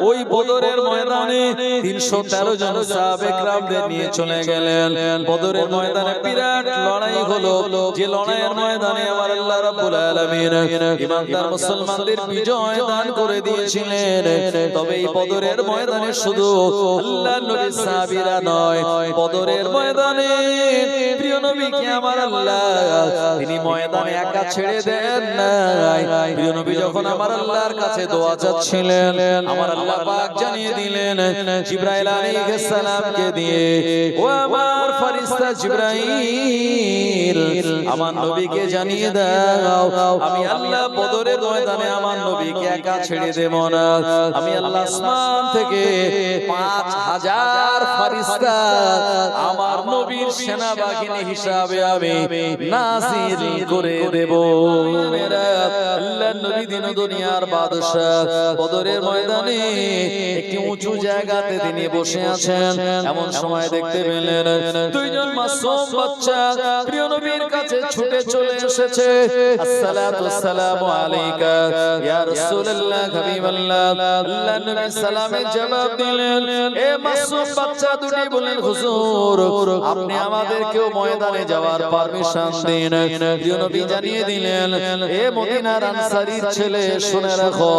ওই বদরের ময়দানে 313 জন সাহাবে کرامদের নিয়ে চলে গেলেন। বদরের ময়দানে বিরাট লড়াই হলো, যে লড়াইয়ের ময়দানে আমার আল্লাহ রাব্বুল আলামিন ঈমানদার মুসলমানদের বিজয় দান করে দিয়েছিলেন। তবে এই বদরের ময়দানে শুধু আল্লাহর নবী সাহাবীরা নয়, বদরের ময়দানে প্রিয় নবীকে আমার আল্লাহ তিনি ময়দানে একা ছেড়ে দেন নাই। প্রিয় নবী যখন আমার আল্লাহর কাছে দোয়া চাচ্ছিলেন, আমার আল্লাহ পাক জানিয়ে দিলেন জিবরাইল আলাইহিস সালামকে দিয়ে, ও আমার ফেরেশতা জিবরাইল আমার নবীকে জানিয়ে দাও আমি আল্লাহ বদরের ময়দানে আমার নবীকে একা ছেড়ে দেব না। আমি আল্লাহ আসমান থেকে 5000 ফেরেশতা আমার নবীর সেনাবাহিনী হিসাবে আমি নাযিল করে দেব। আল্লাহর নবী দিন দুনিয়ার বাদশা বদরের ময়দানে একটি উঁচু জায়গাতে তিনি বসে আছেন। এমন সময় দেখতে পেলেন দুইজন মাসুম বাচ্চা প্রিয় নবীর কাছে ছুটে চলে এসেছে। আসসালাতু আসসালামু আলাইকা ইয়া রাসূলুল্লাহ হাবিবাল্লাহ। আল্লাহর নবী সালামের জবাব দিলেন, এ মাসুম বাচ্চা দুটি বলেন, হুজুর আপনি আমাদেরকেও ময়দানে যাওয়ার পারমিশন দিন। প্রিয় নবী জানিয়ে দিলেন, এ মদিনার আনসারীর ছেলে শুনে রাখো,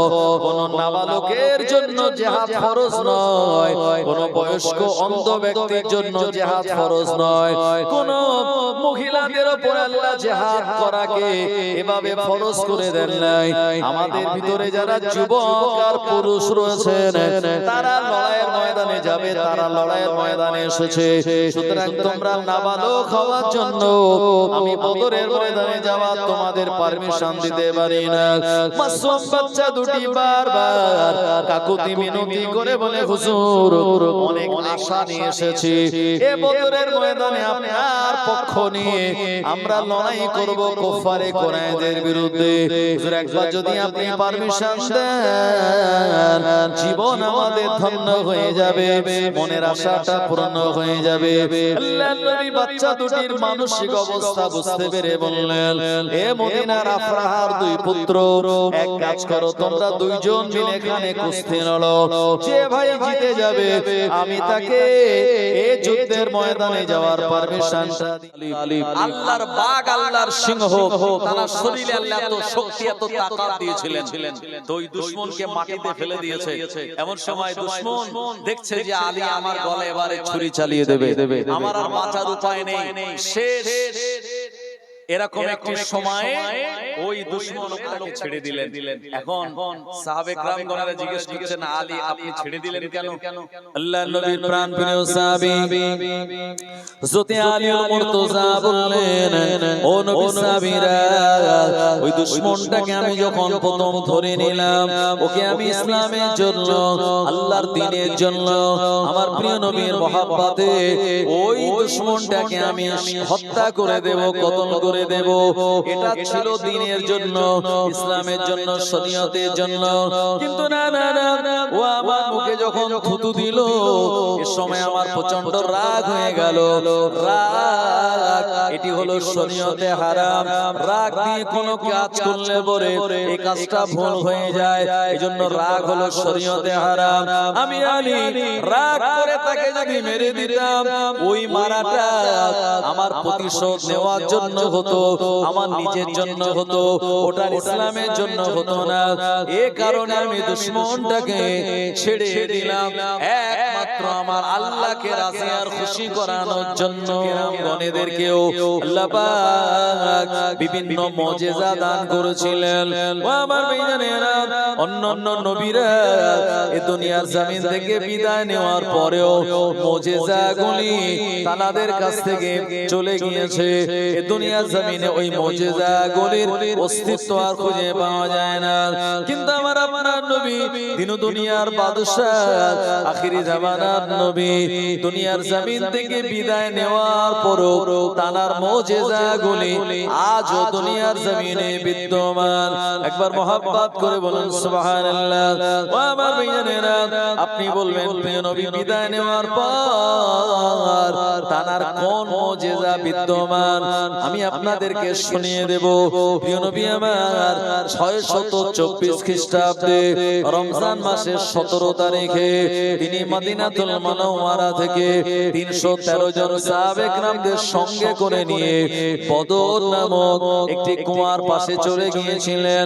কোন নাবালকের জন্য জিহাদ ফরজ নয়, কোন বয়স্ক অন্ধ ব্যক্তির জন্য জিহাদ ফরজ নয়, কোন মহিলাদের উপর আল্লাহ জিহাদ করাকে এভাবে ফরজ করে দেন নাই। আমাদের ভিতরে যারা যুবক আর পুরুষ রয়েছেন তারা লড়াইয়ের ময়দানে যাবে, তারা লড়াইয়ের ময়দানে এসেছে। সুতরাং তোমরা নাবালক হওয়ার জন্য আমি বদরের ময়দানে যাওয়া তোমাদের পারমিশন দিতে পারি না। মাসুম বাচ্চা দুটি বারবার কাকুতি মিনতি করে বলে, হুজুর অনেক আশা নিয়ে এসেছি, এ বদরের ময়দানে আপনার পক্ষ নিয়ে আমরা লড়াই করব কুফারে কুরাইশদের বিরুদ্ধে। হুজুর একবার যদি আপনি পারমিশন দেন জীবন আমাদের ধন্য হয়ে যাবে, মনের আশাটা পূর্ণ হয়ে যাবে। আল্লাহর নবী বাচ্চা দুটির মানসিক অবস্থা বুঝতে পেরে বললেন, এ মদিনার আফরাহার দুই পুত্র, এক কাজ করো, তোমরা দুইজন মিলে এখানে কুস্তি লড়ো, যে ভাই জিতে যাবে আমি তাকে এই যুদ্ধের ময়দানে যাওয়ার পারমিশন দিই। আল্লাহর বাঘ, আল্লাহর সিংহ, তার শরীরে আল্লাহ এত শক্তি এত তাকত দিয়েছিলেন, তো ওই দুশমনকে মাটিতে ফেলে দিয়েছে। এমন সময় দুশমন দেখছে যে আলী আমার গলায় এবারে ছুরি চালিয়ে দেবে, আমার আর বাঁচার উপায় নেই, শেষ। এরকম একটি সময়ে ওই দুশমন লোকটাকে ছেড়ে দিলেন। এখন সাহাবে کرامগণরা জিজ্ঞেস করছেন, আলী আপনি ছেড়ে দিলেন কেন? আল্লাহর নবীর প্রাণপ্রিয় সাহাবী হযরত আলী মুর্তজা বললেন, ও নবী সাহাবীরা, ওই দুশমনটাকে আমি যখন প্রথম ধরে নিলাম, ওকে আমি ইসলামের জন্য, আল্লাহর দ্বীনের জন্য, আমার প্রিয় নবীর মহব্বতে ওই দুশমনটাকে আমি হত্যা করে দেব, কতল করে দেব। এটা ছিল দ্বীনের জন্য, ইসলামের জন্য, শরীয়তের জন্য। কিন্তু না না না, ও আমার মুখে যখন থুতু দিল, এ সময় আমার প্রচন্ড রাগ হয়ে গেল। রাগ এটি হলো শরীয়তে হারাম। রাগ দিয়ে কোনো কাজ করলে পরে এই কাজটা ভুল হয়ে যায়, এজন্য রাগ হলো শরীয়তে হারাম। আমি আলী রাগ করে তাকে যদি মেরে দিতাম, ওই মারাটা আমার প্রতিশোধ নেওয়ার জন্য হতো, আমার নিজের জন্য হতো, ওটা ইসলামের জন্য হতো না। এই কারণে আমি দুশমনটাকে ছেড়ে দিলাম একমাত্র আমার আল্লাহকে রাজি আর খুশি করানোর জন্য। গণেদেরকেও আল্লাহ পাক বিভিন্ন মুজিজা দান করেছিলেন। ও আমার ভাইজানেরা, অন্যান্য নবীরা এই দুনিয়ার জমিন থেকে বিদায় নেওয়ার পরেও মুজিজাগুলি তাদের কাছ থেকে চলে গিয়েছে। এই দুনিয়ার জমিনে ওই মুজিজাগুলির অস্তিত্ব আর খুঁজে পাওয়া যায় না। কিন্তু আমার আপনার নবী দিন দুনিয়ার বাদশা আখিরি জামানার নবী দুনিয়ার জমিন থেকে বিদায় নেওয়ার পরও তানার মুজিজাগুলি আজও দুনিয়ার জমিনে বিদ্যমান। একবার মহব্বত করে বলুন সুবহানাল্লাহ। ও আমার ভাইয়েরা, আপনি বলবেন প্রিয় নবী বিদায় নেওয়ার পর তানার কোন মুজিজা বিদ্যমান, আমি আপনাদেরকে শুনিয়ে দেব। প্রিয় নবী আমার 624 খ্রিস্টাব্দে রমজান মাসের 17 তারিখে তিনি মদিনাতুল মুনাওয়ারা থেকে 313 জন সাহাবে কেরামদের সঙ্গে করে নিয়ে বদর নামক একটি কুয়ার পাশে চলে গিয়েছিলেন।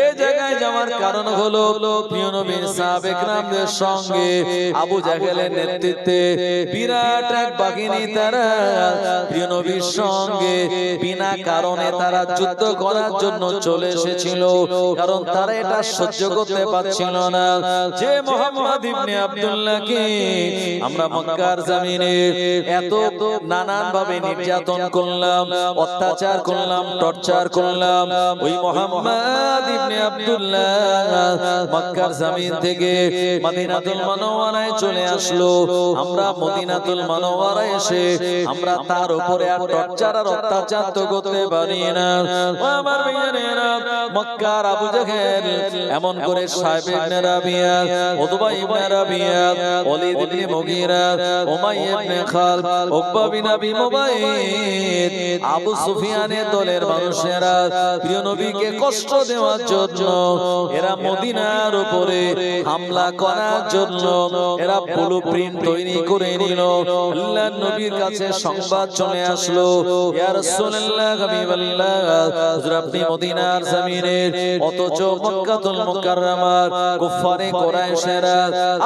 এই জায়গায় যাওয়ার কারণ হলো প্রিয় নবীর সাহাবে কেরামদের সঙ্গে আবু জাহেলের নেতৃত্বে বিরাট এক বাহিনী তারা প্রিয় নবীর সঙ্গে বিনা কারণে তারা যুদ্ধ করার জন্য চলে এসেছিল। কারণ তারা এটা সহ্য করতে পারছিল না যে মুহাম্মদ ইবনে আব্দুল্লাহকে আমরা মক্কার জমিনে এত নানান ভাবে নির্যাতন করলাম, অত্যাচার করলাম, টর্চার করলাম। ওই মুহাম্মদ ইবনে আব্দুল্লাহ মক্কার জমিন থেকে মদিনাতুল মুনাওয়ারায় চলে আসলো। আমরা মদিনাতুল মুনাওয়ারায় এসে আমরা তার উপরে আর টর্চার আর অত্যাচার তো করতে পারি না। আমার ভাইয়েরা, মক্কার আবু জাহেল এমন করে সাহেব ইবনে রাবিয়া, উতবা ইবনে রাবিয়া, ওয়ালিদ ইবনে মুগীরা, উমাইয়া ইবনে খালদ, উকবা বিন আবি মুবাইদ, আবু সুফিয়ানের দলের মানুষেরা প্রিয় নবীকে কষ্ট দেওয়ার জন্য এরা মদিনার উপরে হামলা করার জন্য এরা ব্লুপ্রিন্ট তৈরি করে নিল। আল্লাহর নবীর কাছে সংবাদ চলে আসলো, ইয়া রাসূলুল্লাহ, হাবিবাল্লাহ, হুজুর আপনি মদিনার জমিনের অথচ মক্কাতুল মুকাররমার কুফারে কুরাইশেরা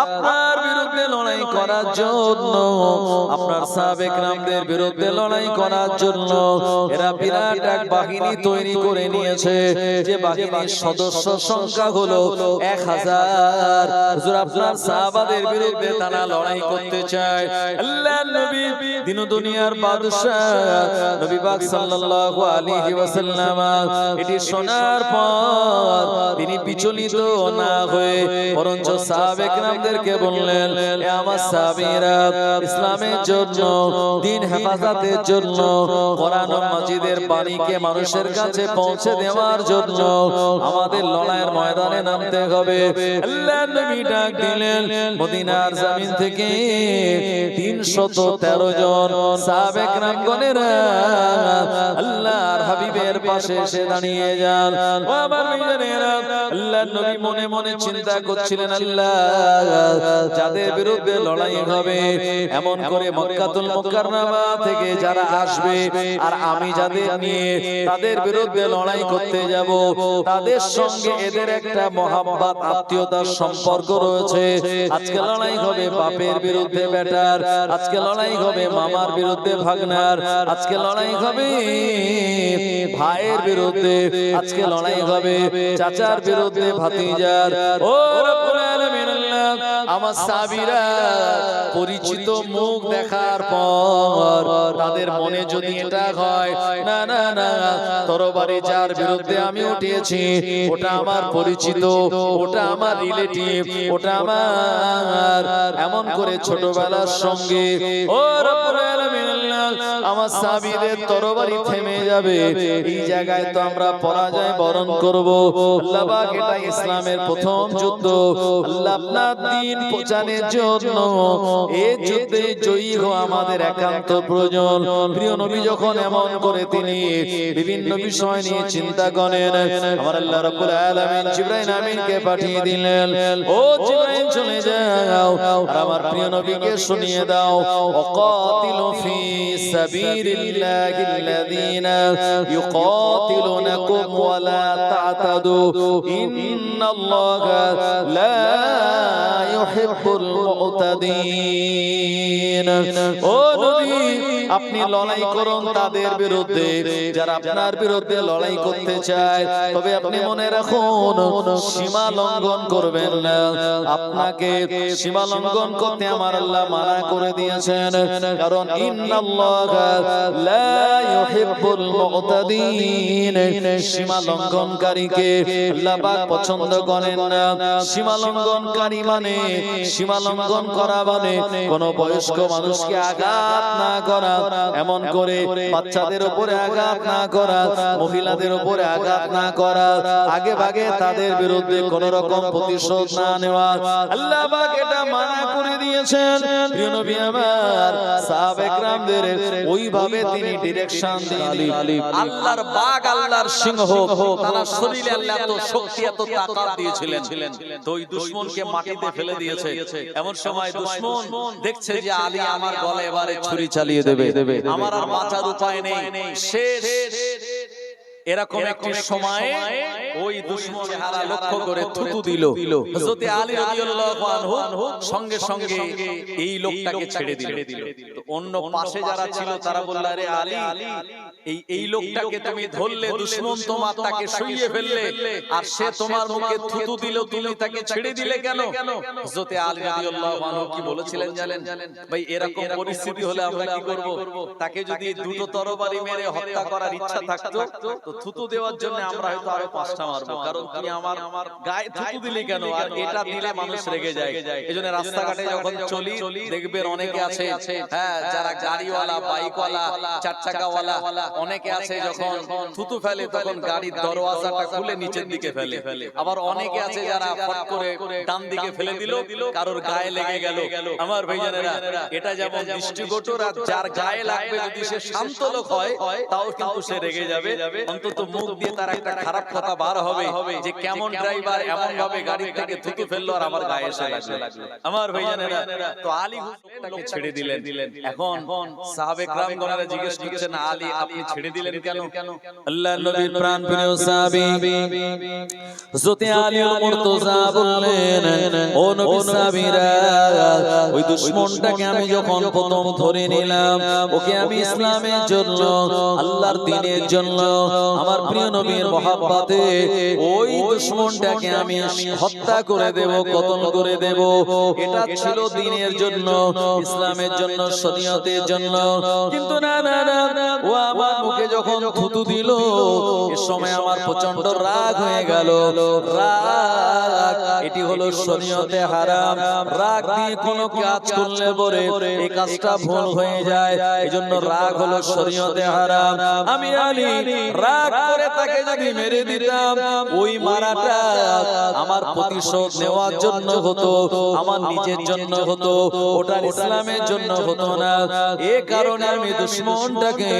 আপনার বিরুদ্ধে লড়াই করার জন্য, আপনার সাহাবে কেরামদের বিরুদ্ধে লড়াই করার জন্য এরা বিরাট এক বাহিনী তৈরি করে নিয়েছে। যে বাহিনীর সদস্য সংখ্যা হলো 1000। হুজুর আপনার সাহাবাদের বিরুদ্ধে তারা লড়াই করতে চায়। আল্লাহর নবী দিন দুনিয়ার বাদশা নবী পাক সাল্লাল্লাহু আলাইহি ওয়াসাল্লাম এটি শোনার পর তিনি বিচলিত না হয়ে বরঞ্চ সাহাবে কেরামদেরকে বললেন, এ আমার সাহাবীরা, ইসলামের জন্য, দ্বীন হেফাজতের জন্য, কোরআন ও মাজিদের বাণীকে মানুষের কাছে পৌঁছে দেওয়ার জন্য আমাদের লড়াইয়ের ময়দানে নামতে হবে। আল্লাহর নবী ডাক দিলেন, মদিনার জমিন থেকে 313 জন সাহাবে কেরামগণেরা আল্লাহর হাবিবের পাশে এসে দাঁড়িয়ে যান। ও আমার ভাইয়েরা, আল্লাহর নবী মনে মনে চিন্তা করছিলেন, আল্লাহ যাদের বিরুদ্ধে লড়াই হবে, এমন করে মক্কাতুল মুকাররমা থেকে যারা আসবে আর আমি যাদের নিয়ে তাদের বিরুদ্ধে লড়াই করতে যাব, তাদের সঙ্গে এদের একটা মহাব্বত আত্মীয়তার সম্পর্ক রয়েছে। আজকে লড়াই হবে বাপের বিরুদ্ধে বেটার, আজকে লড়াই হবে মামার বিরুদ্ধে ভাগনার, আজকে লড়াই হবে ভাইয়ের বিরুদ্ধে, আজকে লড়াই হবে চাচার বিরুদ্ধে ভাতিজার। ও রব্বুল আলামিন, আমার সাহাবীরা পরিচিত মুখ দেখার পর তাদের মনে যদি এটা হয়, না না না, তরবারি যার বিরুদ্ধে আমি উঠিয়েছি ওটা আমার পরিচিত, ওটা আমার রিলেটিভ, ওটা আমার, এমন করে ছোটবেলার সঙ্গে ও রব্বুল আলামিন আমার সাহাবীদের তরবারি থেমে যাবে। এই জায়গায় তো আমরা পরাজয় বরণ করব। আল্লাহ পাক এটা ইসলামের প্রথম যুদ্ধ, আল্লাহ আপনার দ্বীন প্রচারের জন্য এই যুদ্ধে জয়ী হওয়া আমাদের একান্ত প্রয়োজন। প্রিয় নবী যখন এমন করে তিনি বিভিন্ন বিষয় নিয়ে চিন্তা করেন, আমার আল্লাহ রাব্বুল আলামিন জিবরাইল আমিনকে পাঠিয়ে দিলেন, ও জিবরাইল চলে যাও আর আমার প্রিয় নবীকে শুনিয়ে দাও, ওয়াকাতিলু ফি সাবিলিল্লাহিল্লাযীনা ইউকাতিলুনাকুম ওয়া লা তা'তাদু ইন্নাল্লাহা লা ইউহিব্বুল মু'তাদিন। ও নবী আপনি লড়াই করুন তাদের বিরুদ্ধে যারা আপনার বিরুদ্ধে লড়াই করতে চায়। তবে আপনি মনে রাখুন সীমা লঙ্ঘন করবেন না। আপনাকে সীমা লঙ্ঘন করতে আমার আল্লাহ মানা করে দিয়েছেন, কারণ ইন্নাল্লাহা লা ইউহিব্বুল মুতাদিন, সীমা লঙ্ঘনকারীকে আল্লাহ পাক পছন্দ করেন না। সীমা লঙ্ঘনকারী মানে সীমা লঙ্ঘন করা মানে কোন বয়স্ক মানুষকে আঘাত না করা, এমন করে বাচ্চাদের উপরে আঘাত না করা, মহিলাদের উপরে আঘাত না করা, আগে ভাগে তাদের বিরুদ্ধে কোন রকম প্রতিশোধ না নেওয়া, আল্লাহ পাক এটা মানা করে দিয়েছেন। প্রিয় নবী আমার সাহাবা একরামদের ওইভাবে তিনি ডিরেকশন দিলেন। আল্লাহর বাগ, আল্লাহর সিংহ, তার শরীরে আল্লাহ এত শক্তি এত তাকত দিয়েছিলেন, তো ওই দুশমনকে মাটিতে ফেলে দিয়েছে। এমন সময় দুশমন দেখছে যে আলী আমার গলায় এবারে ছুরি চালিয়ে দেবে, আমার আর বাঁচার উপায় নেই, শেষ। এরকম একটি সময়ে ওই দুশমন চেহারা লক্ষ্য করে থুতু দিল। হযরত আলী রাদিয়াল্লাহু আনহু সঙ্গে সঙ্গে এই লোকটাকে ছেড়ে দিল। তো অন্য পাশে যারা ছিল তারা বলল, আরে আলী, এই লোকটাকে তুমি ধরলে, দুশমন তোমার তাকে শুইয়ে ফেললে, আর সে তোমার মুখে থুতু দিল, তুমি তাকে ছেড়ে দিলে কেন? হযরত আলী রাদিয়াল্লাহু আনহু কি বলেছিলেন জানেন? ভাই এরকম পরিস্থিতি হলে আমরা কি করব? তাকে যদি দুটো তরবারি মেরে হত্যা করার ইচ্ছা থাকতো, তো থুতু দেওয়ার জন্য আমরা হয়তো আরো 5টা মারবো, কারণ তুমি আমার গায়ে থুতু দিলি কেন? আর এটা দিলে মানুষ রেগে যায়। এজন্য রাস্তাঘাটে যখন চলি দেখবেন অনেকে আছে, হ্যাঁ, যারা গাড়িওয়ালা, বাইকওয়ালা, চার চাকাওয়ালা, অনেকে আছে যখন থুতু ফেলে তখন গাড়ির দরওয়াজাটা খুলে নিচের দিকে ফেলে। আবার অনেকে আছে যারা ফট করে ডান দিকে ফেলে দিল, কারোর গায়ে লেগে গেল। আমার ভাইজানেরা, এটা যেমন দৃষ্টিকটুর, আর যার গায়ে লাগবে যদি সে শান্ত লোক হয় তাও কিন্তু সে রেগে যাবে। অন্তত মুখ দিয়ে তার একটা খারাপ কথা বার হবে যে কেমন ড্রাইভার এমন ভাবে গাড়ি থেকে থুতু ফেললো আর আমার গায়ে এসে লাগলো। আমার ভাইজানেরা, তো আলী লোকটাকে ছেড়ে দিলেন। এখন সাহাবে کرامগণেরা জিজ্ঞেস করছেন, আলী আপনি ছেড়ে দিলেন কেন? আল্লাহর নবীর প্রাণপ্রিয় সাহাবী হযরত আলীউল মুর্তজা বললেন, ও নবী সাহাবীরা, ওই দুশমনটাকে আমি যখন প্রথম ধরে নিলাম, ওকে আমি ইসলামের জন্য, আল্লাহর দ্বীনের জন্য, আমার প্রিয় নবীর মহব্বতে ওই দুশমনটাকে আমি হত্যা করে দেব, কতল করে দেব। এটা ছিল দ্বীনের জন্য, ইসলামের জন্য, শরীয়তের জন্য। কিন্তু না না না, ও আমার মুখে যখন থুতু দিল, এ সময় আমার প্রচন্ড রাগ হয়ে গেল। রাগ এটি হলো শরীয়তে হারাম। রাগ দিয়ে কোনো কাজ করলে পরে এই কাজটা ভুল হয়ে যায়, এজন্য রাগ হলো শরীয়তে হারাম। আমি আলী রাগ করে তাকে যদি মেরে দিতাম, ওই মারাটা আমার প্রতিশোধ নেওয়ার জন্য হতো, আমার নিজের জন্য হতো, ওটা ইসলামের জন্য হতো না। এই কারণে আমি দুশমনটাকে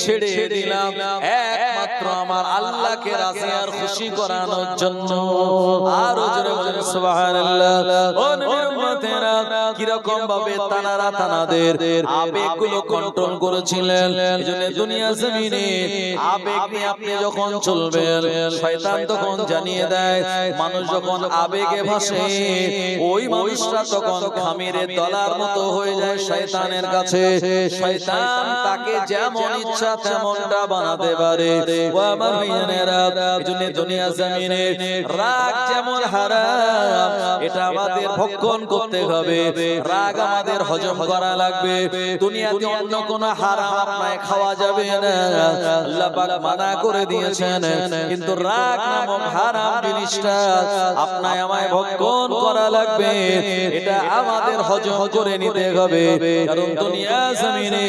ছেড়ে দিলাম একমাত্র আমার আল্লাহকে রাজি আর খুশি করানোর জন্য। আর জোরে বলেন সুবহানাল্লাহ। ও নবীর উম্মতেরা, কিরকম ভাবে তানারা তানাদের আবেগগুলো কন্ট্রোল করেছিলেন। এজন্য দুনিয়া জমিনে আবেগ নিয়ে আপনি যখন চলবেন, শয়তান তখন জানিয়ে দেয়, মানুষ যখন আবেগে ভাসে, ওই মানুষটা তখন খামিরের দলার মতো হয়ে যায় শয়তানের কাছে। শয়তান তাকে যেমন ইচ্ছা তেমনটা বানাতে পারে। ও আমার ভাইয়েরা, এজন্য দুনিয়া জমিনে রাগ যেমন হারাম, এটা আমাদের ভক্ষণ করতে হবে। রাগ আমাদের হজম করা লাগবে। দুনিয়াতে অন্য কোন হারাম আপনায় খাওয়া যাবে না, আল্লাহ পাক মানা করে দিয়েছেন। কিন্তু রাগ নামক হারাম জিনিসটা আপনায় আমায় ভক্ষণ করা লাগবে, এটা আমাদের হজম করে নিতে হবে। কারণ দুনিয়া জমিনে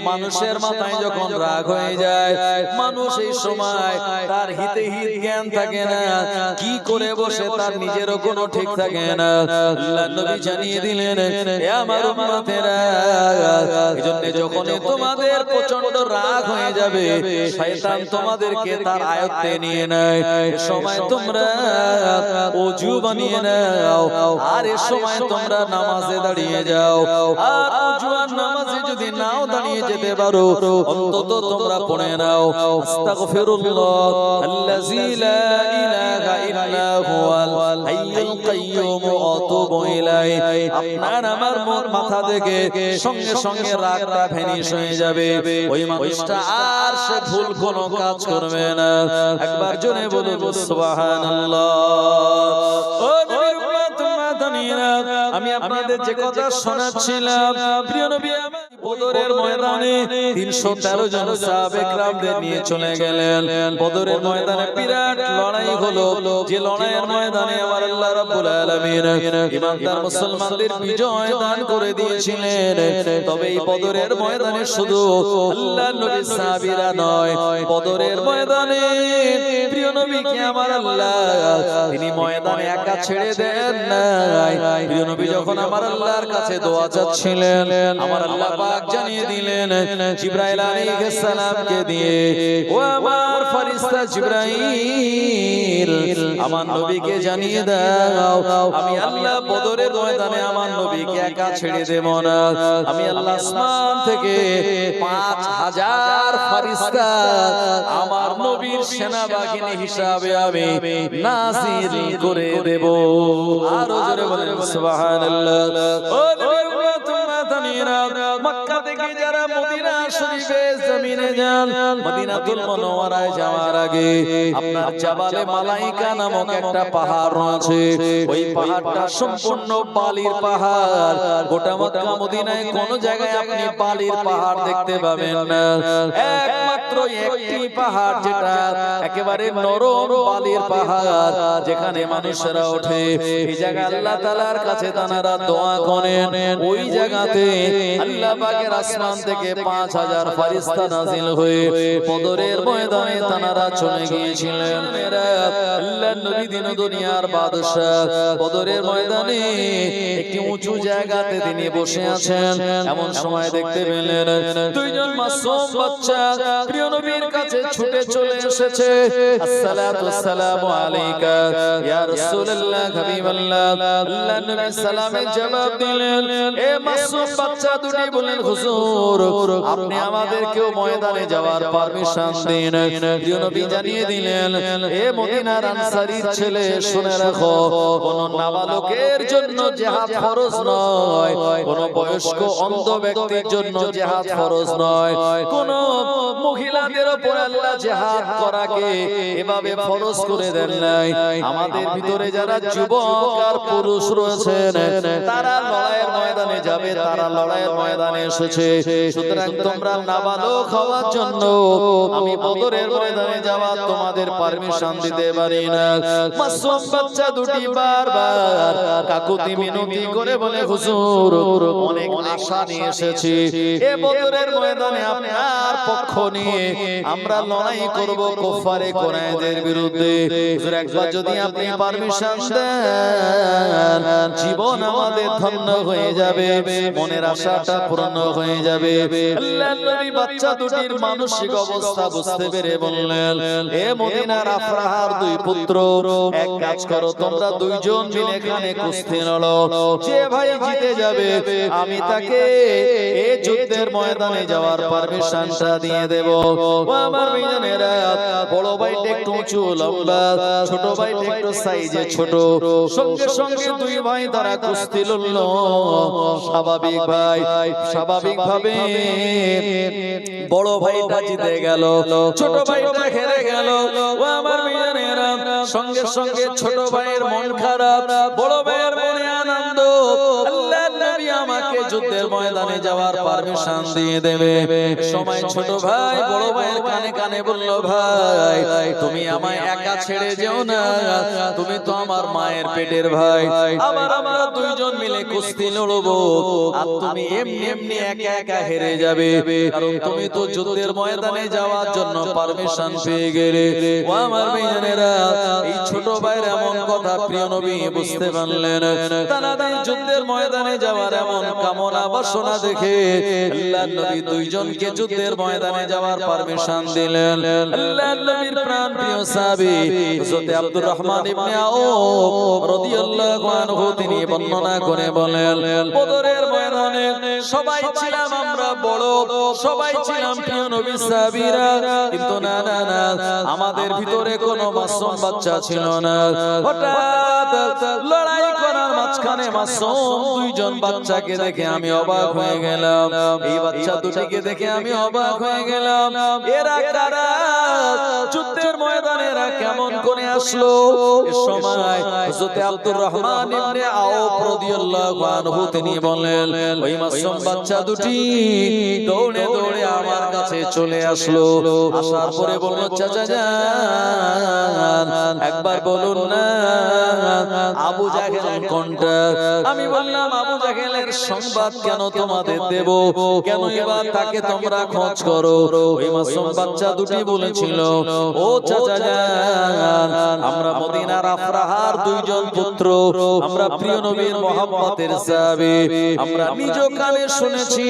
মানুষের মাথায় যখন রাগ হয়ে যায়, মানুষ এই সময় তার হিতে হিত জ্ঞান থাকে না, কি করে বসে তার নিজেরও কোনো ঠিক থাকে না। আল্লাহ নবী জানিয়ে দিলেন, হে আমার উম্মতেরা, এজন্য যখন তোমাদের প্রচন্ড রাগ হয়ে যাবে, শয়তান তোমাদেরকে তার আয়ত্তে নিয়ে নেয়, সময় তোমরা ওযু বানিয়ে নাও, আর এই সময় তোমরা নামাজে দাঁড়িয়ে যাও। আর ওযু আর নামাজে যদি নাও দাঁড়িয়ে যেতে পারো, অন্তত তোমরা পড়ে নাও, আস্তাগফিরুল্লাহ আল্লাযী লা ইলাহা ইল্লা হুয়াল হাইয়ুল কাইয়্যুম ওয়া আতুবু ইলাইহি। আপনার আমার মাথা থেকে সঙ্গে সঙ্গে রাগটা ভ্যানিশ হয়ে যাবে, ওই মানুষটা আর সে ভুল কোনো কাজ করবে না। একবার জোরে বলুন সুবহানাল্লাহ। ও নবীর উম্মত মাদানীরা, আমি আপনাদের যে কথা শোনাচ্ছিলাম, প্রিয় নবী আমার বদরের ময়দানে 313 জন সাহাবে کرامদের নিয়ে চলে গেলেন। বদরের ময়দানে বিরাট লড়াই হলো, যে লড়াইয়ের ময়দানে আমার আল্লাহ রাব্বুল আলামিন ঈমানদার মুসলমানদের বিজয় দান করে দিয়েছিলেন। তবে এই বদরের ময়দানে শুধু আল্লাহর নবী সাহাবীরা নয়, বদরের ময়দানে প্রিয় নবীকে আমার আল্লাহ তিনি ময়দানে একা ছেড়ে দেন নাই। প্রিয় নবী যখন আমার আল্লাহর কাছে দোয়া চাচ্ছিলেন, আমার আল্লাহ পাক জানিয়ে দিলেন জিবরাইল আলাইহিস সালামকে দিয়ে, ও আমার ফেরেশতা জিবরাইল আমার নবীকে জানিয়ে দাও আমি আল্লাহ বদরের ময়দানে আমার নবীকে একা ছেড়ে দেব না। আমি আল্লাহ আসমান থেকে 5000 ফেরেশতা আমার নবীর সেনাবাহিনী হিসাবে আমি নাযিল করে দেব। আরো জোরে বলেন সুবহানাল্লাহ। ও নবীর উম্মত মাদানীরা, মক্কা থেকে যারা মদিনা শরীফের জমিনে যান, মদিনাতুল মুনাওয়ারায় যাওয়ার আগে আপনার জাবালে মালাইকা নামক একটা পাহাড় আছে। ওই পাহাড়টা সম্পূর্ণ বালির পাহাড়। গোটা মক্কা মদিনায় কোন জায়গায় আপনি বালির পাহাড় দেখতে পাবেন না। একমাত্র একটি পাহাড় যেটা একেবারে নরম বালির পাহাড়, যেখানে মানুষেরা ওঠে। এই জায়গা আল্লাহ তাআলার কাছে তারা দোয়া করেন। ওই জায়গাতে আল্লাহ পাকের আসমান থেকে 5000 ফেরেশতা নাযিল হয়ে বদরের ময়দানে তারা চলে গিয়েছিলেন। আল্লাহর নবী দিন দুনিয়ার বাদশা বদরের ময়দানে একটি উঁচু জায়গাতে তিনি বসে আছেন। এমন সময় দেখতে পেলেন দুইজন মাসুম বাচ্চা প্রিয় নবীর কাছে ছুটে চলে এসেছে। আসসালাতু আসসালামু আলাইকা ইয়া রাসূলুল্লাহ হাবিবাল্লাহ। আল্লাহর নবী সালামের জবাব দিলেন। এ মাসুম বাচ্চা দুটি বলেন, হুজুর আপনি আমাদেরকেও ময়দানে যাওয়ার পারমিশন দিন। প্রিয় নবী জানিয়ে দিলেন, এ মদিনার আনসারীর ছেলে শুনে রাখো, কোন নাবালকের জন্য জিহাদ ফরজ নয়, কোন বয়স্ক অন্ধ ব্যক্তির জন্য জিহাদ ফরজ নয়, কোন মহিলাদের উপর আল্লাহ জিহাদ করাকে এভাবে ফরজ করে দেন নাই। আমাদের ভিতরে যারা যুবক আর পুরুষ রয়েছেন তারা লড়াইয়ের ময়দানে যাবে, তারা লড়াইয়ের ময়দানে এসেছে। সুতরাং তোমরা নাবালক হওয়ার জন্য আমি বদরের ময়দানে যাওয়া তোমাদের পারমিশন দিতে পারি না। মাসুম বাচ্চা দুটি বারবার কাকুতি মিনতি করে বলে, হুজুর অনেক আশা নিয়ে এসেছি, এ বদরের ময়দানে আপনার পক্ষ নিয়ে আমরা লড়াই করব কুফারে কুরাইশদের বিরুদ্ধে। হুজুর একবার যদি আপনি পারমিশন দেন, জীবন আমাদের ধন্য হয়ে যাবে, মনের আশাটা পূর্ণ হয়ে যাবে। আল্লাহর নবী বাচ্চা দুটির মানসিক অবস্থা বুঝতে পেরে বললেন, এ মদিনার আফরাহার দুই পুত্র, এক কাজ করো, তোমরা দুইজন মিলে এখানে কুস্তি লড়ো, যে ভাই জিতে যাবে আমি তাকে এই যুদ্ধের ময়দানে যাওয়ার পারমিশনটা দিয়ে দেব। ও আমার ভাইজানেরা, বড় ভাইটা একটু উঁচু লম্বা, ছোট ভাইটা একটু সাইজে ছোট। সঙ্গে সঙ্গে দুই ভাই তারা কুস্তি লড়ল। স্বাভাবিকভাবে বড় ভাইটা জিতে গেল, ছোট ভাইটা হেরে গেল। ও আমার ভাইজানেরা, সঙ্গে সঙ্গে ছোট ভাইয়ের মন খারাপ, বড় ভাইয়ের মনে আনন্দ। আল্লাহর নবী আমাকে যুদ্ধের ময়দানে যাওয়ার পারমিশন দিয়ে দেবে। সময় ছোট ভাই বড় ভাইয়ের কানে কানে বলল, ভাই তুমি আমায় একা ছেড়ে যেও না, তুমি তো আমার মায়ের পেটের ভাই, আবার আমরা দুইজন মিলে কুস্তি লড়বো, আর তুমি এমনি এমনি একা একা হেরে যাবে, কারণ তুমি তো যুদ্ধের ময়দানে যাওয়ার জন্য পারমিশন পেয়ে গেলে। ও আমার ভাইজানেরা, এই ছোট ভাইয়ের এমন কথা প্রিয় নবী বুঝতে পারলেন। তারা যুদ্ধের ময়দানে যাওয়ার এমন কামনা কামনা বাসনা দেখে আল্লাহর নবী দুইজনকে যুদ্ধের ময়দানে যাওয়ার পারমিশন দিলেন। আল্লাহর নবীর প্রাণপ্রিয় সাহাবী হযরত আব্দুর রহমান ইবনে আওফ রাদিয়াল্লাহু আনহু তিনি বর্ণনা করে বলেন, বদরের ময়দানে সবাই ছিলাম আমরা বড়, সবাই ছিলাম প্রিয় নবী সাহাবীরা, কিন্তু না না না, আমাদের ভিতরে কোনো মাসুম বাচ্চা ছিল না। হঠাৎ লড়াই করার মাঝখানে মাসুম দুইজন বাচ্চাকে দেখে আমি অবাক হয়ে গেলাম। এই বাচ্চা দুটিকে দেখে আমি অবাক হয়ে গেলাম। এরা কারা? যুদ্ধের ময়দানে এরা কেমন করে আসলো? এই সময় হযরত আব্দুর রহমান ইবনে আওফ রাদিয়াল্লাহু আনহু তিনি বলেন, ওই মাসুম বাচ্চা দুটি দৌড়ে দৌড়ে আমার কাছে চলে আসলো। আসার পরে বলল, চাচা জান একবার বলুন না আবু জাহেল কোনটা? আমি বললাম, আবু জাহেলের সংবাদ কেন তোমাদের দেব, কেন এবার তাকে তোমরা খোঁজ করো? ওই মাসুম বাচ্চা দুটি বলেছিল, ও চাচা জান, আমরা মদিনার আফরাহার দুইজন পুত্র, আমরা প্রিয় নবীর মহব্বতের সাহাবী, আমরা নিজ কানে শুনেছি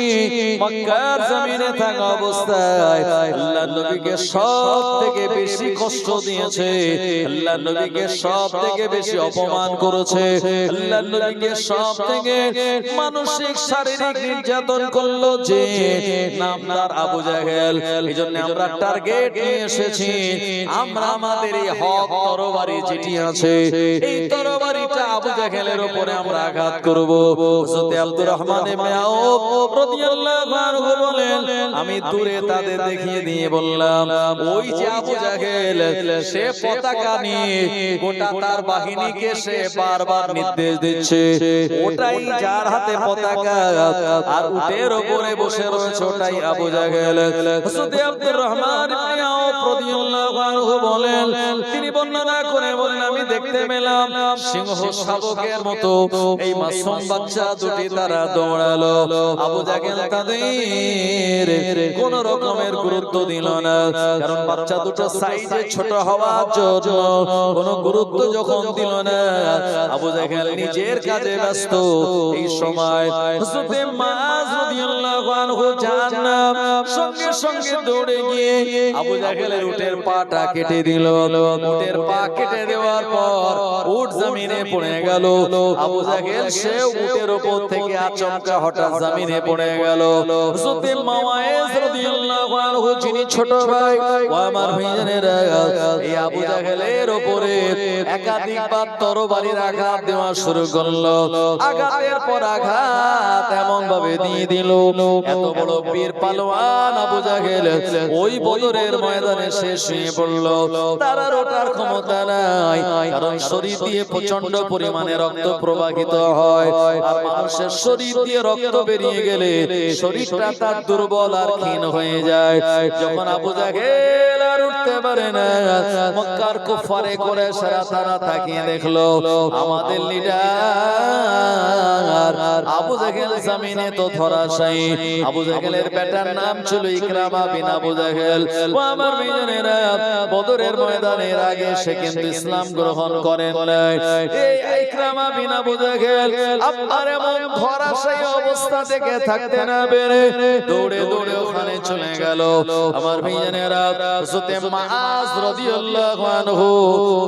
মক্কার জমিনে থাকা অবস্থায় আল্লাহর নবীকে সব থেকে বেশি কষ্ট দিয়েছে, আল্লাহর নবীকে সব থেকে বেশি অপমান করেছে, আল্লাহর নবীকে সব থেকে মানসিক শারীরিক নির্যাতন করলো যে নাম তার আবু জাহেল। এইজন্য আমরা টার্গেট নিয়ে এসেছি, আমরা আমাদের এই হক তরবারি যেটি আছে এই তরবারিটা আবু জাহেলের উপরে আমরা আঘাত করব। হযরত আব্দুর রহমান ইবনে আওফ রাদিয়াল্লাহু আনহু বলেন, আমি দূরে তাদের দেখিয়ে দিয়ে বললাম, ওই যে আবু জাহেল, সে পতাকা নিয়ে গোটা তার বাহিনীকে সে বারবার নির্দেশ দিচ্ছে, ওটাই যার হাতে পতাকা আর উটের উপরে বসে রয়েছে ওটাই আবু জাহেল। হযরত আব্দুর রহমান ইবনে আওফ রাদিয়াল্লাহু আনহু বলেন, তিনি বর্ণনা করে বলেন, আমি দেখতে পেলাম সিংহ শাবকের মতো এই মাসুম বাচ্চা দুটি তারা দৌড়ালো। আবু জাহেল তাদের কোন রকমের গুরুত্ব দিল না, কারণ বাচ্চা দুটো সাইজে ছোট হওয়ার জন্য কোন গুরুত্ব যখন দিল না, আবু জাহেল নিজের কাজে ব্যস্ত। এই সময় হযরত মুআজ রাদিয়াল্লাহু আনহু জান্নাত সঙ্গে সঙ্গে দৌড়ে গিয়ে আবু জাহেলের উটের পাটা কেটে দিল। উটের পা কেটে দেওয়ার পর উট জমিনে পড়ে গেল। আবু জাহেল সে উটের উপর থেকে আচমকা হঠাৎ জমিনে পড়ে গেল। হযরত মুআজ রাদিয়াল্লাহু আনহু যিনি ছোট ভাই, ও আমার ভাইজানেরা, এই আবু জাহেলের উপরে একাধিকবার তরবারির আঘাত দেওয়া শুরু করলো। আঘাতের পর আঘাত এমন ভাবে দিয়ে দিল, এত বড় বীর পালোয়ান আবু জাহেল ওই বদরের ময়দানে শেষ হয়ে পড়ল। তার আর ওঠার ক্ষমতা নাই, কারণ শরীর দিয়ে প্রচন্ড পরিমাণে রক্ত প্রবাহিত হয়, আর মানুষের শরীর দিয়ে রক্ত বেরিয়ে গেলে শরীরটা তার দুর্বল আর ক্ষীণ হয়ে যায়। যখন আবু জাহেল আর উঠতে পারে না, মক্কার কুফারে কুরাইশরা তারা তাকিয়ে দেখলো আমাদের লিডার আবু জাহেল জমিনে তো ধরাশায়ী। আবু জাহেলের বেটার নাম ছিল ইকরামা বিন আবু জাহেল। ও আমার ভাইজানেরা, বদরের ময়দানের আগে সে কিন্তু ইসলাম গ্রহণ করেন নাই। এই ইকরামা বিন আবু জাহেল আপনার এমন ধরাশায়ী অবস্থা থেকে থাকতে না পেরে দৌড়ে দৌড়ে ওখানে চলে গেল। আমার ভাইজানেরা, হযরত মুআজ রাদিয়াল্লাহু আনহু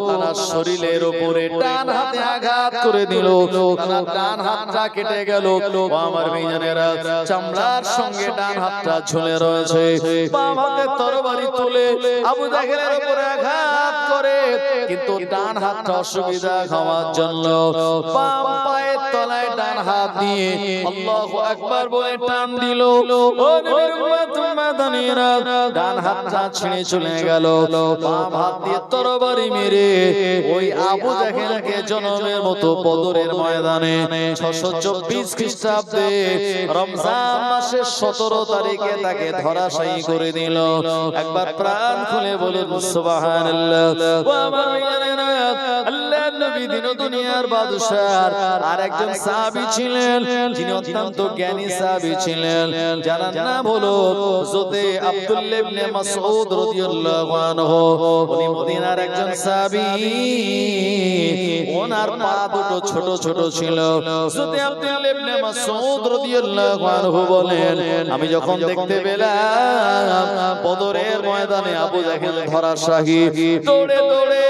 তার শরীরের উপরে ডান হাতে আঘাত করে দিল, তার ডান হাতটা কেটে গেল। ও আমার ভাইজানেরা, চামড়ার সঙ্গে ডান হাতটা ঝুলে রয়েছে। বাম হাতে তরবারি তুলে আবু জাহেলের উপরে আঘাত করে, কিন্তু ডান হাতটা অসুবিধা হওয়ার জন্য বাম পায়ের তলায় ডান হাত দিয়ে আল্লাহু আকবার বলে টান দিল। ও নবীর উম্মত মাদানীরা, ডান হাতটা ছিঁড়ে চলে গেল। বাম হাত দিয়ে তরবারি মেরে ওই আবু জাহেলকে জনমের মতো বদরের ময়দানে 624 খ্রিস্টাব্দে রমজান মাসের 17 তারিখে তাকে ধরাশায়ী করে দিল। একবার প্রাণ খুলে বলুন সুবহানাল্লাহ। ও আমার ভাইয়েরা, আল্লাহর নবী দিন দুনিয়ার বাদশাহ আর একজন সাহাবী ছিলেন যিনি অত্যন্ত জ্ঞানী সাহাবী ছিলেন, যার নাম হলো হযরত আব্দুল্লাহ ইবনে মাসউদ রাদিয়াল্লাহু আনহু। উনি মদিনার একজন সাহাবী, ওনার পা দুটো ছোট ছোট ছিল। হযরত আব্দুল্লাহ ইবনে মাসউদ রাদিয়াল্লাহু আনহু বলেন, আমি যখন দেখতে পেলাম বদরের ময়দানে আবু জাহেল ধরাশায়ী, দৌড়ে দৌড়ে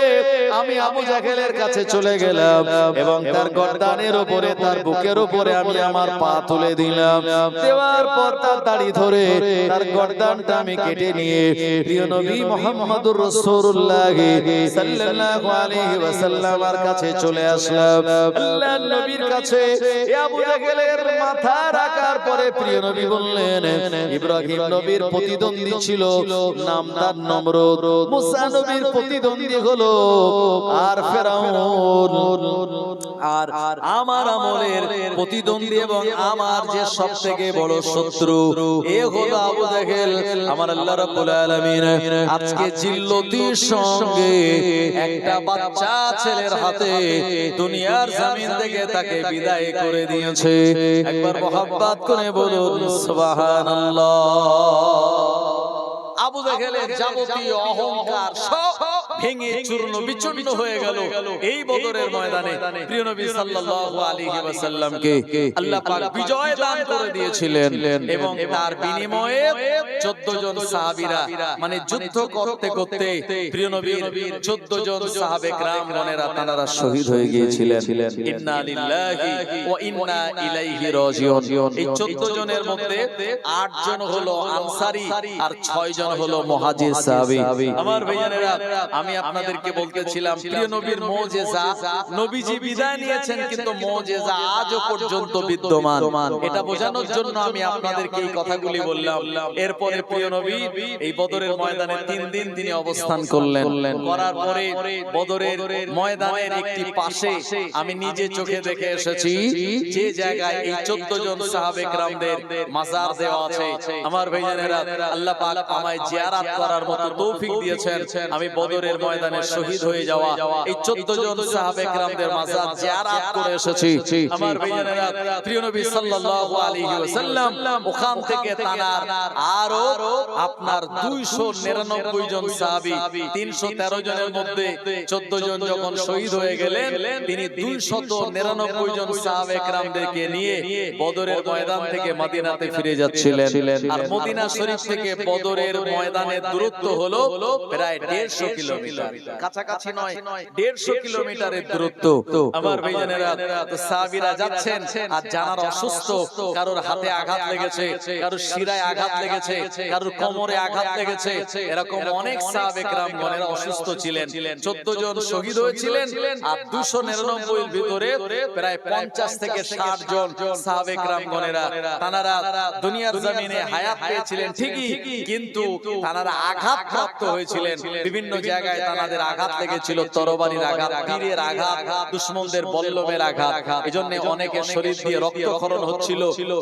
আমি আবু জাহেলের কাছে চলে গেলাম এবং তার গর্দানের উপরে, তার বুকের উপরে আমি আমার পা তুলে দিলাম। দেওয়ার পর তার দাড়ি ধরে তার গর্দানটা আমি কেটে নিয়ে প্রিয় নবী মুহাম্মদুর রাসূলুল্লাহ সাল্লাল্লাহু আলাইহি ওয়াসাল্লামের কাছে চলে আসলাম। আল্লাহর নবীর কাছে আবু জাহেলের মাথা রাখার পরে প্রিয় নবী বললেন, ইব্রাহিম নবীর প্রতিদ্বন্দ্বী ছিল, নাম তার নমরুদ। মুসা নবীর প্রতিদ্বন্দ্বী হলো আর ফেরাউন। আর আমার আমলের প্রতিদ্বন্দ্বী এবং আমার যে সবথেকে বড় শত্রু এ হলো আবু জাহেল। আমার আল্লাহ রাব্বুল আলামিন আজকে জিল্লতির সঙ্গে একটা বাচ্চা ছেলের হাতে দুনিয়ার জমিন থেকে তাকে বিদায় করে দিয়েছে। একবার মুহাব্বত করে বলুন সুবহানাল্লাহ। আবু জাহেলের যাবতীয় অহংকার সব ভেঙে চূর্ণ বিচূর্ণ হয়ে গেল এই বদরের ময়দানে। প্রিয় নবী সাল্লাল্লাহু আলাইহি ওয়াসাল্লামকে আল্লাহ পাক বিজয় দান করে দিয়েছিলেন এবং তার বিনিময়ে 14 জন সাহাবীরা মানে যুদ্ধ করতে করতে প্রিয় নবীর 14 জন সাহাবে کرام গণেরা তারা শহীদ হয়ে গিয়েছিলেন। ইন্না লিল্লাহি ওয়া ইন্না ইলাইহি রাজিউন। এই 14 জনের মধ্যে 8 জন হলো আনসারী আর 6 জন হলো মুহাজির সাহাবী। আমার ভাইয়েরা, আমি আপনাদেরকে বলতেছিলাম প্রিয় নবীর মুজিজা, নবীজি বিদায় নিয়েছেন কিন্তু মুজিজা আজও পর্যন্ত বিদ্যমান। এটা বোঝানোর জন্য আমি আপনাদেরকে এই কথাগুলি বললাম। এরপরে প্রিয় নবী এই বদরের ময়দানে 3 দিন তিনি অবস্থান করলেন। করার পরে বদরের ময়দানের একটি পাশে আমি নিজে চোখে দেখে এসেছি যে জায়গায় এই 14 জন সাহাবে کرامদের মাজার দেওয়া আছে। আমার ভাইয়েরা, আল্লাহ পাক আমায় জিয়ারত করার মতো তৌফিক দিয়েছেন। আমি বদরের ময়দানে শহীদ হয়ে যাওয়া এই 14 জন সাহাবে کرامদের মাজার জিয়ারত করে এসেছি। আমার ভাইয়েরা, প্রিয় নবী সাল্লাল্লাহু আলাইহি ওয়াসাল্লাম ওখান থেকে তানার আরো আপনার 299 জন সাহাবী, 313 জনের মধ্যে 14 জন যখন শহীদ হয়ে গেলেন, তিনি 299 জন সাহাবে کرامদেরকে নিয়ে বদরের ময়দান থেকে মদিনাতে ফিরে যাচ্ছিলেন। আর মদিনা শরীফ থেকে বদরের ময়দানের দূরত্ব হলো প্রায় 150 কিলোমিটার, কাছাকাছি নয়, 150 কিলোমিটারের দূরত্ব। আমার ভাইজানেরা, তো সাহাবীরা যাচ্ছেন আর জানার অসুস্থ, কারোর হাতে আঘাত লেগেছে, কারোর শিরায় আঘাত লেগেছে, কারোর কোমরে আঘাত লেগেছে, এরকম অনেক সাহাবে کرامগণেরা অসুস্থ ছিলেন। 14 জন শহীদ হয়েছিলেন আর 299 এর ভিতরে প্রায় 50 থেকে 60 জন সাহাবে کرامগণেরা তারা দুনিয়ার জমিনে হায়াত পেয়েছিলেন ঠিকই, কিন্তু তারা আঘাত প্রাপ্ত হয়েছিলেন। বিভিন্ন জায়গায় তাদের আঘাত লেগেছিল, তরবারির আঘাত, তীরের আঘাত, দুশমনদের বল্লমের আঘাত। এজন্য অনেকের শরীর দিয়ে রক্তক্ষরণ হচ্ছিল,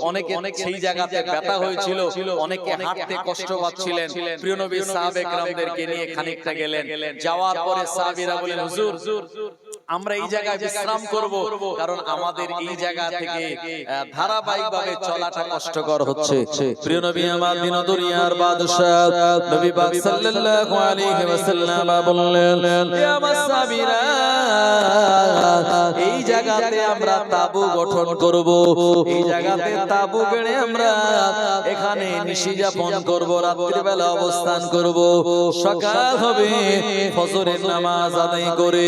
অনেকে সেই জায়গাতে ব্যথা হয়েছিল, অনেকে হাঁটতে কষ্ট পাচ্ছিলেন। প্রিয় নবী সাহাবে کرامদেরকে নিয়ে খানিকটা গেলেন। যাওয়ার পরে সাহাবীরা বলেন, হুজুর আমরা এই জায়গায় বিশ্রাম করব, কারণ আমাদের এই জায়গা থেকে ধারাবাহিকভাবে চলাটা কষ্টকর হচ্ছে। প্রিয় নবী আমার দিন দুনিয়ার বাদশা নবী পাক সাল্লাল্লাহু আলাইহি ওয়াসাল্লাম বললেন, হে আমার সাহাবীরা, এই জায়গাতে আমরা তাবু গঠন করব, এই জায়গাতে তাবু গেড়ে আমরা এখানে নিশি যাপন করব, রাত্রি বেলা অবস্থান করব। সকাল হবে, ফজরের নামাজ আদায় করে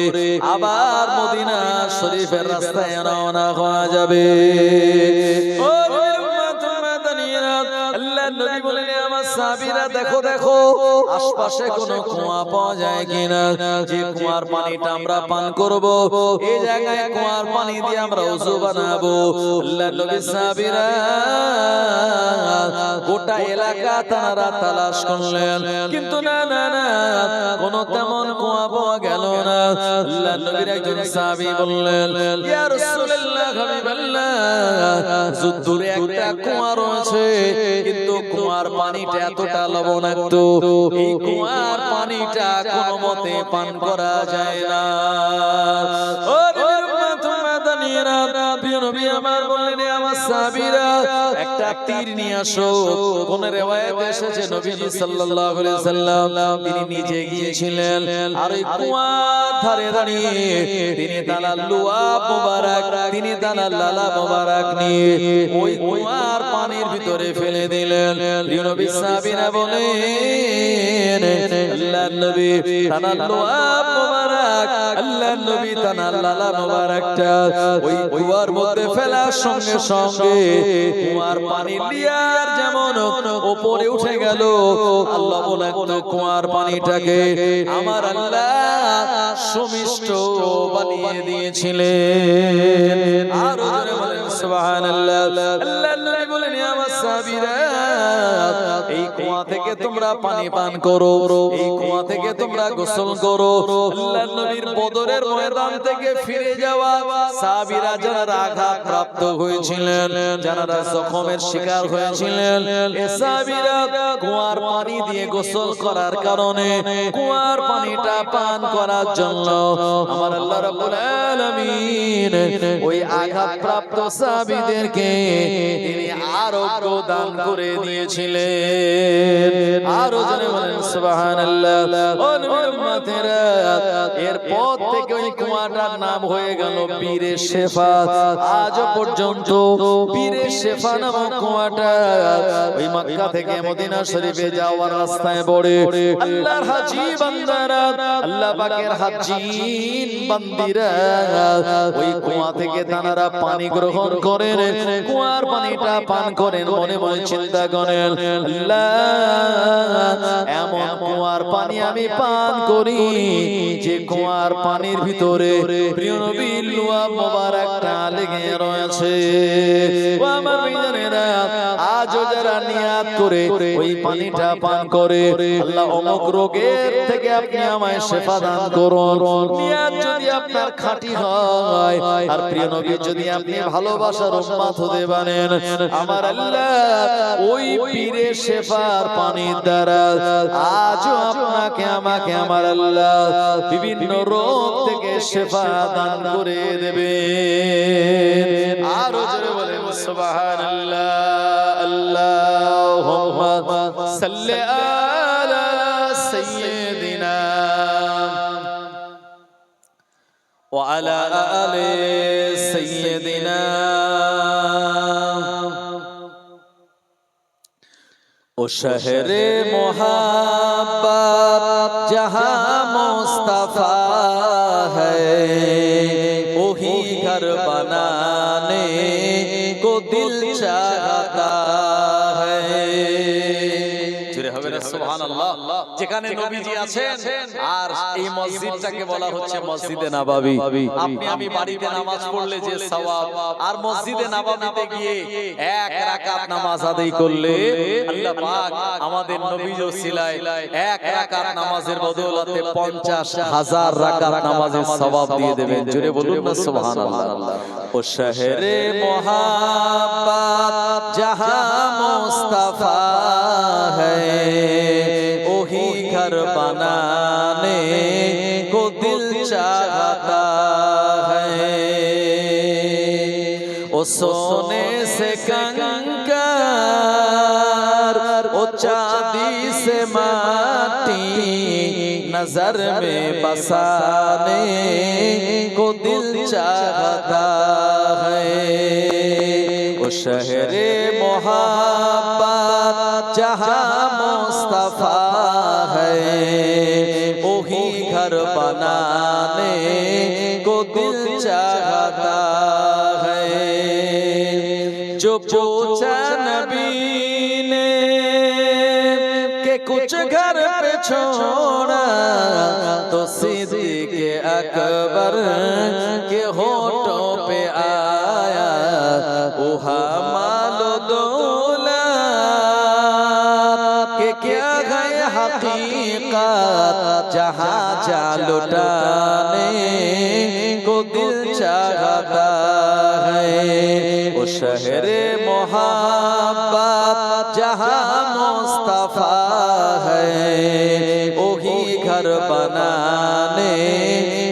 আবার মদিনা শরীফের রাস্তায় রওনা হওয়া যাবে। ও আল্লাহ নবী বলেন, আমার সাহাবীরা দেখো দেখো আশপাশে কোনো কুয়া পাওয়া যায় কিনা, যে কুয়ার পানিটা আমরা পান করব, এই জায়গায় কুয়ার পানি দিয়ে আমরা ওযু বানাবো। আল্লাহ নবী সাহাবীরা গোটা এলাকা তারা তালাশ করলেন, কিন্তু না না না, কোনো তেমন কুয়া পাওয়া গেল না। আল্লাহ নবীর একজন সাহাবী বললেন, ইয়া রাসূলুল্লাহ, হাবিবাল্লাহ, দূরে একটা কুয়া রয়েছে, কিন্তু কুয়ার পানিটা এতটা লবণাক্ত, এই কুয়ার পানিটা কোনো মতে পান করা যায় না। আমার বললেন আমার সাহাবীরা একটা তীর নিয়ে আসো। কোন রিওয়ায়াতে এসেছে নবীজি সাল্লাল্লাহু আলাইহি সাল্লাম তিনি নিজে গিয়েছিলেন আর ওই কুয়ার ধারে দাঁড়িয়ে তিনি তার লুয়াব মোবারক তিনি তার লালা মোবারক নিয়ে ওই কুয়ার পানির ভিতরে ফেলে দিলেন। প্রিয় নবী সাহাবীরা বলেন আল্লাহর নবী তার লুয়াব মোবারক আল্লাহর নবী তার লালা মোবারকটা ওই কুয়ার মধ্যে ফেলার সঙ্গে সঙ্গে কুয়ার পানি লিয়ার যেমন উপরে উঠে গেল আল্লাহ বলেন তো কুয়ার পানিটাকে আমার আল্লাহ সুমিষ্ট বানিয়ে দিয়েছিলেন। আর জোরে বলেন সুবহানাল্লাহ। আল্লাহর নবী বলেন আমার সাহাবীরা এই কুয়া থেকে তোমরা পানি পান করো, এই কুয়া থেকে তোমরা গোসল করো। আল্লাহর নবীর বদরের ময়দান থেকে ফিরে যাওয়া সাহাবীরা যারা আঘাত প্রাপ্ত হয়েছিলেন, যারা জখমের শিকার হয়েছিলেন, এই সাহাবীরা কুয়ার পানি দিয়ে গোসল করার কারণে কুয়ার পানিটা পান করার জন্য আমার আল্লাহ রাব্বুল আলামিন ওই আঘাত প্রাপ্ত সাহাবীদেরকে তিনি আরোগ্য দান করে দিয়েছিলেন। আরো জনে বলেন সুবহানাল্লাহ। ও নবীর উম্মতেরা এরপর থেকে ওই কুয়াটার নাম হয়ে গেল বীরে শেফা। আজ পর্যন্ত বীরে শেফা নামক কুয়াটা ওই মক্কা থেকে মদিনা শরীফে যাওয়ার রাস্তায় পড়ে আল্লাহর হাজী বান্দারা আল্লাহ পাকের হাজীন বান্দিরা ওই কুয়া থেকে তারা পানি গ্রহণ করেন, কুয়ার পানিটা পান করেন, মনে মনে চিন্তা করেন আল্লাহ এমন কুয়ার পানি আমি পান করি যে কুয়ার পানির ভিতরে প্রিয় নবীর লুয়াব মোবারকটা লেগে রয়েছে। ও আমার ভাইজানেরা আজও যারা নিয়াত করে ওই পানিটা পান করে আল্লাহ অমুক রোগের থেকে আপনি আমায় শিফা দান করুন, নিয়াত যদি আপনার খাঁটি হয় আর প্রিয় নবী যদি আপনি ভালোবাসার উম্মত হতে পারেন আমার আল্লাহ ওই পীরে শেফার পানির দ্বারা আজও আপনাকে আমাকে আমার আল্লাহ বিভিন্ন রোগ থেকে শেফা দান করে দেবে। আরো জোরে বলেন সুবহানাল্লাহ। আল্লাহুম্মা সাল্লি আলা সাইয়্যিদিনা ওয়া আলা আলি সাইয়্যিদিনা ओ शहरे मोहब्बत जहां मुस्तफा है वही घर बनाने को दिल चाहता है। সুবহানাল্লাহ। যেখানে নবীজি আছেন আর এই মসজিদটাকে বলা হচ্ছে মসজিদে নববী। আপনি আমি বাড়িতে নামাজ পড়লে যে সওয়াব আর মসজিদে নববীতে গিয়ে এক রাকাত নামাজ আদায় করলে আল্লাহ পাক আমাদের নবীর ওসিলায় এক রাকাত নামাজের বদৌলতে 50,000 রাকাত নামাজের সওয়াব দিয়ে দেবেন। জোরে বলুন না সুবহানাল্লাহ। ও শহরে মোহাব্বত जहां मुस्तफा है वही घर बनाने को दिल चाहता है। ओ सोने से कंकर ओ चांदी से माटी नजर में बसाने को दिल चाहता है। ओ शहरे मोहब्बत जहां मुस्तफा है वही घर बनाने को दिल चाहता है। जो पूछा नबी ने के कुछ घर पे छोड़ा तो सिद्दीक़ अकबर के होठों पे आया वहा मालो दौलत के क्या है हकीकत जहां जा लुटाने को दिल चाहता है। वो शहरे मोहब्बत जहां मुस्तफा है वही घर बनाने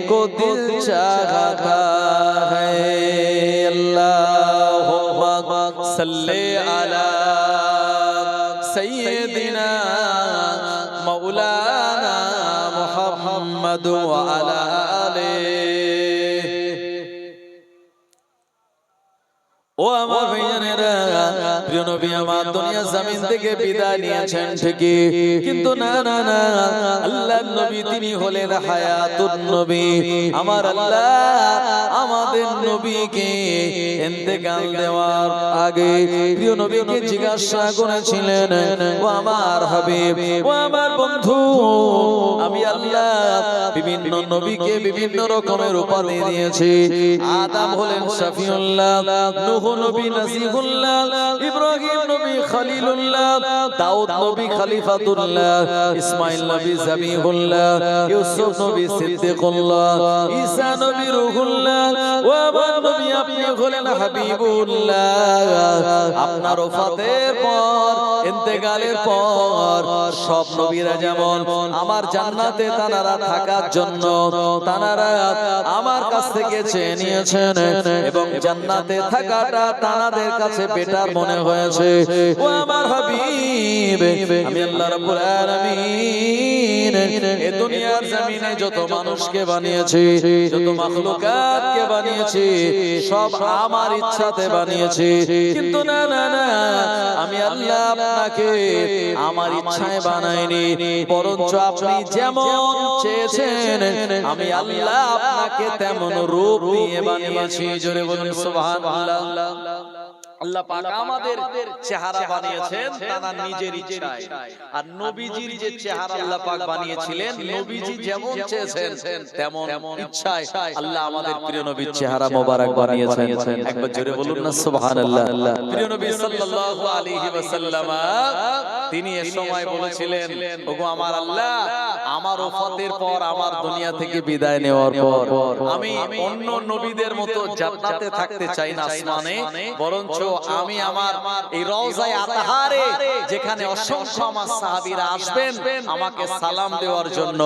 को दिल चाहता है। अल्लाह সাল্লি আলা সাইয়্যিদিনা মাওলানা মুহাম্মাদ ওয়া আলা আলিহি। ও আমার ভাইয়েরা, প্রিয় নবী আমার দুনিয়া জমিন থেকে বিদায় নিয়েছেন ঠিকই, কিন্তু না না না, আল্লাহর নবী তিনি হলেন হায়াতুন নবী। আমার আল্লাহ আমাদের নবীকে ইন্তেকাল দেওয়ার আগে প্রিয় নবীকে জিজ্ঞাসা করেছিলেন, ও আমার হাবিব, ও আমার বন্ধু, আমি আল্লাহ বিভিন্ন নবীকে বিভিন্ন রকমের উপাধি দিয়েছি। আদম হলেন শফিউল্লাহ, নূহ নবী নাসিহুল্লাহ, ইব্রাহিম নবী খলিলুল্লাহ, দাউদ নবী খলিফাতুল্লাহ, ইসমাঈল নবী যাবিহুল্লাহ, ইউসুফ নবী সিদ্দিকুল্লাহ, ঈসা নবী রূহুল্লাহ, ওয়া আমার নবী আপনি হলেন হাবিবুল্লাহ। আপনার ওফাতের পর, ইন্তেকালের পর সব নবীরা যেমন আমার জান্নাতে তানারা থাকার জন্য তানারা আমার কাছ থেকে চেয়ে নিয়েছেন এবং জান্নাতে থাকাটা তানাদের কাছে বেটার মনে হয়েছে। ও আমার হাবিব, আমি আল্লাহ রাব্বুল আলামিন এই দুনিয়ার জমিনে যত মানুষকে বানিয়েছি, যত মাখলুকাতকে বানিয়েছি, সব আমার ইচ্ছাতে বানিয়েছি, কিন্তু না না না, আমি আল্লাহ আপনাকে আমার ইচ্ছায় বানাইনি, বরঞ্চ আপনি যেমন চেয়েছেন আমি আল্লাহ আপনাকে তেমন রূপ দিয়ে বানিয়েছি। জোরে বলুন সুবহানাল্লাহ। আল্লাহ পাক আমাদের চেহারা বানিয়েছেন তার নিজের ইচ্ছায়, আর নবীজির যে চেহারা আল্লাহ পাক বানিয়েছিলেন, নবীজি যেমন চেয়েছেন তেমন ইচ্ছায় আল্লাহ আমাদের প্রিয় নবীর চেহারা মোবারক বানিয়েছেন। একবার জোরে বলুন না সুবহানাল্লাহ। প্রিয় নবী সাল্লাল্লাহু আলাইহি ওয়াসাল্লাম তিনি এই সময় বলেছিলেন, ওগো আমার আল্লাহ, আমার ওফাতের পর, আমার দুনিয়া থেকে বিদায় নেওয়ার পর আমি অন্য নবীদের মতো জান্নাতে থাকতে চাই না আসমানে, বরঞ্চ আমি আমার এই রওজায়ে আতহারে যেখানে অসংখ্য আমার সাহাবীরা আসবেন আমাকে সালাম দেওয়ার জন্য,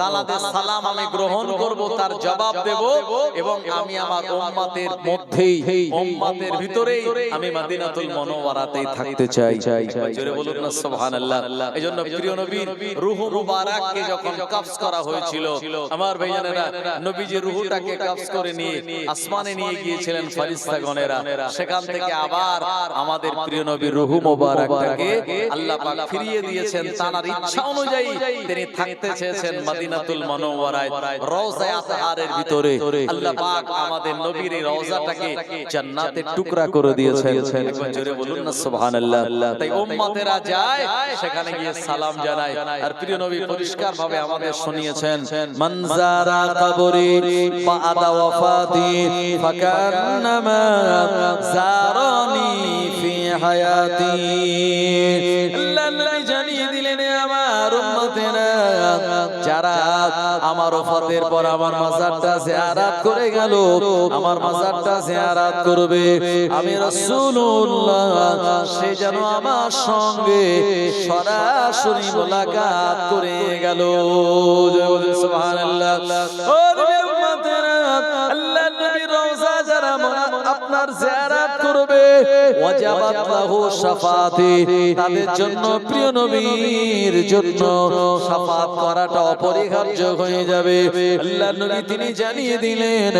তাদের সালাম আমি গ্রহণ করব, তার জবাব দেব, এবং আমি আমার উম্মতের মধ্যেই, উম্মতের ভিতরেই আমি মদিনাতুল মুনাওয়ারাতেই থাকতে চাই। জোরে বলুন না সুবহানাল্লাহ। এজন্য প্রিয় নবীর রূহ মুবারককে যখন কবজ করা হয়েছিল, আমার ভাইজানেরা, নবীজির রূহটাকে কবজ করে নিয়ে আসমানে নিয়ে গিয়েছিলেন ফেরেশতাগণেরা, সেখান থেকে আবার আমাদের প্রিয় নবীর রূহ মুবারকটাকে আল্লাহ পাক ফিরিয়ে দিয়েছেন। তার ইচ্ছা অনুযায়ী তিনি থাকতে চেয়েছেন মদিনাতুল মুনাওয়ারায়, রওজায়ে আতহারের ভিতরে। আল্লাহ পাক আমাদের নবীর এই রওজাটাকে জান্নাতের টুকরা করে দিয়েছেন। একবার জোরে বলুন না সুবহানাল্লাহ। তাই উম্মতেরা যায় সেখানে গিয়ে সালাম জানায়, আর প্রিয় নবী পরিষ্কার ভাবে আমাদের শুনিয়েছেন, মান যারা কবরি বাদা ওয়াফাতি ফাকান্নামা জারানি ফি হায়াতি। আল্লাহ নবী জানিয়ে দিলেন, আমার উম্মতেরা যারা আমার ওফাতের পর আমার মাজারটা জিয়ারত করে গেল, আমার মাজারটা জিয়ারত করবে, আমি রাসূলুল্লাহ সে যেন আমার সঙ্গে সরাসরি মুলাকাত করে গেল। সুবহানাল্লাহ। ও নবীর উম্মতেরা, আল্লাহ নবীর রওজা যারা আপনার জিয়ারত করবে, ওয়াজাবাত লাহু শাফাআতি, তাদের জন্য প্রিয় নবীর জন্য শাফাত করাটা অপরিহার্য হয়ে যাবে। আল্লাহ নবী তিনি জানিয়ে দিলেন,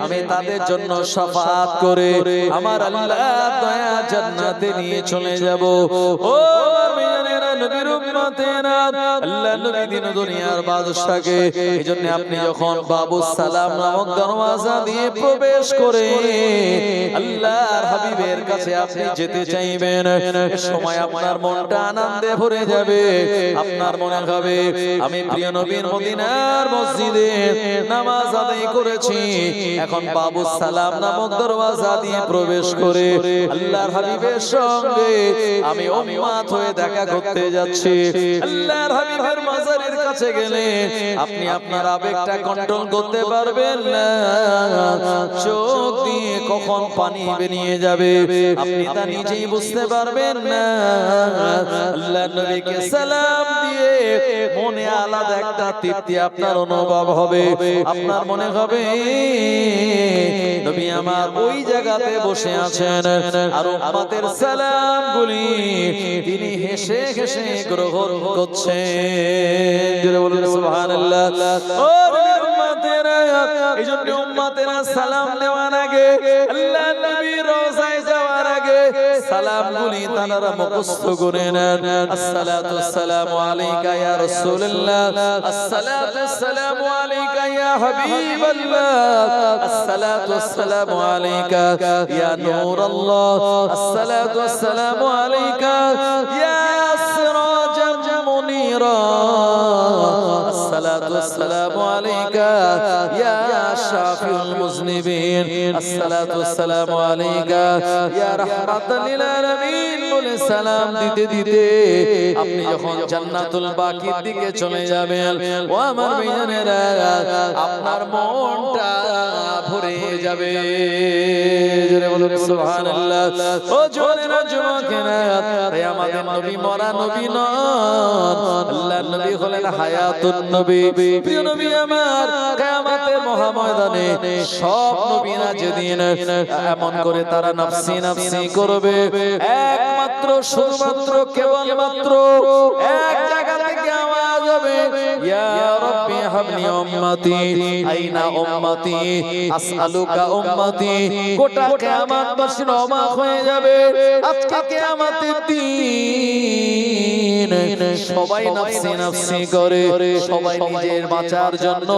আমি তাদের জন্য শাফাত করে আমার আল্লাহ দয়া জান্নাতে নিয়ে চলে যাব। ও মিয়ানেরা, নবীর উম্মতেরা, আল্লাহ নবী দিন দুনিয়ার বাদশাকে, এজন্য আপনি যখন বাবুস সালাম নামক দরওয়াজা দিয়ে প্রবেশ করে আল্লাহর হাবিবের কাছে আপনি যেতে চাইবেন, এই সময় আপনার মনটা আনন্দে ভরে যাবে। আপনার মনে হবে, আমি প্রিয় নবীর মদিনার মসজিদে নামাজ আদায় করেছি, এখন বাবুস সালাম নামক দরওয়াজা দিয়ে প্রবেশ করে আল্লাহর হাবিবের সঙ্গে আমি উম্মত হয়ে দেখা করতে যাচ্ছি। আল্লাহর হাবিবের মাজারের কাছে গেলে আপনি আপনার আবেগটা কন্ট্রোল করতে পারবেন না, চোখ দিয়ে কখন পানি বেরিয়ে যাবে আপনি তা নিজেই বুঝতে পারবেন না। আল্লাহর নবীকে সালাম দিয়ে মনে আলাদা একটা তৃপ্তি আপনার অনুভব হবে। আপনার মনে হবে নবী আমার ওই জায়গাতে বসে আছেন আর উম্মতের সালামগুলি তিনি হেসে হেসে গ্রহণ করছেন। জোরে বলুন সুবহানাল্লাহ। ও নবীর উম্মতেরা, এইজন্য উম্মতেরা সালাম দেওয়ার আগে আল্লাহর নবীর রওজায় যাওয়ার আগে সালামগুলি তারা মুখস্থ করে নেন। আসসালাতু আসসালামু আলাইকা ইয়া রাসূলুল্লাহ, আসসালাতু আসসালামু আলাইকা ইয়া হাবিবাল্লাহ, আসসালাতু আসসালামু আলাইকা ইয়া নূরাল্লাহ, আসসালাতু আসসালামু আলাইকা ইয়া সিরাজাম মুনীরা, আসসালাতু আসসালামু আলাইকা ইয়া শাফিউল মুজনিবিন, আসসালাতু আসসালামু আলাইকা ইয়া রাহমাতাল লিল আলামিন বলে সালাম দিতে দিতে আপনি যখন জান্নাতুল বাকির দিকে চলে যাবেন, ও আমার ভাইজানেরা, আপনার মনটা ভরে যাবে। জোরে বলুন সুবহানাল্লাহ। ও জোয়ানেরা, যুবকেরা, তাই আমাদের নবী মরা নবী নন, আল্লাহর নবী হলেন হায়াতুন নবী। প্রিয় নবী আমার, কিয়ামতের মহাময়দানে সব নবীরা যেদিন এমন করে তারা নফসি নফসি করবে, একমাত্র শুধুমাত্র কেবলমাত্র এক জায়গা থেকে আওয়াজ হবে, ইয়া রাব্বি হাবলি উম্মতি আইনা উম্মতি আসআলুকা উম্মতি। গোটা কিয়ামতবাসী অবাক হয়ে যাবে। আজকে কিয়ামতের দিন সবাই নফসি নফসি করে, সবাই নিজের বাঁচার জন্য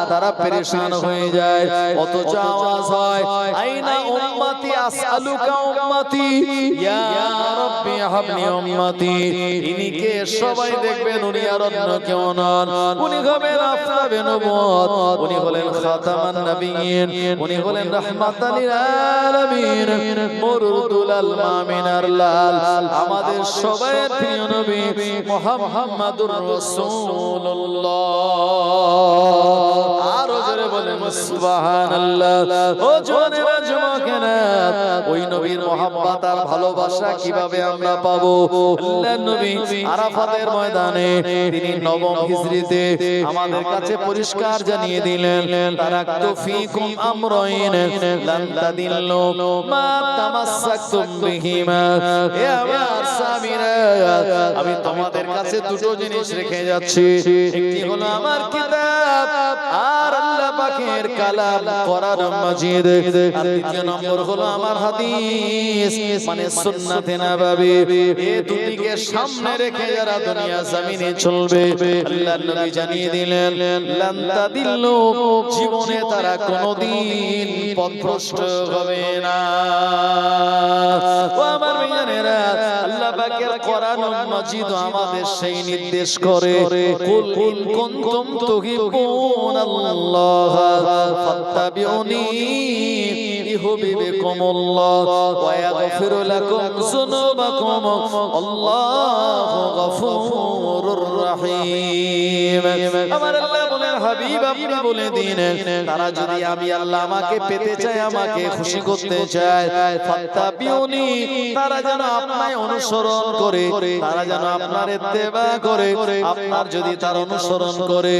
তারা পেরেশান হয়ে যায়। অথচ আওয়াজ হয়, আইনা উম্মতি আসআলুকা উম্মতি ইয়া রাব্বি হাবলি উম্মতি। ইনিকে সবাই দেখবেন, উনি আর অন্য কেউ নন, উনি হবেন আফলাবে নবুয়ত, উনি হলেন খাতামান নবিয়্যিন, উনি হলেন রাহমাতাল লিল আলামিন, মুরদুল আল মামিনার লাল, আমাদের সবার প্রিয় নবী মুহাম্মাদুর রাসূলুল্লাহ। আরো জোরে বলেন সুবহানাল্লাহ। ও জোয়ানেরা, যুবকেরা, ওই নবীর মহব্বত আর ভালোবাসা কিভাবে আমরা পাবো? আল্লাহর নবী আরাফাতের ময়দানে তিনি নবম হিজরিতে আমাদের কাছে পরিষ্কার জানিয়ে দিলেন, তারাকতু ফীকুম আমরাইন লান তাদিল্লু মা তামাসসাকতুম বিহিমা। হে আমার সাহাবীরা, আমি তোমাদের কাছে দুটো জিনিস রেখে যাচ্ছি, একটি হলো আমার কিতাব আর আল্লাহ পাকের কালাম কোরআন মাজিদ, আর দ্বিতীয় নম্বর হলো আমার হাদিস মানে সুন্নাতে নববী। এই দুটিকে সামনে রেখে যারা দুনিয়া জমিনে চলবে, আল্লাহর নবী জানিয়ে দিলেন, লান তাদিল্লু, জীবনে তারা কোনোদিন পথভ্রষ্ট হবে না। ও আমার ভাইজানেরা, আল্লাহ পাকের কোরআন মাজিদ আমাদের সেই নির্দেশ করে, কুল ইন কুনতুম তুহিব্বুনাল্লাহ ফাত্তাবিউনি ইউহিব্বুকুমুল্লাহ ওয়া ইয়াগফির লাকুম যুনুবাকুম আল্লাহু গফুরুর রহিম। আমার আল্লাহ বলেন, হাবিব আপনি বলে দিন, তারা যদি আমি আল্লাহ আমাকে পেতে চায়, আমাকে খুশি করতে চায়, ফাত্তাবিউনি, তারা যেন আপনাকে অনুসরণ করে, তারা যেন আপনার ইত্তেবা করে, আপনার যদি তার অনুসরণ করে,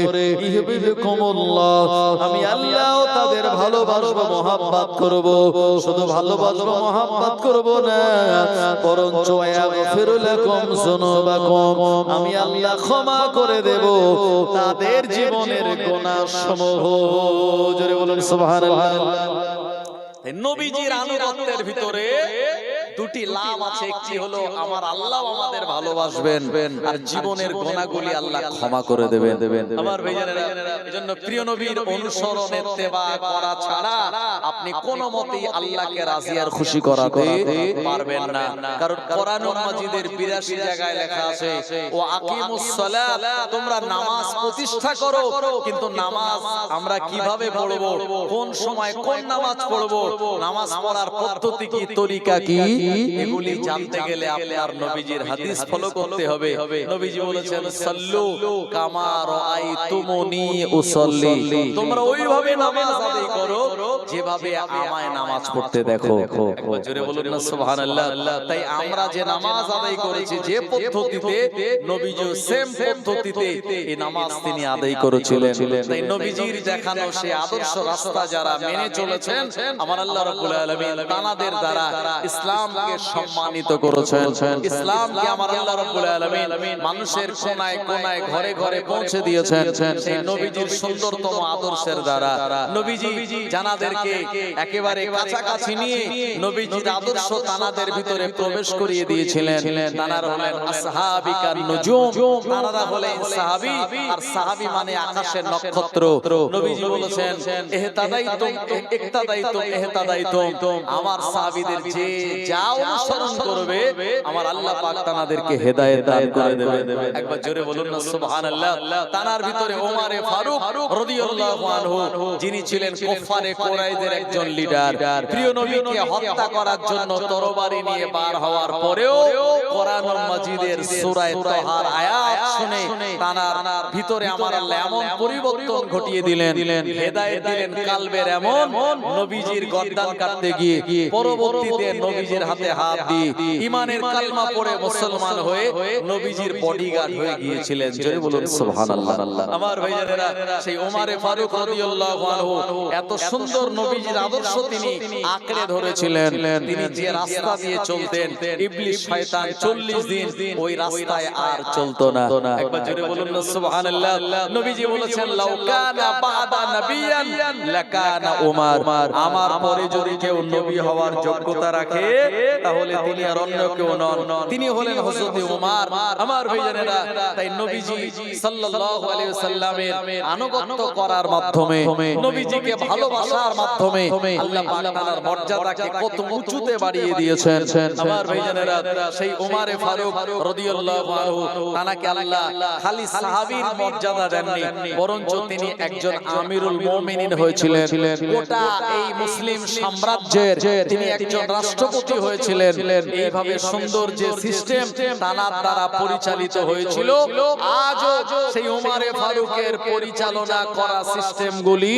ইউহিব্বুকুমুল্লাহ, আমি আল্লাহ তাদের ভালোবাসবো, মহব্বত করব। শুধু ভালোবাসবো, মহব্বত করব না, বরঞ্চ ইয়াগফির লাকুম যুনুবাকুম, আমি আল্লাহ ক্ষমা করে দেব তাদের জীবনের গুনাহসমূহ। জোরে বলুন সুবহানাল্লাহ। নবীজির আনুগত্যের ভিতরে দুটি লাভ আছে, একটি হলো আমার আল্লাহ আমাদের ভালোবাসবেন আর জীবনের গুনাহগুলি আল্লাহ ক্ষমা করে দেবেন। আমার ভাইজানেরা, এজন্য প্রিয় নবীর অনুসরণ ইত্তেবা করা ছাড়া আপনি কোনো মতেই আল্লাহকে রাজি আর খুশি করাতে পারবেন না। কারণ কোরআন মাজিদের 82 জায়গায় লেখা আছে, ও আকিমুস সালাত, তোমরা নামাজ প্রতিষ্ঠা করো। কিন্তু নামাজ আমরা কিভাবে পড়ব, কোন সময় কোন নামাজ পড়ব, নামাজ পড়ার পদ্ধতি কি, তরিকা কি, এগুলি জানতে গেলে আপনার নবীজির হাদিস ফলো করতে হবে। নবীজি বলেছেন সাল্লু কামা রাআইতুমুনি উসাল্লি, তোমরা ওইভাবে নামাজ আদায় করো যেভাবে আমায় নামাজ পড়তে দেখো। একবার জোরে বলুন না সুবহানাল্লাহ। তাই আমরা যে নামাজ আদায় করেছি যে পদ্ধতিতে, নবীজিও সেম পদ্ধতিতে এই নামাজ তিনি আদায় করেছিলেন। তাই নবীজির দেখানো সেই আদর্শ রাস্তা যারা মেনে চলেছেন, আমার আল্লাহ রাব্বুল আলামিন তানাদের দ্বারা ইসলামকে সম্মানিত করেছেন। ইসলামকে আমার আল্লাহ রাব্বুল আলামিন মানুষের কোনায় কোনায় ঘরে ঘরে পৌঁছে দিয়েছেন সেই নবীজির সুন্দরতম আদর্শের দ্বারা। নবীজি জানাদেরকে একেবারে কাছাকাছি নিয়ে নবীজির আদর্শ তানাদের ভিতরে প্রবেশ করিয়ে দিয়েছিলেন। তানারা হলেন আসহাবিকান নুজুম, তানারা হলেন সাহাবী, আর সাহাবী মানে আকাশের নক্ষত্র। নবীজি বলেছেন ইহতাদাইতুম ইকতাদাইতুম ইহতাদাইতুম, আমার সাহাবীদের যে যা অনুসরণ করবে আমার আল্লাহ পাক তানাদেরকে হেদায়েত দান করে দেবে। একবার জোরে বলুন না সুবহানাল্লাহ। তানার ভিতরে ওমরে ফারুক রাদিয়াল্লাহু আনহু, যিনি ছিলেন কুফারে কুরাইশদের একজন লিডার, প্রিয় নবীকে হত্যা করার জন্য তরবারি নিয়ে বার হওয়ার পরেও কোরআনুল মাজিদের সূরা তাহার আয়াত শুনে তানার ভিতরে আমার আল্লাহ এমন পরিবর্তন ঘটিয়ে দিলেন, হেদায়েত দিলেন কালবের এমন, নবীজির গর্দান কাটতে গিয়ে পরবর্তীতে নবীজির হাতে হাত দিয়ে ঈমানের কালমা পড়ে মুসলমান হয়ে নবীজির বডিগার্ড হয়ে গিয়েছিলেন। জোরে বলুন সুবহানাল্লাহ। আমার ভাইজানেরা, সেই ওমরে ফারুক রাদিয়াল্লাহু আনহু এত সুন্দর নবীজির আদর্শ তিনি আঁকড়ে ধরেছিলেন। তিনি যে রাস্তা দিয়ে চলতেন, ইবলিস শয়তান 40 দিন ওই রাস্তায় আর চলতো না। একবার জোরে বলুন না সুবহানাল্লাহ। নবীজি বলেছেন লাউ কানা বাদা নবিয়ান লাকানা উমর, আমার পরে যদি কেউ নবী হওয়ার যোগ্যতা রাখে তাহলে তিনি আর অন্য কেউ নন, তিনি হলেন হযরত উমর। আমার ভাইজানেরা, তাই নবীজি সাল্লাল্লাহু আলাইহি ওয়াসাল্লামের আনুগত্য করার মাধ্যমে, নবীজিকে ভালোবাসার মাধ্যমে আল্লাহ পাক তার মর্যাদাকে কত উঁচুতে বাড়িয়ে দিয়েছেন। আমার ভাইজানেরা, সেই ওমরে ফারুক রাদিয়াল্লাহু আনহু, তানাকে আল্লাহ খালি সাহাবীর মর্যাদা দেননি, বরঞ্চ তিনি একজন আমিরুল মুমিনিন হয়েছিলেন। গোটা এই মুসলিম সাম্রাজ্যের তিনি একজন রাষ্ট্রপতি হয়েছিলেন। এইভাবে সুন্দর যে সিস্টেম তানার দ্বারা পরিচালিত হয়েছিল, আজও সেই ওমরে ফারুকের পরিচালনা করা সিস্টেমগুলি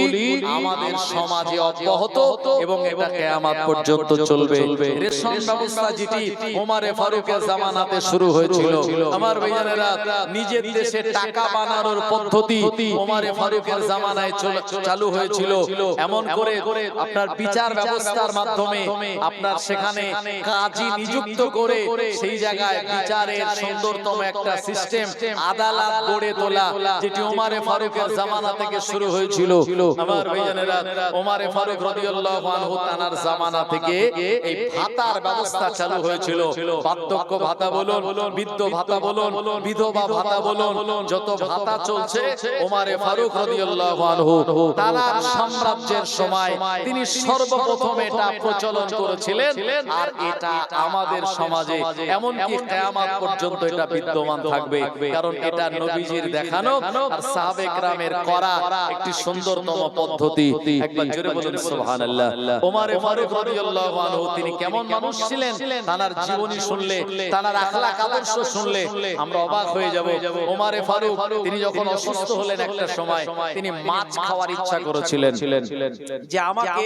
আমাদের সমাজে অব্যাহত এবং এটা কিয়ামত পর্যন্ত চলবে। রেশন ব্যবস্থা যেটি ওমরে ফারুকের জামানাতে শুরু হয়েছিল, আমার ভাইজানেরা, নিজের দেশে টাকা বানানোর পদ্ধতি ওমরে ফারুকের জামানায় চালু হয়েছিল। এমন করে আপনার বিচার ব্যবস্থার মাধ্যমে আপনার সেখানে কাজী নিযুক্ত করে সেই জায়গায় বিচারের সুন্দরতম একটা সিস্টেম, আদালত গড়ে তোলা, যেটি ওমরে ফারুকের জামানা থেকে শুরু হয়েছিল। আমার ভাইজানেরা, ওমরে ফারুক রাদিয়াল্লাহু আনহু তানার জামানা থেকে এই ভাতার ব্যবস্থা চালু হয়েছিল। বার্ধক্য ভাতা বলুন, বৃদ্ধ ভাতা বলুন, বিধবা ভাতা বলুন, যত ভাতা চলছে ওমরে ফারুক রাদিয়াল্লাহু আনহু তানার সাম্রাজ্যের সময় তিনি সর্বপ্রথম এটা প্রচলন করেছিলেন। আর এটা আমাদের সমাজে এমনকি কিয়ামত পর্যন্ত এটা বিদ্যমান থাকবে, কারণ এটা নবীজির দেখানো আর সাহাবে কেরামের করা একটি সুন্দরতম পদ্ধতি। একবার জোরে বলুন সুবহানাল্লাহ। ওমরে ফারুক রাদিয়াল্লাহু আনহু তিনি কেমন মানুষ ছিলেন, তার জীবনী শুনলে, তার আখলাক আদর্শ শুনলে আমরা অবাক হয়ে যাব। ওমরে ফারুক তিনি যখন অসুস্থ হলেন একটা সময়, তিনি মাছ খাওয়ার ইচ্ছা করেছিলেন, যে আমাকে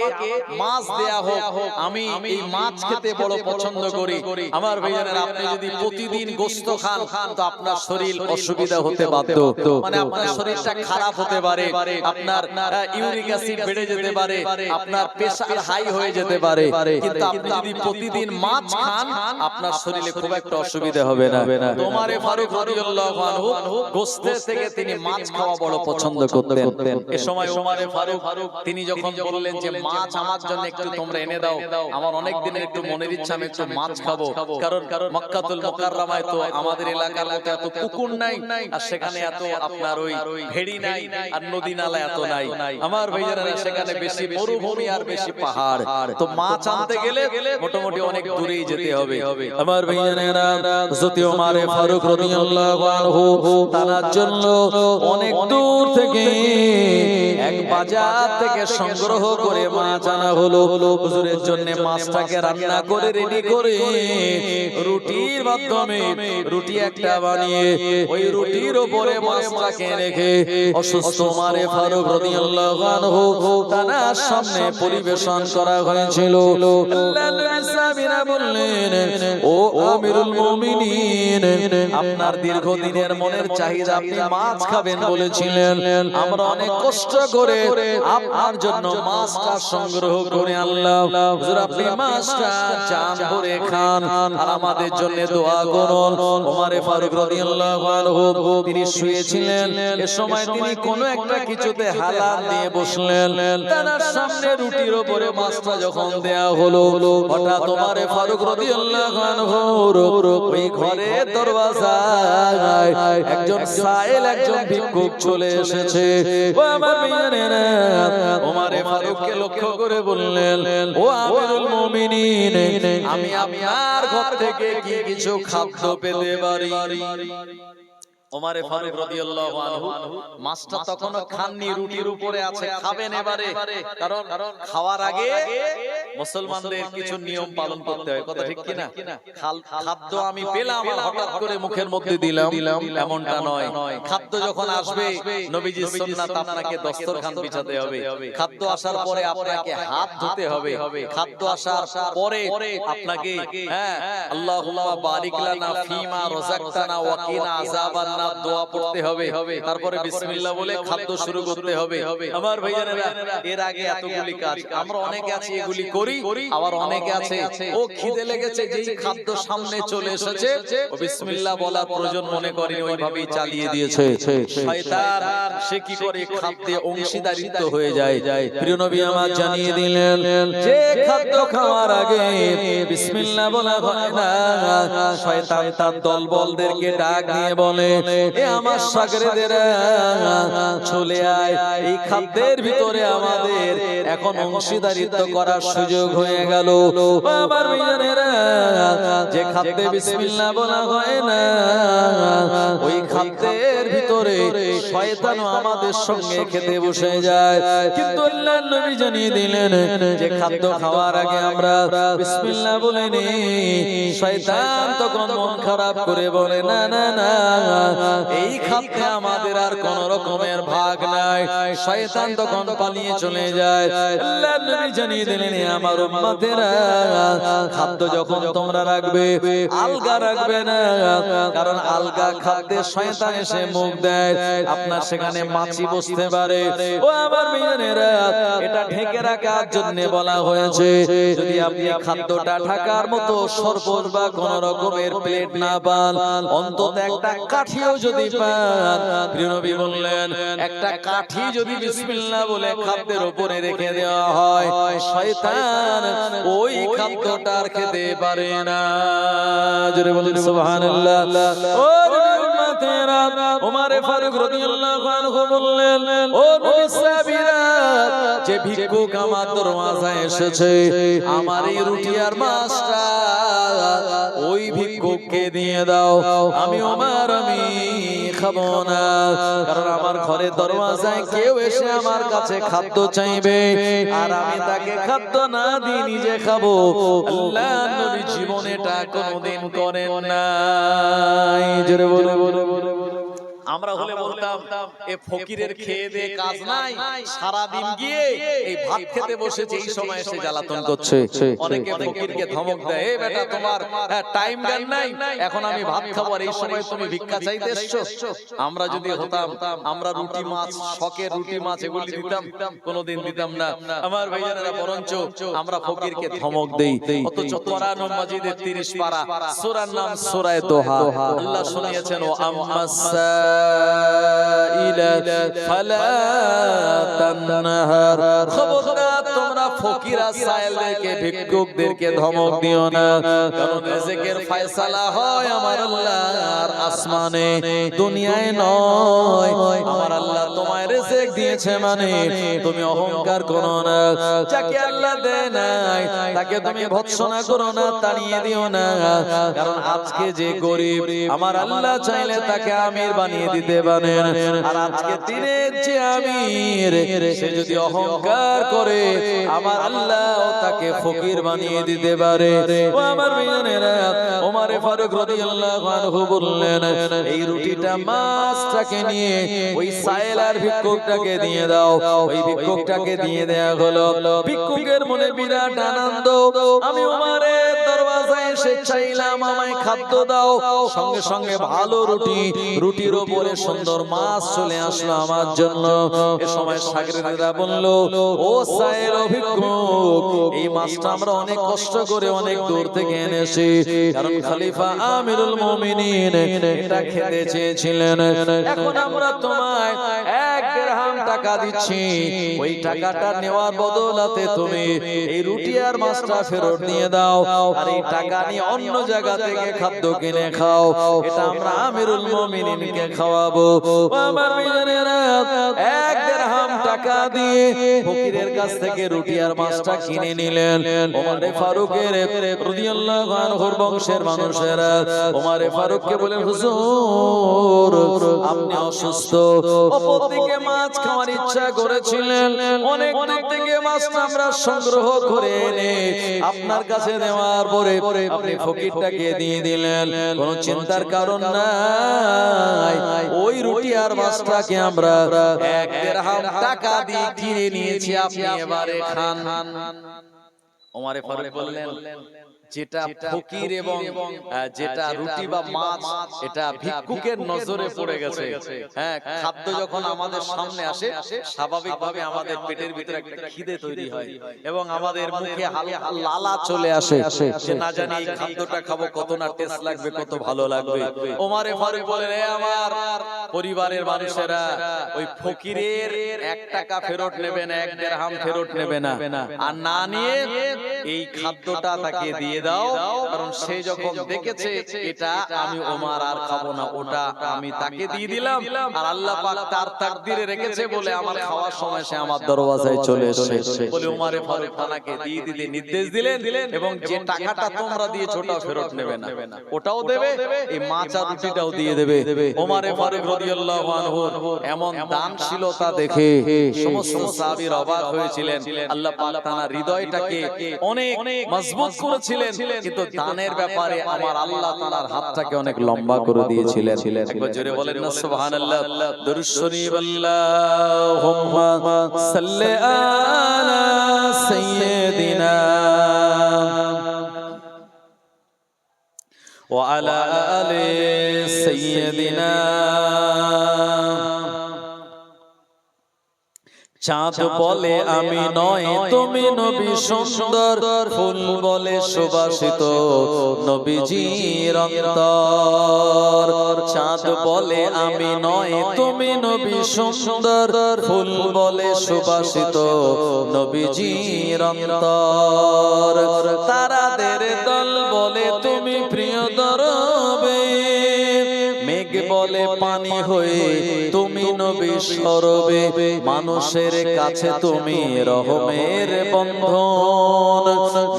মাছ দেয়া হোক, আমি এই মাছ খেতে বড় পছন্দ করি। আমার ভাইজানেরা, আপনি যদি প্রতিদিন গোশত খান তো আপনার শরীর অসুবিধা হতে বাধ্য, মানে আপনার শরীরটা খারাপ হতে পারে, আপনার ইউরিক অ্যাসিড বেড়ে যেতে পারে, আপনার প্রেসার হাই হয়ে যেতে পারে। কিন্তু আপনি যদি প্রতিদিন মাছ খান আপনার শরীরে খুব একটা অসুবিধা হবে না। ওমরে ফারুক রাদিয়াল্লাহু আনহু গোশতের থেকে তিনি মাছ খাওয়া বড় পছন্দ করতেন। এই সময় ওমরে ফারুক তিনি যখন বললেন যে মাছ আমার জন্য একটু তোমরা এনে দাও, আমার অনেক দিনের একটু মনের ইচ্ছা, আমি একটু মাছ খাবো, কারণ মক্কাতুল মুকাররমায় তো আমাদের এলাকার মতো এত পুকুর নাই, আর সেখানে এত আপনার ওই ভেড়ি নাই, আর নদী নালা এত নাই। আমার ভাইজানেরা, সেখানে বেশি মরুভূমি আর বেশি পাহাড়, তো মাছ আনতে গেলে মোটামুটি অনেক দূরেই যেতে হবে। আমার ভাইজানেরা, হযরত ওমরে ফারুক রাদিয়াল্লাহু আনহু তার জন্য অনেক দূর থেকে এক বাজার থেকে সংগ্রহ করে মাছ আনা হলো। হুজুরের জন্য মাছটাকে রান্না করে রেডি করে রুটির মাধ্যমে রুটি একটা বানিয়ে ওই রুটির উপরে মাছটাকে রেখে অসুস্থ ওমরে ফারুক রাদিয়াল্লাহু আনহু তার সামনে পরিবেশন করা হয়েছিল। আল্লাহর নবী সাহাবীরা বললেন, ও আমিরুল মুমিনিন, আপনার দীর্ঘদিনের মনের চাহিদা, আপনি মাছ খাবেন বলেছিলেন, আমরা অনেক কষ্ট করে আপনার জন্য মাছটা সংগ্রহ করে আনলাম। হুজুর আপনি মাছটা জান ভরে খান আর আমাদের জন্য দোয়া করুন। ওমরে ফারুক রাদিয়াল্লাহু আনহু তিনি শুয়েছিলেন, এ সময় তিনি কোনো একটা কিছুতে হালাল দিয়ে বসলেন। তার সামনে রুটির উপরে মাছটা যখন দেয়া হলো, হঠাৎ ওমরে ফারুক রাদিয়াল্লাহু আনহুর ওই ঘরের দরওয়াজায় একজন সাইল, একজন ভিক্ষুক চলে এসেছে। ও আমার ভাইয়েরা, ওমরে ফারুককে লক্ষ্য করে বললেন, ও আমিরুল মুমিনিন, আমি আপনার ঘর থেকে কি কিছু খাদ্য পেতে পারি? ওমরে ফারুক রাদিয়াল্লাহু আনহু মাছটা তখনো খাননি, রুটির উপরে আছে, খাবেন এবারে। কারণ খাওয়ার আগে মুসলমানদের কিছু নিয়ম পালন করতে হয়, কথা ঠিক কি না? খাদ্য আমি পেলাম আর হঠাৎ করে মুখের মধ্যে দিলাম, এমনটা নয়। খাদ্য যখন আসবে, নবীজির সুন্নাত আপনাকে দস্তরখান বিছাতে হবে। খাদ্য আসার পরে আপনাকে হাত ধুতে হবে। খাদ্য আসার পরে আপনাকে আল্লাহুম্মা বারিক লানা ফিমা রাযাকতানা ওয়া কিনা আযাবান নার দোয়া পড়তে হবে। তারপরে বিসমিল্লাহ বলে খাদ্য শুরু করতে হবে। আমার ভাইজানেরা, এর আগে এতগুলি কাজ আমরা অনেকে আছি এগুলি করি, আবার অনেকে আছে ও খিদে লেগেছে, যেই খাদ্য সামনে চলে এসেছে ও বিসমিল্লাহ বলার প্রয়োজন মনে করেনি, ওইভাবেই চালিয়ে দিয়েছে। শয়তান সে কি করে খাদ্যে অংশীদারিত্ব হয়ে যায়। প্রিয় নবী আমার জানিয়ে দিলেন যে খাদ্য খাওয়ার আগে বিসমিল্লাহ বলা হয় না, শয়তান তার দলবলদেরকে ডাক দিয়ে বলে, এ আমার শাগরেদেরা চলে আয়, এই খাদ্যের ভিতরে আমাদের এখন অংশীদারিত্ব করার সুযোগ হয়ে গেল। আমার ভাইয়েরা, যে খাদ্যে বিসমিল্লাহ বলা হয় না, ওই খাদ্যের ভিতরে শয়তানও আমাদের সঙ্গে খেতে বসে যায়। কিন্তু আল্লাহর নবী জানিয়ে দিলেন যে খাদ্য খাওয়ার আগে আমরা বিসমিল্লাহ বলে নেই, শয়তান তখন মন খারাপ করে বলে, না না না, এই খাদ্যে আমাদের আর কোন রকমের ভাগ নাই। শয়তান তখন পালিয়ে চলে যায়। আল্লাহর নবী জানিয়ে দিলেন, আমার উম্মতেরা, খাদ্য যখন তোমরা রাখবে আলগা রাখবে না, কারণ আলগা খাদ্যে শয়তান এসে মুখ দেয়, আপনার সেখানে মাছি বসতে পারে। ও আমার ভাইয়েরা, এটা ঢেকে রাখার জন্য বলা হয়েছে। যদি আপনি খাদ্যটা ঢাকার মতো সরপোষ বা কোন রকমের প্লেট না পান, অন্তত একটা কাঠিও যদি পান, প্রিয় নবী বললেন, একটা কাঠি যদি বিসমিল্লাহ বলে খাদ্যের উপরে রেখে দেওয়া হয়, শয়তান ওই খাদ্যটার খেতে পারে না। জোরে বলেন সুবহানাল্লাহ। ও উম্মতেরা, ওমরে ফারুক রাদিয়াল্লাহু আনহু বললেন, ও নবী সাহাবীরা, যে ভিক্ষুক আমার দরওয়াজায় এসেছে, আমার এই রুটি আর মাছটা ওই ভিক্ষুককে দিয়ে দাও। আমি ওমর আমি খাবো না, কারণ আমার ঘরের দরওয়াজায় কেউ এসে আমার কাছে খাদ্য চাইবে আর আমি তাকে খাদ্য না দিয়ে নিজে খাবো। আল্লাহর নবী জীবনে এটা কোনোদিন করেন নাই। জোরে বলে বলে আমরা হলে বলতাম, এ ফকিরের খেয়ে দে কাজ নাই, সারা দিন গিয়ে এই ভাত খেতে বসেছে, এই সময় এসে জ্বালাতন করছে। অনেকে ফকিরকে ধমক দেয়, এ বেটা তোমার টাইম জ্ঞান নাই, এখন আমি ভাত খাবো আর এই সময় তুমি ভিক্ষা চাইতে এসছো। আমরা যদি হতাম, আমরা রুটি মাছ, শখের রুটি মাছ এগুলি দিতাম? কোনোদিন দিতাম না। আমার ভাইয়েরা, বরঞ্চ আমরা ফকিরকে ধমক দেই। অথচ কোরআন মাজিদের 30 পারা সূরার নাম সূরা দোহা। আল্লাহ শুনিয়েছেন, ও আম্মাসা ফালা তানহার, খবরদার তোমরা ফকিরা সাইলদেরকে, ভিক্ষুকদেরকে ধমক দিও না, কারণ রিজিকের ফয়সালা হয় আমার আল্লাহর আসমানে, দুনিয়ায় নয়। আমার আল্লাহ তোমায় রিজিক দিয়েছে মানে তুমি অহংকার করো না। যাকে আল্লাহ দেয় নাই তাকে তুমি ভৎসনা করো না, তাড়িয়ে দিও না, কারণ আজকে যে গরিব আমার আল্লাহ চাইলে তাকে আমির বানিয়ে দিতে পারেন। আর আজকে দিনের যে আমির সে যদি অহংকার করে আমার আল্লাহ তাকে ফকির বানিয়ে দিতে পারে। ও আমার ভাইয়েরা, ওমর ফারুক রাদিয়াল্লাহু আনহু বললেন, এই রুটিটা মাছটাকে নিয়ে ওই সাইলার ভিক্ষুকটাকে দিয়ে দাও। ওই ভিক্ষুকটাকে দিয়ে দেয়া হলো। ভিক্ষুকের মনে বিরাট আনন্দ। আমি ওমরের দরবাজায় এসে চাইলাম আমায় খাদ্য দাও। সঙ্গে সঙ্গে ভালো রুটি, রুটির উপরে সুন্দর মাছ চলে আসলো আমার জন্য। এ সময় শাগরেদরা বলল, ও সাইল ভিক্ষুক, এই মাছটা আমরা অনেক কষ্ট করে অনেক দূর থেকে এনেছি, কারণ খলিফা আমিরুল মুমিনিন এটা খেতে চেয়েছিলেন। এখন আমরা তোমায় 1 দিরহাম টাকা দিচ্ছি। ওই টাকাটা নেওয়ার বদলাতে তুমি এই রুটি আর মাছটা ফেরত দিয়ে দাও, আর এই টাকা নিয়ে অন্য জায়গা থেকে খাদ্য কিনে খাও। এটা আমরা আমিরুল মুমিনিনকে খাওয়াবো। আমার ভাইয়েরা, 1 দিরহাম টাকা দিয়ে ফকিরের কাছ থেকে রুটি আর মাছটা কিনে নিলেন। ওমর ফারুকের রাদিয়াল্লাহু আনহুর বংশের মানুষেরা ওমর ফারুককে বলেন, হুজুর আপনি অসুস্থ, অপরদিকে মাছ খাওয়ার ইচ্ছা করেছিলেন, অনেক দূর থেকে মাছটা আমরা সংগ্রহ করে এনে আপনার কাছে দেওয়ার পরে আপনি ফকিরটাকে দিয়ে দিলেন। কোনো চিন্তার কারণ নাই, ওই রুটি আর মাছটাকে আমরা 1 দিরহাম টাকা দিয়ে কিনে নিয়েছি, আপনি এবারে খান। ওমর ফারুক বললেন, যেটা ফকির এবং যেটা রুটি বা মাছ এটা ভিক্ষুকের নজরে পড়ে গেছে। হ্যাঁ, খাদ্য যখন আমাদের সামনে আসে স্বাভাবিকভাবে আমাদের পেটের ভিতরে একটা খিদে তৈরি হয় এবং আমাদের মুখে হালকা লালা চলে আসে যে না জানি এই খাদ্যটা খাবো কত না টেস্ট লাগবে, কত ভালো লাগবে। ওমর ফারুক বলেন, আমার পরিবারের মানুষেরা ওই ফকিরের 1 টাকা ফেরত নেবে না, 1 দিরহাম ফেরত নেবে না, আর না নিয়ে এই খাদ্যটা তাকে দিয়ে দাও, কারণ সে যখন দেখেছে এটা আমি ওমর আর খাবো না, ওটা আমি তাকে দিয়ে দিলাম, আর আল্লাহ পাক তার তাকদীরে রেখেছে বলে আমার খাওয়ার সময় সে আমার দরওয়াজায় চলে এসেছে বলে ওমর ফারুক তাকে দিয়ে দিতে নির্দেশ দিলেন। এবং যে টাকাটা তোমরা দিয়েছো ওটাও ফেরত নেবে না, ওটাও দেবে, এই মাছ আর রুটিটাও দিয়ে দেবে। ওমর ফারুক রাদিয়াল্লাহু আনহু এমন দানশীলতা দেখে সমস্ত সাহাবীরা অবাক হয়েছিলেন। আল্লাহ পাক তার হৃদয়টাকে অনেক মজবুত করেছিলেন, কিন্তু দানের ব্যাপারে আমার আল্লাহ তাআলার হাতটাকে অনেক লম্বা করে দিয়েছিলেন। একবার জোরে বলেন না সুবহানাল্লাহ। দরুদ শরীফ, আল্লাহুম্মা সাল্লি আলা সাইয়্যিদিনা ওয়া আলা আলি সাইয়্যিদিনা। চাঁদ বলে আমি নয় তুমি নবী সুন্দর, ফুল বলে সুবাসিত নবীজির অন্তর। চাঁদ বলে আমি নয় তুমি নবী সুন্দর, ফুল বলে সুবাসিত নবীজির অন্তর। তারাদের দল বলে তুমি প্রিয় দরবে, মেঘ বলে পানি হয়ে তুমি নবী সরবে। মানুষের কাছে তুমি রহমের বন্ধন,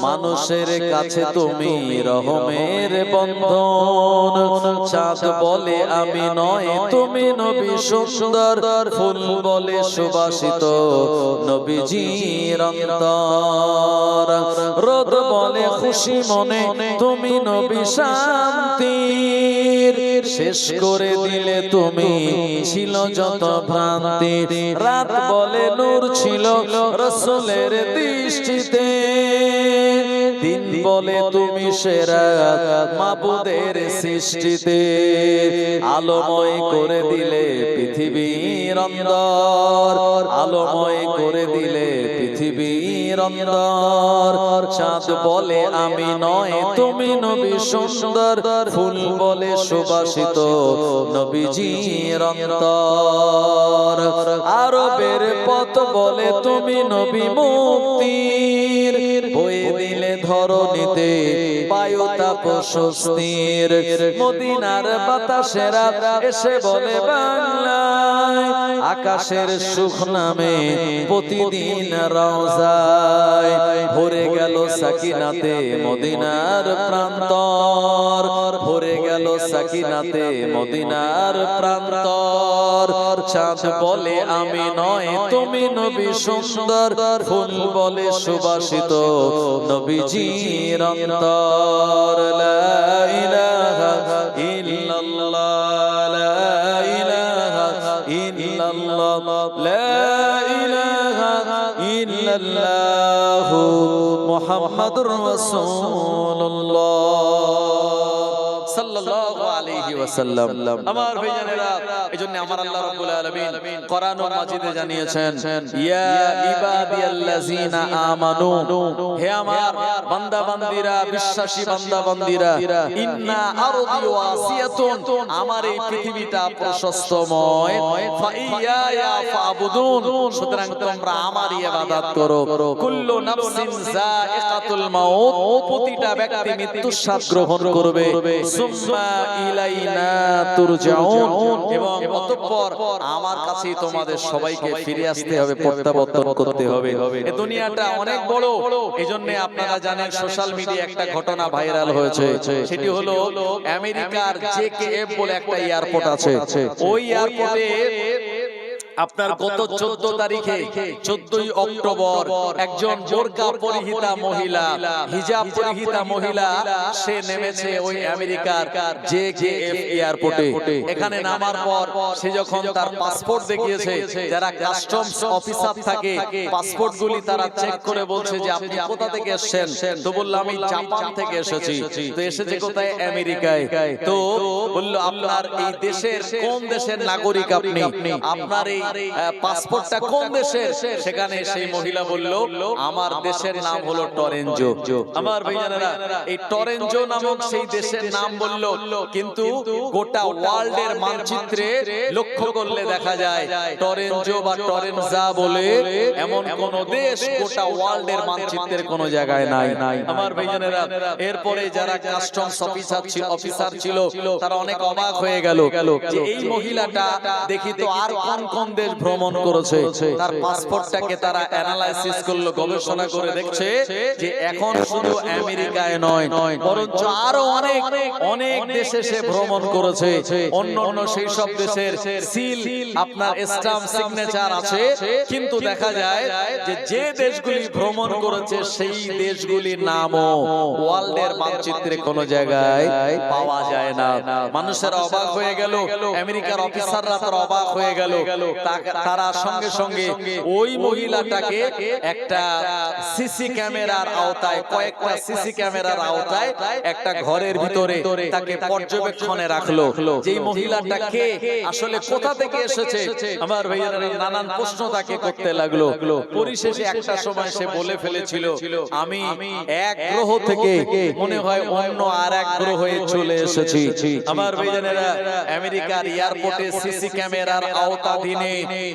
মানুষের কাছে তুমি রহমের বন্ধন। চাঁদ বলে আমি নয় তুমি নবী সুন্দর, ফুল বলে সুবাসিত নবীজির অন্তর। রোদ বলে খুশি মনে তুমি নবী শান্তির, শেষ করে দিলে তুমি ছিল যত ভ্রান্তি। রাত বলে নূর ছিল রাসূলের দৃষ্টিতে, দিন বলে তুমি সেরা মাবুদের সৃষ্টিতে। আলোময় করে দিলে পৃথিবীর অন্দর, আলোময় করে দিলে পৃথিবীর অন্দর। চাঁদ বলে আমি নয় তুমি নবী সুন্দর, ফুল বলে সুবাসিত নবীজির অন্তর। আরবের পথ বলে তুমি নবী মুক্তির, বয়ে দিলে ধরণীতে বায়ুতাপ স্বস্তির। মদিনার বাতাসেরা এসে বলে বাংলায়, আকাশের সুখ নামে প্রতিদিন রওজায় ভরে গেল সাকিনাতে মদিনার প্রান্তর। ভরে গেল সাকিনাতে মদিনার প্রান্তর। চাঁদ বলে আমি নয় তুমি নবী সুন্দর, ফুল বলে সুবাসিত নবীজির অন্তর। লা ইলাহা ইল্লাল্লাহ, লা ইলাহা ইল্লাল্লাহ, লা ইলাহা ইল্লাল্লাহ মুহাম্মাদুর রাসূলুল্লাহ সাল্লাল্লাহু আলাইহি ওয়াসাল্লাম। আমার ভাইজানেরা, এজন্য আমার আল্লাহ রাব্বুল আলামিন কোরআন মাজিদে জানিয়েছেন, ইয়া ইবাদিয়াল্লাযিনা আমানু, হে আমার বান্দা বান্দীরা, বিশ্বাসী বান্দা বান্দীরা, ইন্না আরদি ওয়াসিয়াতুন, আমার এই পৃথিবীটা প্রশস্তময়, ফাইয়া ফাবুদুন, সুতরাং তোমরা আমারই ইবাদত করো। কুল্লু নাফসিন যায়িকাতুল মাউত, প্রতিটা ব্যক্তি মৃত্যুর স্বাদ গ্রহণ করবে। সুম্মা ইলাইনা তুরজাউন, এবং অতঃপর আমার কাছেই তোমাদের সবাইকে ফিরে আসতে হবে, প্রত্যাবর্তন করতে হবে। এই দুনিয়াটা অনেক বড়, এজন্য আপনারা জানেন সোশ্যাল মিডিয়া একটা ঘটনা ভাইরাল হয়েছে, সেটি হলো আমেরিকার জেকেএফ বলে একটা এয়ারপোর্ট আছে। ওই এয়ারপোর্টে আপনার গত 14 তারিখে 14ই অক্টোবর একজন বোরকা পরিহিতা মহিলা, হিজাব পরিহিতা মহিলা, সে নেমেছে ওই আমেরিকার জেকেএফ এয়ারপোর্টে। এখানে নামার পর সে যখন তার পাসপোর্ট দেখিয়েছে, যারা কাস্টমস অফিসার থাকে পাসপোর্টগুলি তারা চেক করে বলছে যে আপনি কোথা থেকে এসেছেন, তো বলল আমি জাপান থেকে এসেছি। তো এসেছে কোথায়? আমেরিকায়। তো বলল আপনার এই দেশের কোন দেশের নাগরিক আপনি, আপনার এই পাসপোর্টটা কোন দেশের? সেখানে সেই মহিলা বলল আমার দেশের নাম হলো টরেঞ্জো। আমার ভাইজানেরা, এই টরেঞ্জো নামক সেই দেশের নাম বলল, কিন্তু গোটা ওয়ার্ল্ডের মানচিত্রে লক্ষ্য করলে দেখা যায় টরেঞ্জো বা টরেনজা বলে এমন কোন দেশ গোটা ওয়ার্ল্ডের মানচিত্রের কোন জায়গায় নাই। আমার ভাইজানেরা, এরপরে যারা কাস্টমস অফিসার ছিল তারা অনেক অবাক হয়ে গেল যে এই মহিলাটা দেখি তো আর কোন কোন দেশ ভ্রমণ করেছে। তার পাসপোর্টটাকে তারা অ্যানালাইসিস করলো, গবেষণা করে দেখছে যে এখন শুধু আমেরিকায় নয়, বরঞ্চ আরো অনেক অনেক দেশে সে ভ্রমণ করেছে। অন্য অন্য সেই সব দেশের সিল আপনার স্ট্যাম্প সিগনেচার আছে, কিন্তু দেখা যায় যে যে দেশগুলি ভ্রমণ করেছে সেই দেশগুলির নামও ওয়ার্ল্ডের মানচিত্রে কোনো জায়গায় পাওয়া যায় না। মানুষেরা অবাক হয়ে গেল, আমেরিকার অফিসাররা তারা অবাক হয়ে গেল। তারা সঙ্গে সঙ্গে ওই মহিলাটাকে একটা সিসি ক্যামেরার আওতায়, কয়েকটা সিসি ক্যামেরার আওতায় একটা ঘরের ভিতরে তাকে পর্যবেক্ষণে রাখলো। যেই মহিলাটা কে, আসলে কোথা থেকে এসেছে, আমার ভাইয়েরা নানান প্রশ্ন তাকে করতে লাগলো। পরিশেষে একটা সময় সে বলে ফেলেছিল আমি এক গ্রহ থেকে মনে হয় অন্য আর এক গ্রহে চলে এসেছি। আমার ভাইয়েরা, আমেরিকার এয়ারপোর্টে সিসি ক্যামেরার আওতাধীনে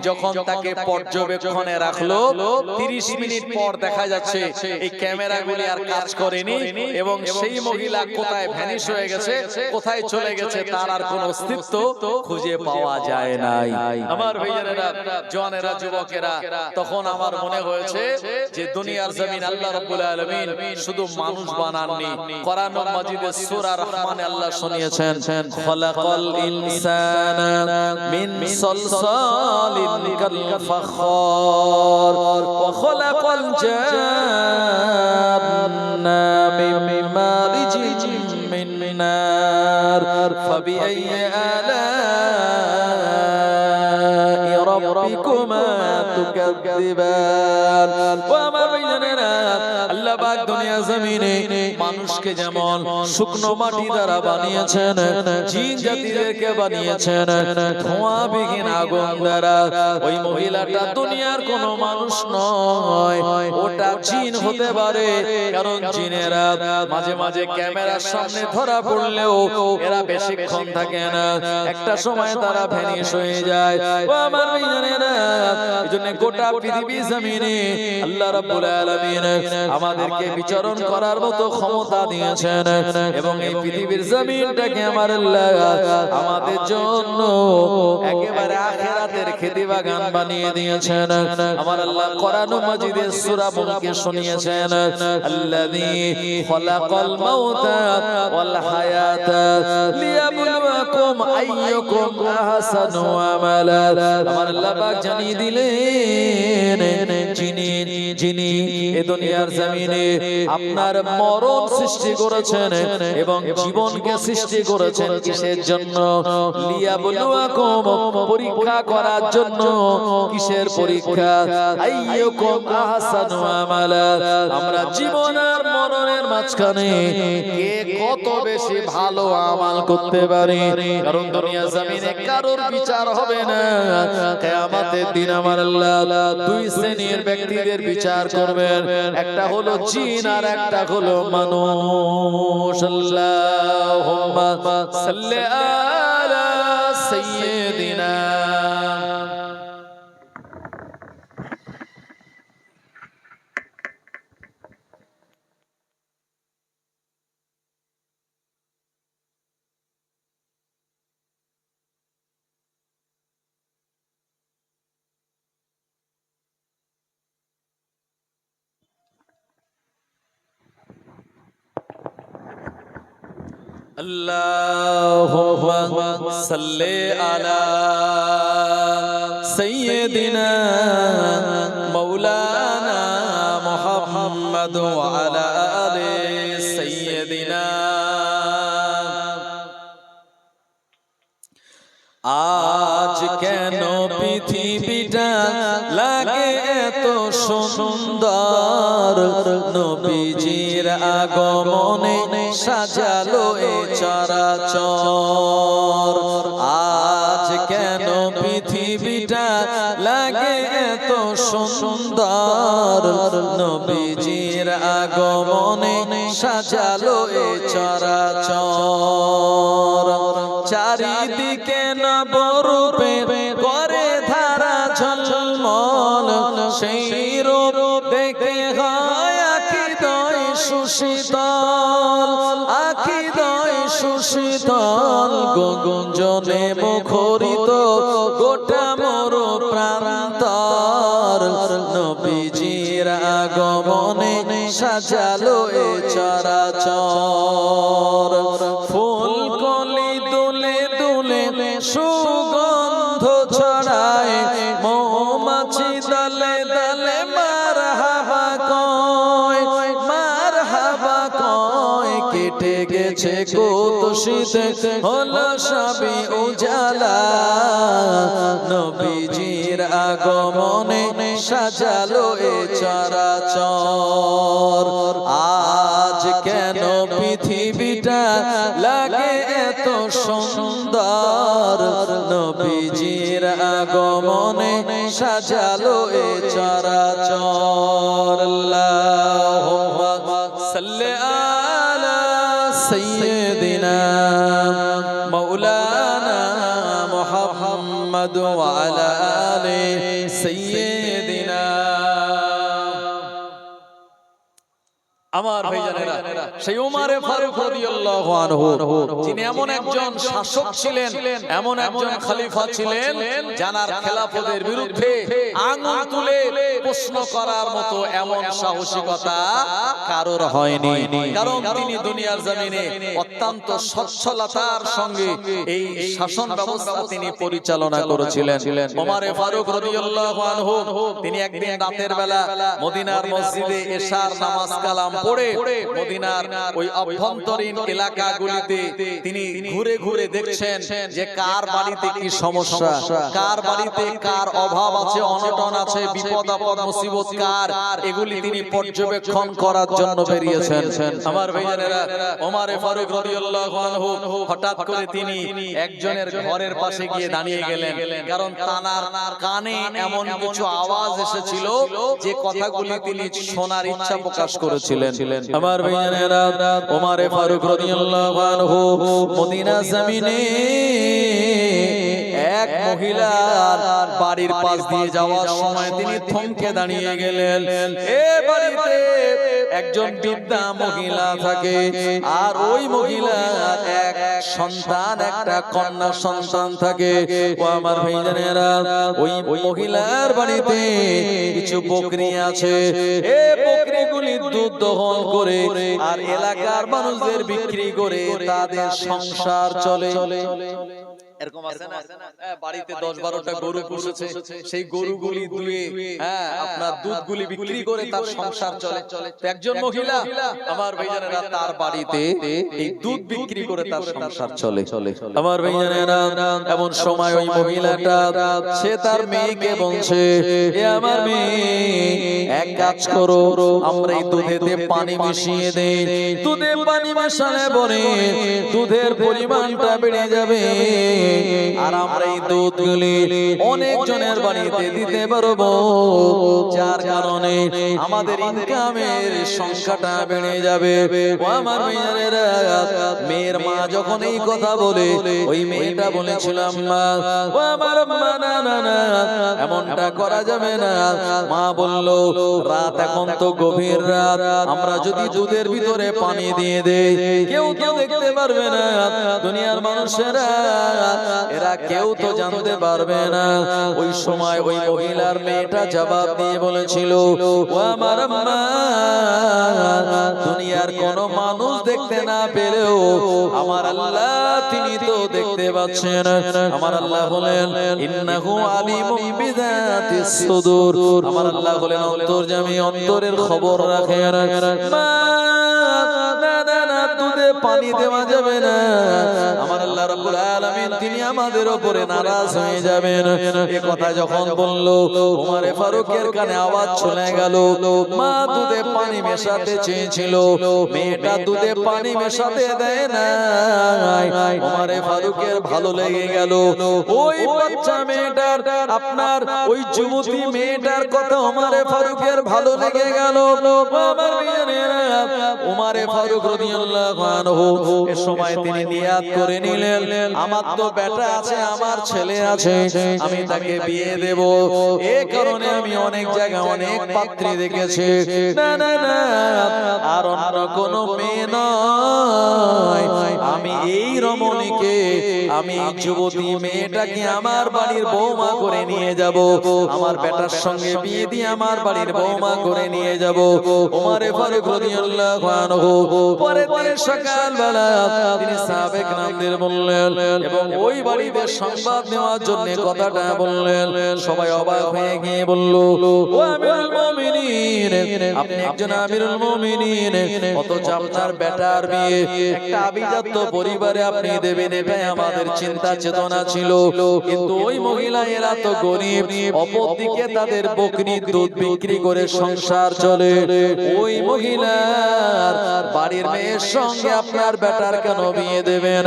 যখন তাকে পর্যবেক্ষণে রাখলো, 30 মিনিট পর দেখা যাচ্ছে এই ক্যামেরাগুলি আর কাজ করেনি এবং সেই মহিলা কোথায় ভ্যানিশ হয়ে গেছে, কোথায় চলে গেছে তার আর কোনো অস্তিত্ব খুঁজে পাওয়া যায় নাই। আমার ভাইয়েরা, জওয়ানেরা, যুবকেরা, তখন আমার মনে হয়েছে যে দুনিয়ার জমিন আল্লাহ রাব্বুল আলামিন শুধু মানুষ বানাননি। কোরআন মাজিদে সূরা রহমানে আল্লাহ শুনিয়েছেন, খলাকাল ইনসানা মিন সলসালিন কাল ফাখার ওয়া খলাকাল জান্না মিন মারিজিন মিন নার ফাবিআইয়ি আলা'i রাব্বিকুমা তুকাযযিবান। আল্লাহ পাক দুনিয়া জমিনে মানুষকে যেমন শুকনো মাটি দ্বারা বানিয়েছেন, জিন জাতিদেরকে বানিয়েছেন ধোঁয়াবিহীন আগুন দ্বারা। ওই মহিলাটা দুনিয়ার কোনো মানুষ নয়, ওটা জিন হতে পারে, কারণ জিনেরা মাঝে মাঝে ক্যামেরার সামনে ধরা পড়লেও এরা বেশিক্ষণ থাকে না, একটা সময় তারা ভ্যানিশ হয়ে যায়। ও আমার ভাইজানেরা, এজন্য গোটা পৃথিবী জমিনে আল্লাহ রাব্বুল আলামিন আমাদেরকে বিচরণ করার মতো ক্ষমতা দিয়েছেন এবং এই পৃথিবীর জমিনটাকে আমার আল্লাহ আমাদের জন্য একেবারে আখিরাতের খেতি বাগান বানিয়ে দিয়েছেন। আমার আল্লাহ কোরআন মাজিদে সূরা মুলকে শুনিয়েছেন, আল্লাযী খালাকাল মাউতা ওয়াল হায়াতা লিয়াবলুয়াকুম আইয়ুকুম আহসানু আমালা। আমার আল্লাহ পাক জানিয়ে দিলেন, যিনি এই দুনিয়ার জমিনে আপনার মরণ সৃষ্টি করেছেন এবং জীবনকে সৃষ্টি করেছেন কিসের জন্য? লিয়াবলুয়াকুম, পরীক্ষা করার জন্য। কিসের পরীক্ষা? আইয়ুকুম আহসানু আমালা। আমরা জীবন আর মরণের মাঝখানে কে কত বেশি ভালো আমাল করতে পারে। কারণ দুনিয়া জমিনে কারোর বিচার হবে না। কিয়ামতের দিন আমার আল্লাহ দুই শ্রেণীর ব্যক্তিদের বিচার করবেন, একটা হলো জিন আর একটা হলো মানুষ। আল্লাহুম্মা সাল্লি আলা সাইয়্যিদিনা Allahumma salli ala sayyidina maulana Muhammad wa ala ali sayyidina। আজ কেন পৃথিবীটা লাগে এত সুন্দর, নবীজির আগমনে সাজালো এ চরাচর। আজ কেন পৃথিবীটা লাগে এত সুন্দর, নবীজির আগমনে সাজালো এ চরাচর। চারিদিকে নবরূপে করে ধারা ঝলমল, সেই রূপ দেখে হয় আখিদয় সুশীতল, আখিদয় সুশীতল। গুঞ্জনে মুখরিত গোটা মোর প্রান্তর, নবীজির আগমনে সাজালো এ চরাচর। ফুলকলি দুলে দুলে সুগন্ধ ছড়ায়, মৌমাছি দলে দলে মারহাবা কয়, মারহাবা কয়। কেটে গেছে কত শীত, হলো সবে উজালা, নবীজির আগমনে সাজালো এ চরাচর। আজ কেন পৃথিবীটা লাগে এত সুন্দর, নবীজির আগমনে সাজালো এ চরাচর। আল্লাহুম্মা সাল্লি আলা সাইয়্যিদিনা মাওলানা মুহাম্মদ ওয়া আলা আলি সাইয়্যিদিনা। আমার ভাইজানেরা, সেই উমর ফারুক রাদিয়াল্লাহু আনহু, যিনি এমন একজন শাসক ছিলেন, এমন একজন খলিফা ছিলেন, যার খেলাফতের বিরুদ্ধে আঙ্গুল তুলে প্রশ্ন করার মতো এমন সাহসিকতা কারোর হয়নি। কারণ তিনি দুনিয়ার জমিনে অত্যন্ত সচ্ছলতার সঙ্গে এই শাসন ব্যবস্থা তিনি পরিচালনা করেছিলেন। উমর ফারুক রাদিয়াল্লাহু আনহু তিনি একদিন রাতের বেলা মদিনার মসজিদে এশার নামাজ কালাম পড়ে মদিনার ওই অভ্যন্তরীণ এলাকাগুলিতে তিনি ঘুরে ঘুরে দেখছেন যে কার বাড়িতে কি সমস্যা, কার বাড়িতে কার অভাব আছে, অনটন আছে, বিপদ আপদ মুসিবত কার, এগুলি তিনি পর্যবেক্ষণ করার জন্য বেরিয়েছেন। আমার ভাইজানেরা, ওমর ফারুক রাদিয়াল্লাহু আনহু হঠাৎ করে তিনি একজনের ঘরের পাশে গিয়ে দাঁড়িয়ে গেলেন, কারণ তানার কানে এমন কিছু আওয়াজ এসেছিল যে কথাগুলি তিনি শোনার ইচ্ছা প্রকাশ করেছিলেন। আমার ভাইজানেরা, ওমর ফারুক রাদিয়াল্লাহু আনহু মদিনা জমিনে এক মহিলার বাড়ির পাশ দিয়ে যাওয়ার সময় তিনি থমকে দাঁড়িয়ে গেলেন। এ বাড়িতে একজন বৃদ্ধা মহিলা থাকে, আর ওই মহিলার এক সন্তান, একটা কন্যা সন্তান থাকে। ও আমার ভাইজানেরা, ওই মহিলার বাড়িতে কিছু বকরি আছে। এই বকরিগুলি দুধ দহন করে আর এলাকার মানুষদের বিক্রি করে তাদের সংসার চলে। এরকম আছে না, বাড়িতে 10-12টা গরু পুষেছে, সেই গরুগুলি দুয়ে আপনার দুধগুলি বিক্রি করে তার সংসার চলে। একজন মহিলা আমার ভাইজানেরা তার বাড়িতে এই দুধ বিক্রি করে তার সংসার চলে। আমার ভাইজানেরা, এমন সময় ওই মহিলাটা সে তার মেয়েকে বলছে, এ আমার মেয়ে, এক কাজ করো, আমরা এই দুধেতে পানি মিশিয়ে দেই। দুধে পানি মেশালে পরে দুধের পরিমাণটা বেড়ে যাবে, আর আমরা এই দুধগুলি অনেক জনের বাড়িতে দিতে পারবো, যার কারণে আমাদের ইনকামের সংখ্যাটা বেড়ে যাবে। ও আমার মেয়েরা, মেয়ের মা যখন এই কথা বলে, ওই মেয়েটা বলেছিলাম, মা, ও আমার মা, না না না, এমনটা করা যাবে না। মা বলল, রাত এখন তো গভীর রাত, আমরা যদি দুধের ভিতরে পানি দিয়ে দেই, কেউ তো দেখতে পারবে না, দুনিয়ার মানুষেরা এরা কেউ তো জানতে পারবে না। ওই সময় ওই মহিলার মেয়েটা জবাব দিয়ে বলেছিল, ও আমার মা, দুনিয়ার কোন মানুষ দেখতে না পেলেও আমার আল্লাহ তিনি তো দেখতে পাচ্ছেন। আমার আল্লাহ হলেন ইন্নাহু আলিমুম বিযাতিস সুদূর, আমার আল্লাহ হলেন অন্তর্যামী, অন্তরের খবর রাখেন। মা, না না না, দুধে পানি দেওয়া যাবে না, আমার আল্লাহ রাব্বুল আলামিন তিনি আমাদের উপরে নারাজ হয়ে যাবেন। এই কথা যখন বলল, ওমরে ফারুকের কানে আওয়াজ চলে গেল। মা দুধে পানি মেশাতে চেয়েছিল, মেয়েটা দুধে পানি মেশাতে দেয় না। ওমরে ফারুকের ভালো লেগে গেল। ওই বাচ্চা মেয়েটার, আপনার ওই যুবতী মেয়েটার কথা ওমরে ফারুকের ভালো লেগে গেল। আমার মেয়েরা, ওমরে ফারুক রাদিয়াল্লাহু আনহু এ সময় তিনি নিয়াত করে নিলেন, আমার তো বেটা আছে, আমার ছেলে আছে, আমি তাকে বিয়ে দেব। এই কারণে আমি অনেক জায়গায় অনেক পাত্রী দেখেছি, না না না, আর অন্য কোন মেয়ে নয়, আমি এই রমণীকে, আমি এই যুবতী মেয়েটাকে আমার বাড়ির বৌমা করে নিয়ে যাব, আমার বেটার সঙ্গে বিয়ে দিয়ে আমার বাড়ির বৌমা করে নিয়ে যাব। ওমরে ফারুক রাদিয়াল্লাহু আনহু পরের দিন সকালবেলা তিনি সাহাবে কেরামদের বললেন এবং ওই বাড়িতে সংবাদ নেওয়ার জন্য কথাটা বললেন। সবাই অবাক হয়ে গিয়ে বলল, ও আমিরুল মুমিনিন, আপনি একজন আমিরুল মুমিনিন, অথচ আপনার বেটার বিয়ে একটা আভিজাত্য পরিবারে আপনি দেবেন, এটাই আমাদের চিন্তা চেতনা ছিল। কিন্তু ওই মহিলা এরা তো গরিব, অপরদিকে তাদের বকরির দুধ বিক্রি করে সংসার চলে। ওই মহিলার বাড়ির মেয়ের সঙ্গে আপনার বেটার কেন বিয়ে দেবেন?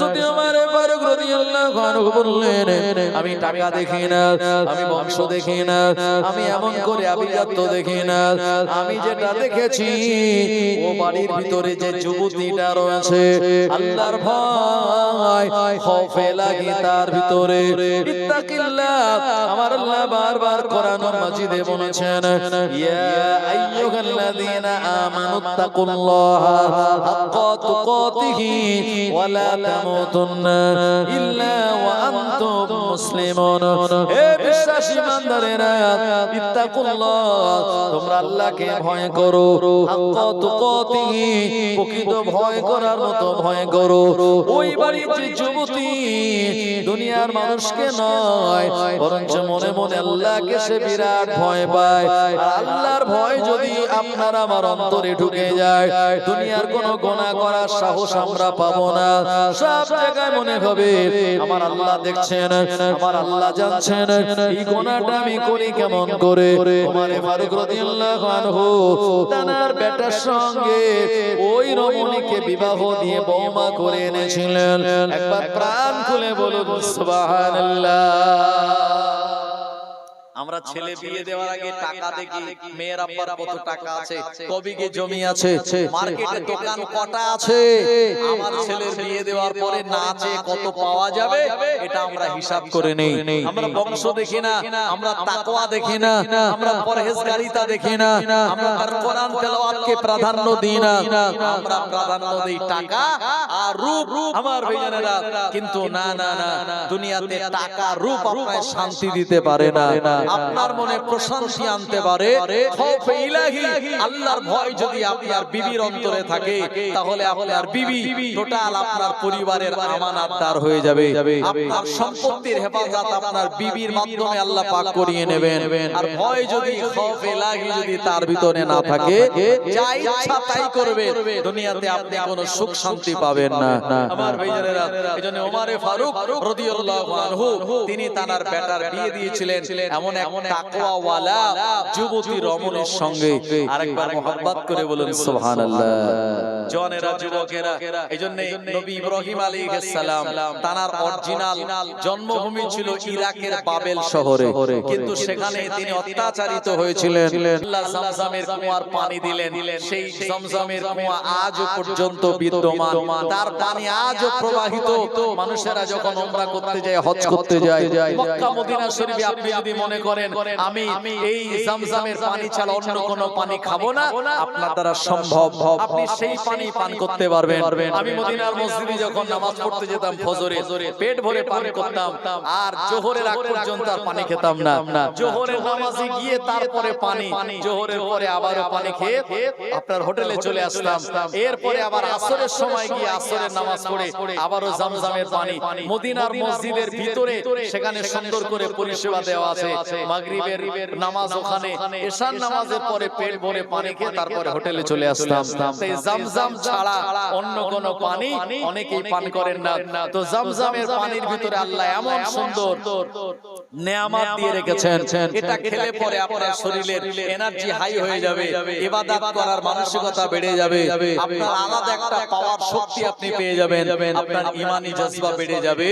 যদি ওমরে ফারুক রাদিয়াল্লাহু আনহু বললেন, আমি টাকা দেখি না, আমি বংশ দেখি না, আমি এমন করে আভিজাত্য দেখি না, আমি যেটা দেখেছি ও বাড়ির ভিতরে যে যুবতীটা রয়েছে, আল্লাহর ভয় খৌফে লাগি তার ভিতরে। ইত্তাকিল্লাহ, আমার আল্লাহ বারবার কোরআন মাজিদে বলেছেন, ইয়া আইয়ুহাল্লাযীনা আমানুত্তাকুল্লাহা হাক্কা তুকাতিহি ওয়া লা তামুতুন্না ইল্লা ওয়া আনতুম মুসলিমুন। হে বিশ্বাসী ইমানদারেরা, ইত্তাকুল্লাহ, তোমরা আল্লাহকে ভয় করো, হাক্কা তুকাতিহি, প্রকৃত ভয় করার মতো ভয় করো। ওই বাড়ির যে যুবতী দুনিয়ার মানুষকে নয়, বরঞ্চ মনে মনে আল্লাহকে সে বিরাট ভয় পায়। আর আল্লাহর ভয় যদি আপনার আমার অন্তরে ঢুকে যায়, দুনিয়ার কোনো গুনাহ করার সাহস আমরা পাবো না। সব জায়গায় মনে হবে আমার আল্লাহ দেখছেন, আমার আল্লাহ জানছেন, এই গুনাহটা আমি করি কেমন করে। ওমরে ফারুক রাদিয়াল্লাহু আনহু তার বেটার সঙ্গে ওই রমণীকে বিবাহ দিয়ে বৌমা করে এনেছিলেন। একবার প্রাণ খুলে বলুন সুবহানাল্লাহ। আমরা ছেলে বিয়ে দেওয়ার আগে টাকা দেখি, মেয়ের আব্বার কত টাকা আছে, কবিকে জমি আছে, মার্কেটে দোকান কটা আছে। আমার ছেলের বিয়ে দেওয়ার পরে না আছে কত পাওয়া যাবে, এটা আমরা হিসাব করে নেই। আমরা বংশ দেখি না, আমরা তাকওয়া দেখি না, আমরা পরহেজগারিতা দেখি না, আমরা তার কোরআন তেলাওয়াতকে প্রাধান্য দিই না, আমরা প্রাধান্য দেই টাকা আর রূপ। আমার ভাইজানেরা, কিন্তু না না না, দুনিয়াতে টাকা রূপ আপনার শান্তি দিতে পারে না। আপনার মনে প্রশান্তি আনতে পারে খৌফে ইলাহি, আল্লাহর ভয় যদি আপনার বিবির অন্তরে থাকে, তাহলে আপনার বিবি টোটাল আপনার পরিবারের আমানতদার হয়ে যাবে। আপনার সম্পত্তির হেফাজত আপনার বিবির মাধ্যমে আল্লাহ পাক করিয়ে নেবেন। আর ভয় যদি, খৌফে ইলাহি যদি তার ভিতরে না থাকে, যা ইচ্ছা তাই করবে, দুনিয়াতে আপনি কোনো সুখ শান্তি পাবেন না। আমার ভাইজানেরা, এজন্য ওমর ফারুক রাদিয়াল্লাহু আনহু তিনি তার বেটার বিয়ে দিয়েছিলেন এমন এক তাকওয়াওয়ালা যুবতী রমণীর সঙ্গে। আরেকবার মোহাব্বত করে বলুন সুবহানাল্লাহ। জওয়ানেরা, যুবকেরা, এজন্য নবী ইব্রাহিম আলাইহিস সালাম তার অরিজিনাল জন্মভূমি ছিল ইরাকের বাবেল শহরে, কিন্তু সেখানে তিনি অত্যাচারিত হয়েছিলেন। আল্লাহ জমজমের কুয়ার পানি দিলেন, সেই জমজমের কুয়া আজও পর্যন্ত বিদ্যমান, তার পানি আজও প্রবাহিত। মানুষেরা যখন উমরা করতে যায়, হজ করতে যায়, মক্কা মদিনা শরীফে আপনি যদি মনে করেন আমি এই জমজমের পানি ছাড়া অন্য কোনো পানি খাবো না, আপনার দ্বারা সম্ভব, আপনি সেই পানি পান করতে পারবেন। আমি মদিনার মসজিদে যখন নামাজ পড়তে যেতাম ফজরে, পেট ভরে পান করতাম, আর জোহরের আগ পর্যন্ত আর পানি খেতাম না। জোহরের নামাজে গিয়ে তারপরে পানি, জোহরের পরে আবারও পানি খেয়ে আপনার হোটেলে চলে আসতাম। এরপরে আবার আসরের সময় গিয়ে আসরের নামাজ পড়ে আবারও জমজমের পানি। মদিনার মসজিদের ভিতরে সেখানে সুন্দর করে পরিষেবা দেওয়া আছে। মাগরিবের নামাজ ওখানে, এশার নামাজের পরে পেট ভরে পানি খেয়ে তারপরে হোটেলে চলে আসতাম। তাই জমজম ছাড়া অন্য কোনো পানি অনেকেই পান করেন না। তো জমজমের পানির ভিতরে আল্লাহ এমন সুন্দর নেয়ামত দিয়ে রেখেছেন, এটা খেলে পরে আপনার শরীরের এনার্জি হাই হয়ে যাবে, ইবাদত করার মানসিকতা বেড়ে যাবে, আপনার আলাদা একটা পাওয়ার শক্তি আপনি পেয়ে যাবেন, আপনার ঈমানি জজবা বেড়ে যাবে।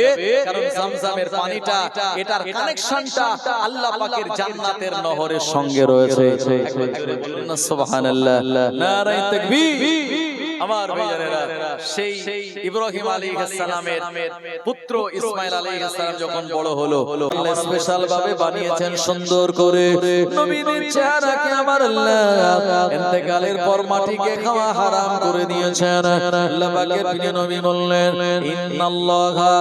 কারণ জমজমের পানিটা, এটার কানেকশনটা আল্লাহ পাকের জান্নাতের নহরের সঙ্গে রয়েছে। একবার জোরে বলুন না সুবহানাল্লাহ, নারায়ে তাকবীর। আমার ভাইজানেরা, সেই ইব্রাহিম আলাইহিস সালামের পুত্র ইসমাঈল আলাইহিস সালাম যখন বড় হলো, আল্লাহ স্পেশাল ভাবে বানিয়েছেন সুন্দর করে। নবীর চেহারাকে আমার আল্লাহ ইন্তেকালের পর মাটিকে খাওয়া হারাম করে দিয়েছেন। আল্লাহ পাকের প্রিয় নবী বললেন, ইন্নাল্লাহা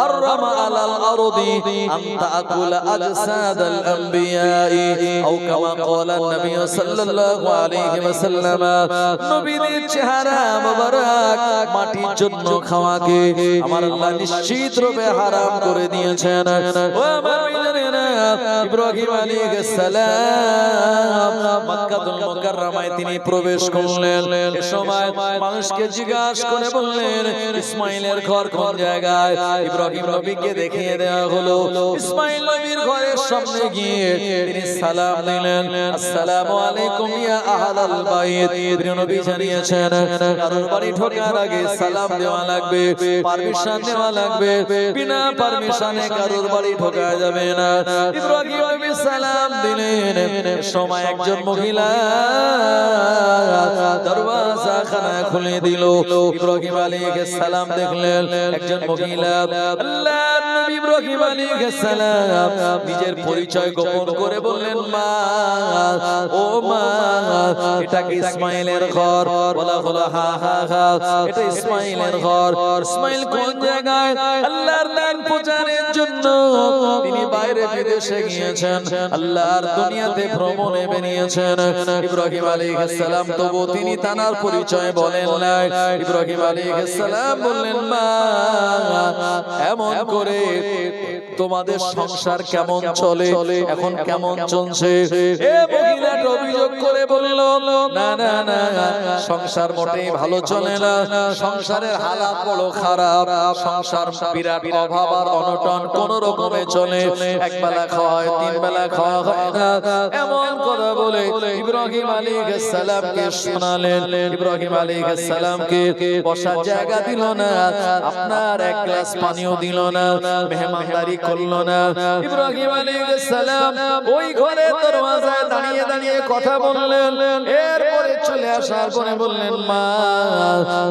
হারামা আলাল আরদি আন তাকুলা আজসাদাল আমবিয়াই, আও কামা ক্বালা নবী সাল্লাল্লাহু আলাইহি ওয়াসাল্লাম। নবীর চেহারা মুবারক মাটির জন্য খাওয়াকে আমার আল্লাহ নিশ্চিত রূপে হারাম করে দিয়েছেন। ও আমার ভাইজানেরা, ইব্রাহিম আলাইহিস সালাম মক্কাতুল মুকাররমায় তিনি প্রবেশ করলেন। এই সময় মানুষকে জিজ্ঞাসা করে বললেন, ইসমাঈলের ঘর কোন জায়গায়? ইব্রাহিম নবীকে দেখিয়ে দেওয়া হলো। ইসমাঈল নবীর ঘরের সামনে গিয়ে তিনি সালাম দিলেন, আসসালামু আলাইকুম ইয়া আহলাল বাইত। প্রিয় নবী জানিয়েছেন, কারোর বাড়ি ঢোকার আগে সালাম দেওয়া লাগবে, পারমিশন নেওয়া লাগবে, বিনা পারমিশনে কারোর বাড়ি ঢোকা যাবে না। ইব্রাহিম নবী সালাম দিলেন, সময় একজন মহিলা দরওয়াজা খানা খুলে দিল। ইব্রাহিম আলাইহিস সালাম দেখলেন একজন মহিলা। আল্লাহর নবী ইব্রাহিম আলাইহিস সালাম নিজের পরিচয় গোপন করে বললেন, মা, ও মা, এটা কি ইসমাঈলের ঘর? বলা হলো, হা হা হা, এটা ইসমাঈলের ঘর। ইসমাঈল কোন জায়গায়? আল্লাহর নাম প্রচারের জন্য তিনি বাইরে বিদেশে গিয়েছেন, আল্লাহর দুনিয়াতে ভ্রমণে বেরিয়েছেন। ইব্রাহিম আলাইহিস সালাম তবু তিনি তার পরিচয় বলেন না। ইব্রাহিম আলাইহিস সালাম বললেন, মা, এমন করে তোমাদের সংসার কেমন চলে, এখন কেমন চলছে? এ মহিলাটা অভিযোগ করে বলল, না না না, সংসার মোটেই ভালো চলে না, সংসারের হালাত বড় খারাপ, সংসার বিরাট অভাব আর অনটন কোন রকমে চলে, এক বেলা খাওয়া হয়, তিন বেলা খাওয়া হয় না, এমন কথা বলে ইব্রাহিম আলাইহিস সালামকে শোনালেন। ইব্রাহিম আলাইহিস সালামকে বসার জায়গা দিল না, আপনার এক গ্লাস পানিও দিল না, মেহমানদারি করলো না। ইব্রাহিম আলাইহিস সালাম ওই ঘরে দরওয়াজায় দাঁড়িয়ে দাঁড়িয়ে কথা বললেন। এরপরে চলে আসার পরে বললেন, মা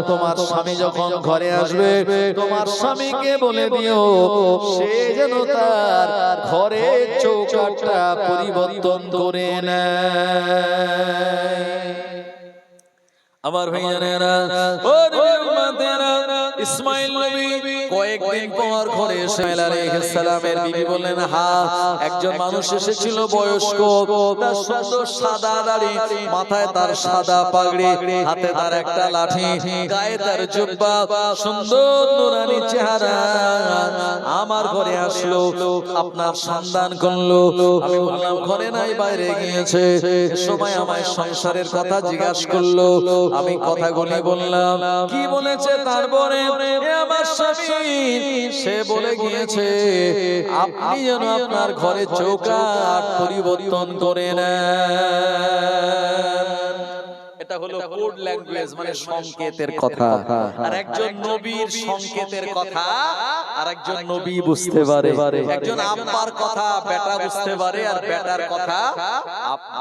তোমার স্বামী যখন ঘরে আসবে তোমার স্বামীকে বলে দিও সে যেন তার ঘরের চৌকাঠটা পরিবর্তন করে নেয়। আমার ভাইয়ারা, ও নবীর উম্মতেরা, ইসমাঈল নবী কয়েকদিন পর ঘরে ইসমাঈল আলাইহিস সালামের বিবি বললেন, হ্যাঁ একজন মানুষ এসেছিল বয়স্ক, তার সুন্দর সাদা দাড়ি, মাথায় তার সাদা পাগড়ি, হাতে তার একটা লাঠি, গায়ে তার জুব্বা, সুন্দর নুরানি চেহারা, আমার ঘরে আসলো, আপনার সন্ধান করলো। আমি বললাম ঘরে নাই, বাইরে গিয়েছে। সময় আমায় সংসারের কথা জিজ্ঞাসা করলো, আমি কথাগুলি বললাম। কি বলেছে তারপরে? আমার স্বামী সে বলে গিয়েছে আপনি যেন আপনার ঘরে চৌকাঠ পরিবর্তন করে নেন। এটা হলো কোড ল্যাঙ্গুয়েজ, মানে সংকেতের কথা। আর একজন নবীর সংকেতের কথা আর একজন নবী বুঝতে পারে। একজন আব্বার কথা বেটা বুঝতে পারে, আর বেটার কথা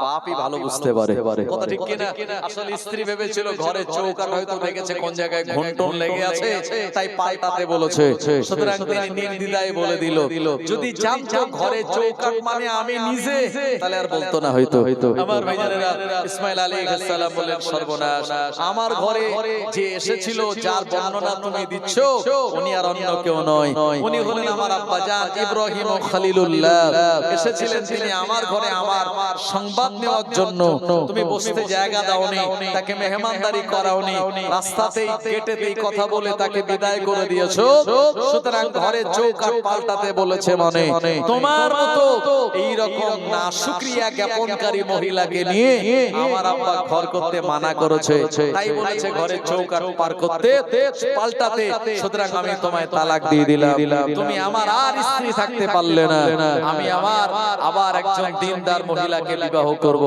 বাপই ভালো বুঝতে পারে। কথা ঠিক কি না? আসলে স্ত্রী ভেবেছিল ঘরে চৌকাঠ হয়তো লেগেছে, কোন জায়গায় ঘন্টন লেগে আছে, তাই পাল্টাতে বলেছে। সুতরাং তিনি নির্দ্বিধায় বলে দিল। যদি জানতো ঘরে চৌকাঠ মানে আমি নিজে, তাহলে আর বলতো না হয়তো। আমার ভাইজানেরা, ইসমাঈল আলাইহিস সালাম বলেন, সর্বনাশ, আমার ঘরে যে এসেছিল, যার বর্ণনা তুমি দিচ্ছ, উনি আর অন্য কেউ নয়, উনি হলেন আমার আব্বাজান ইব্রাহিম খলিলুল্লাহ। এসেছিলেন তিনি আমার ঘরে আমার সংবাদ নেওয়ার জন্য। তুমি বসতে জায়গা দাওনি, তাকে মেহমানদারি করাওনি, রাস্তাতেই গেটেতেই কথা বলে তাকে বিদায় করে দিয়েছো। সুতরাং ঘরে চৌকাঠ পাল্টাতে বলেছে মানে তোমার মতো এই রকম নাশুকরিয়া জ্ঞাপনকারী মহিলাকে নিয়ে আমার আব্বা ঘর করতে মানা করেছে, তাই বলেছে ঘরে চৌকাঠ পার করতে পাল্টাতে। সুতরাং আমি তোমায় তালাক দিয়ে দিলাম, তুমি আমার আর স্ত্রী থাকতে পারলে না, আমি আমার আবার একজন দিনদার মহিলাকে বিবাহ করব।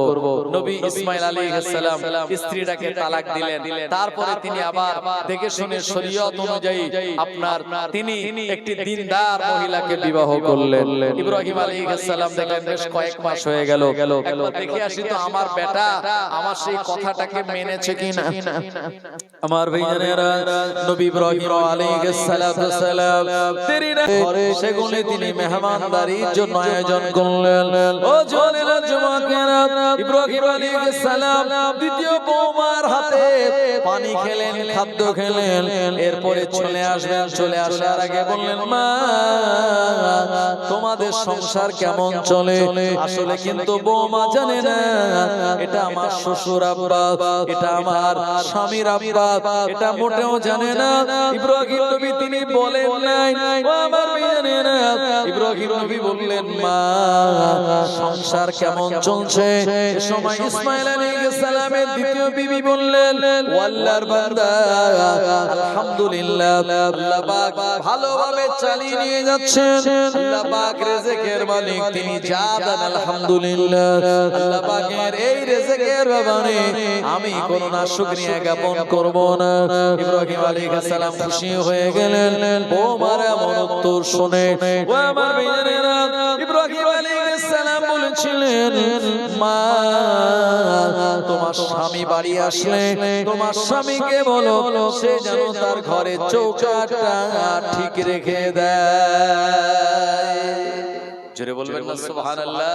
নবী ইসমাঈল আলাইহিস সালাম স্ত্রীটাকে তালাক দিলেন। তারপরে তিনি আবার দেখে শুনে শরীয়ত অনুযায়ী আপনার তিনি একটি দিনদার মহিলাকে বিবাহ করলেন। ইব্রাহিম আলাইহিস সালাম দেখলেন বেশ কয়েক মাস হয়ে গেল, একবার দেখে আসি তো আমার বেটা আমার সেই কথাটাকে মেনেছে কিনা। আমার ভাইজানেরা, নবী ইব্রাহিম আলাইহিস সালাম দেরি না করে সেগুলি তিনি মেহমানদারির জন্য আয়োজন করলেন। ও জওয়ানেরা, যুবকেরা, ইব্রাহিম আলাইহিস সালাম দ্বিতীয় বৌমার হাতে পানি খেলেন, খাদ্য খেলেন, এরপরে চলে আসবেন। চলে আসার আগে বললেন, মা তোমাদের সংসার কেমন চলে? আসলে কিন্তু বৌমা জানে না এটা আমার শ্বশুর আব্বা, এটা আমার স্বামীর আব্বা, এটা মোটেও জানে না। ইব্রাহিম নবী তিনি বলেন নাই। ও আমার ভাইজানেরা, ইব্রাহিম নবী বললেন, মা সংসার কেমন চলছে? এই সময় ইসমাঈল আলাইহিস সালামের দ্বিতীয় বিবি বললেন, ও আল্লাহর বান্দা, আলহামদুলিল্লাহ, আল্লাহ পাক ভালোভাবে চালিয়ে নিয়ে যাচ্ছেন। আল্লাহ পাক রিজিকের মালিক, তিনি যা দেন আলহামদুলিল্লাহ। আল্লাহ পাকের এই রিজিকের ব্যাপারে আমি কোনো নাশুকরিয়া জ্ঞাপন করব না। ইব্রাহিম আলাইহিস সালাম খুশি হয়ে গেলেন বৌমার এমন উত্তর শুনে। ও আমার ভাইজানেরা, ইব্রাহিম আলাইহিস সালাম বলেছিলেন, মা তোমার স্বামী বাড়ি আসলে তোমার স্বামীকে বলো সে যেন তার ঘরে চৌকাঠটা ঠিক রেখে দেয়। জোরে বলবেন না সুবহানাল্লাহ।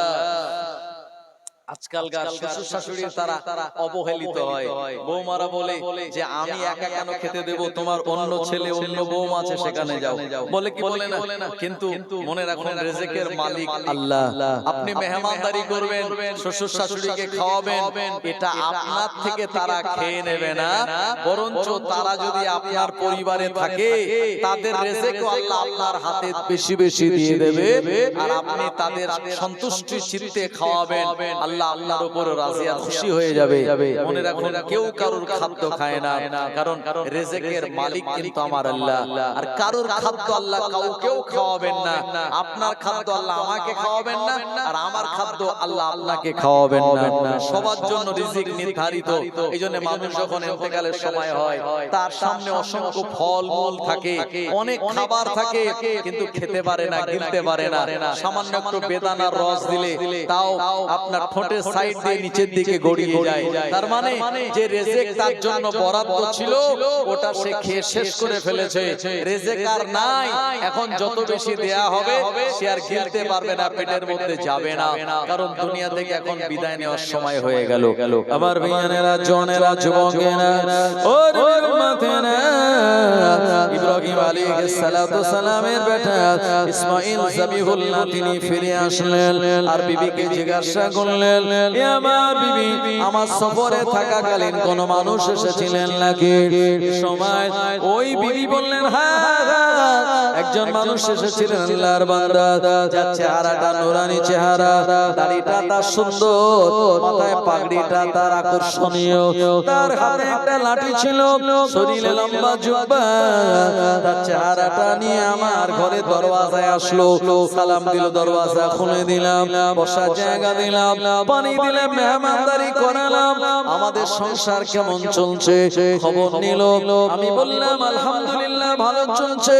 আজকালকার শ্বশুর শাশুড়ির তারা অবহেলিত হয়। বৌমারা বলে যে আমি একা কেন খেতে দেব, তোমার অন্য ছেলে অন্য বৌমা আছে সেখানে যাও, বলে কি বলে না? কিন্তু মনে রাখুন রিজিকের মালিক আল্লাহ। আপনি মেহমানদারি করবেন, শ্বশুর শাশুড়িকে খাওয়াবেন, এটা আপনার থেকে তারা খেয়ে নেবে না, বরঞ্চ তারা যদি আপনার পরিবারে থাকে তাদের রিজিকও আল্লাহ আপনার হাতে বেশি বেশি দিয়ে দেবে, আর আপনি তাদের সন্তুষ্টি চিত্তে খাওয়াবেন। আল্লাহ আল্লাহ আপনার উপর রাজি আর খুশি হয়ে যাবে। মনে রাখুন, কেউ কারোর খাদ্য খায় না, কারণ রিজিকের মালিক কিন্তু আমার আল্লাহ। আর কারোর খাদ্য আল্লাহ কাউকেও খাওয়াবেন না। আপনার খাদ্য আল্লাহ আমাকে খাওয়াবেন না, আর আমার খাদ্য আল্লাহ আপনাকে খাওয়াবেন না। সবার জন্য রিজিক নির্ধারিত। এইজন্য মানুষ যখন ইন্তেকালের সময় হয়, তার সামনে অসংখ্য ফল মূল থাকে, অনেক খাবার থাকে, কিন্তু খেতে পারে না, গিলতে পারে না। সামান্য একটু বেদানার রস দিলে তাও আপনার ঠোঁটের সাইড দিয়ে নিচের দিকে গড়িয়ে যায়। তার মানে যে রিজিক তার জন্য বরাদ্দ ছিল, ওটা সে খেয়ে শেষ করে ফেলেছে। রিজিক আর নাই, এখন যত বেশি দেয়া হবে সে আর গিলতে পারবে না, পেটের মধ্যে যাবে না, কারণ দুনিয়া থেকে এখন বিদায় নেওয়ার সময় হয়ে গেল। আমার ভাইয়েরা, জনেরা, যুবকেরা, ও নবীর উম্মতেরা, ইব্রাহিম আলাইহিস সালাতু সালামের বেটা ইসমাঈল যাবিহুল্লাহ তিনি ফিরে আসলেন, আর বিবিকে জিজ্ঞাসা করলেন, এ আমার বিবি, আমার সফরে থাকাকালীন কোন মানুষ এসেছিলেন নাকি? সময় ওই বিবি বললেন, হ্যাঁ, একজন মানুষ এসেছিলেন, আল্লাহর বান্দা, যার চেহারাটা নুরানি চেহারা, দাড়িটা তার সুন্দর, মাথায় পাগড়িটা তার আকর্ষণীয়, তার হাতে একটা লাঠি ছিল, শরীরে লম্বা জুব্বা, তার চেহারাটা নিয়ে আমার ঘরে দরওয়াজায় আসলো, সালাম দিল, দরওয়াজা খুলে দিলাম, বসার জায়গা দিলাম, পানি দিলাম, মেহমানদারি করালাম, আমাদের সংসার কেমন চলছে খবর নিল। আমি বললাম, আলহামদুলিল্লাহ, ভালো চলছে।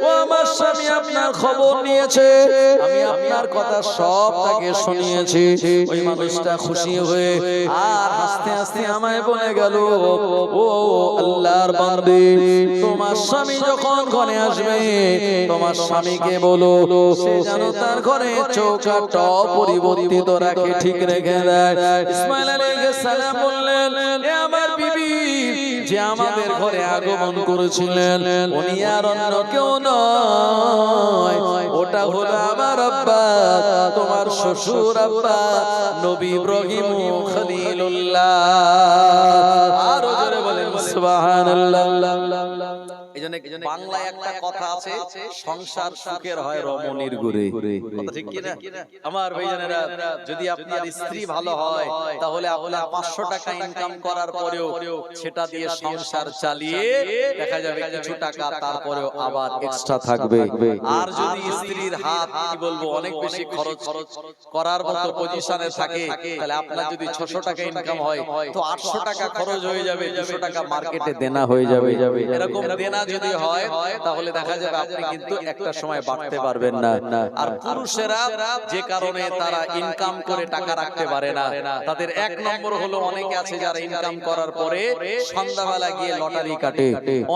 ও আমার স্বামী আপনার খবর নিয়েছে, আমি আপনার কথা সব তাকে শুনিয়েছি। ওই মানুষটা খুশি হয়ে আর হাসতে হাসতে আমায় বলে গেল, ও আল্লাহর বান্দী, তোমার স্বামী যখন ঘরে আসবে, তোমার স্বামীকে বলো সে যেন তার ঘরে চৌকাঠটা পরিবর্তিত রাখে, ঠিক রেখে দেয়। ইসমাঈল আলাইহিস সালাম বললেন, এ আমার বিবি, যে আমাদের ঘরে আগমন করেছিলেন উনি আর অন্য কেউ নয়, ওটা হলো আমার আব্বা, তোমার শ্বশুর আব্বা, নবী ইব্রাহিম খলিলুল্লাহ। আর জোরে বলেন সুবহানাল্লাহ। এইজন্য বাংলায় একটা কথা আছে, সংসার সুখের হয় রমণীর গুরে, কথা ঠিক কি না? আমার ভাইজানেরা, যদি আপনার স্ত্রী ভালো হয়, তাহলে আপনার 500 টাকা ইনকাম করার পরেও সেটা দিয়ে সংসার চালিয়ে দেখা যাবে কিছু টাকা তারপরেও আবার এক্সট্রা থাকবে। আর যদি স্ত্রীর হাত, কি বলবো, অনেক বেশি খরচ করার মতো পজিশনে থাকে, তাহলে আপনার যদি 600 টাকা ইনকাম হয়, তো 800 টাকা খরচ হয়ে যাবে, 200 টাকা মার্কেটে দেনা হয়ে যাবে। এরকম দেনা যদি হয়, তাহলে দেখা যাবে আপনি কিন্তু একটা সময় বাড়তে পারবেন না। আর পুরুষেরা যে কারণে তারা ইনকাম করে টাকা রাখতে পারে না, তাদের এক নম্বর হলো, অনেকে আছে যারা ইনকাম করার পরে সন্ধ্যাবেলা গিয়ে লটারি কাটে,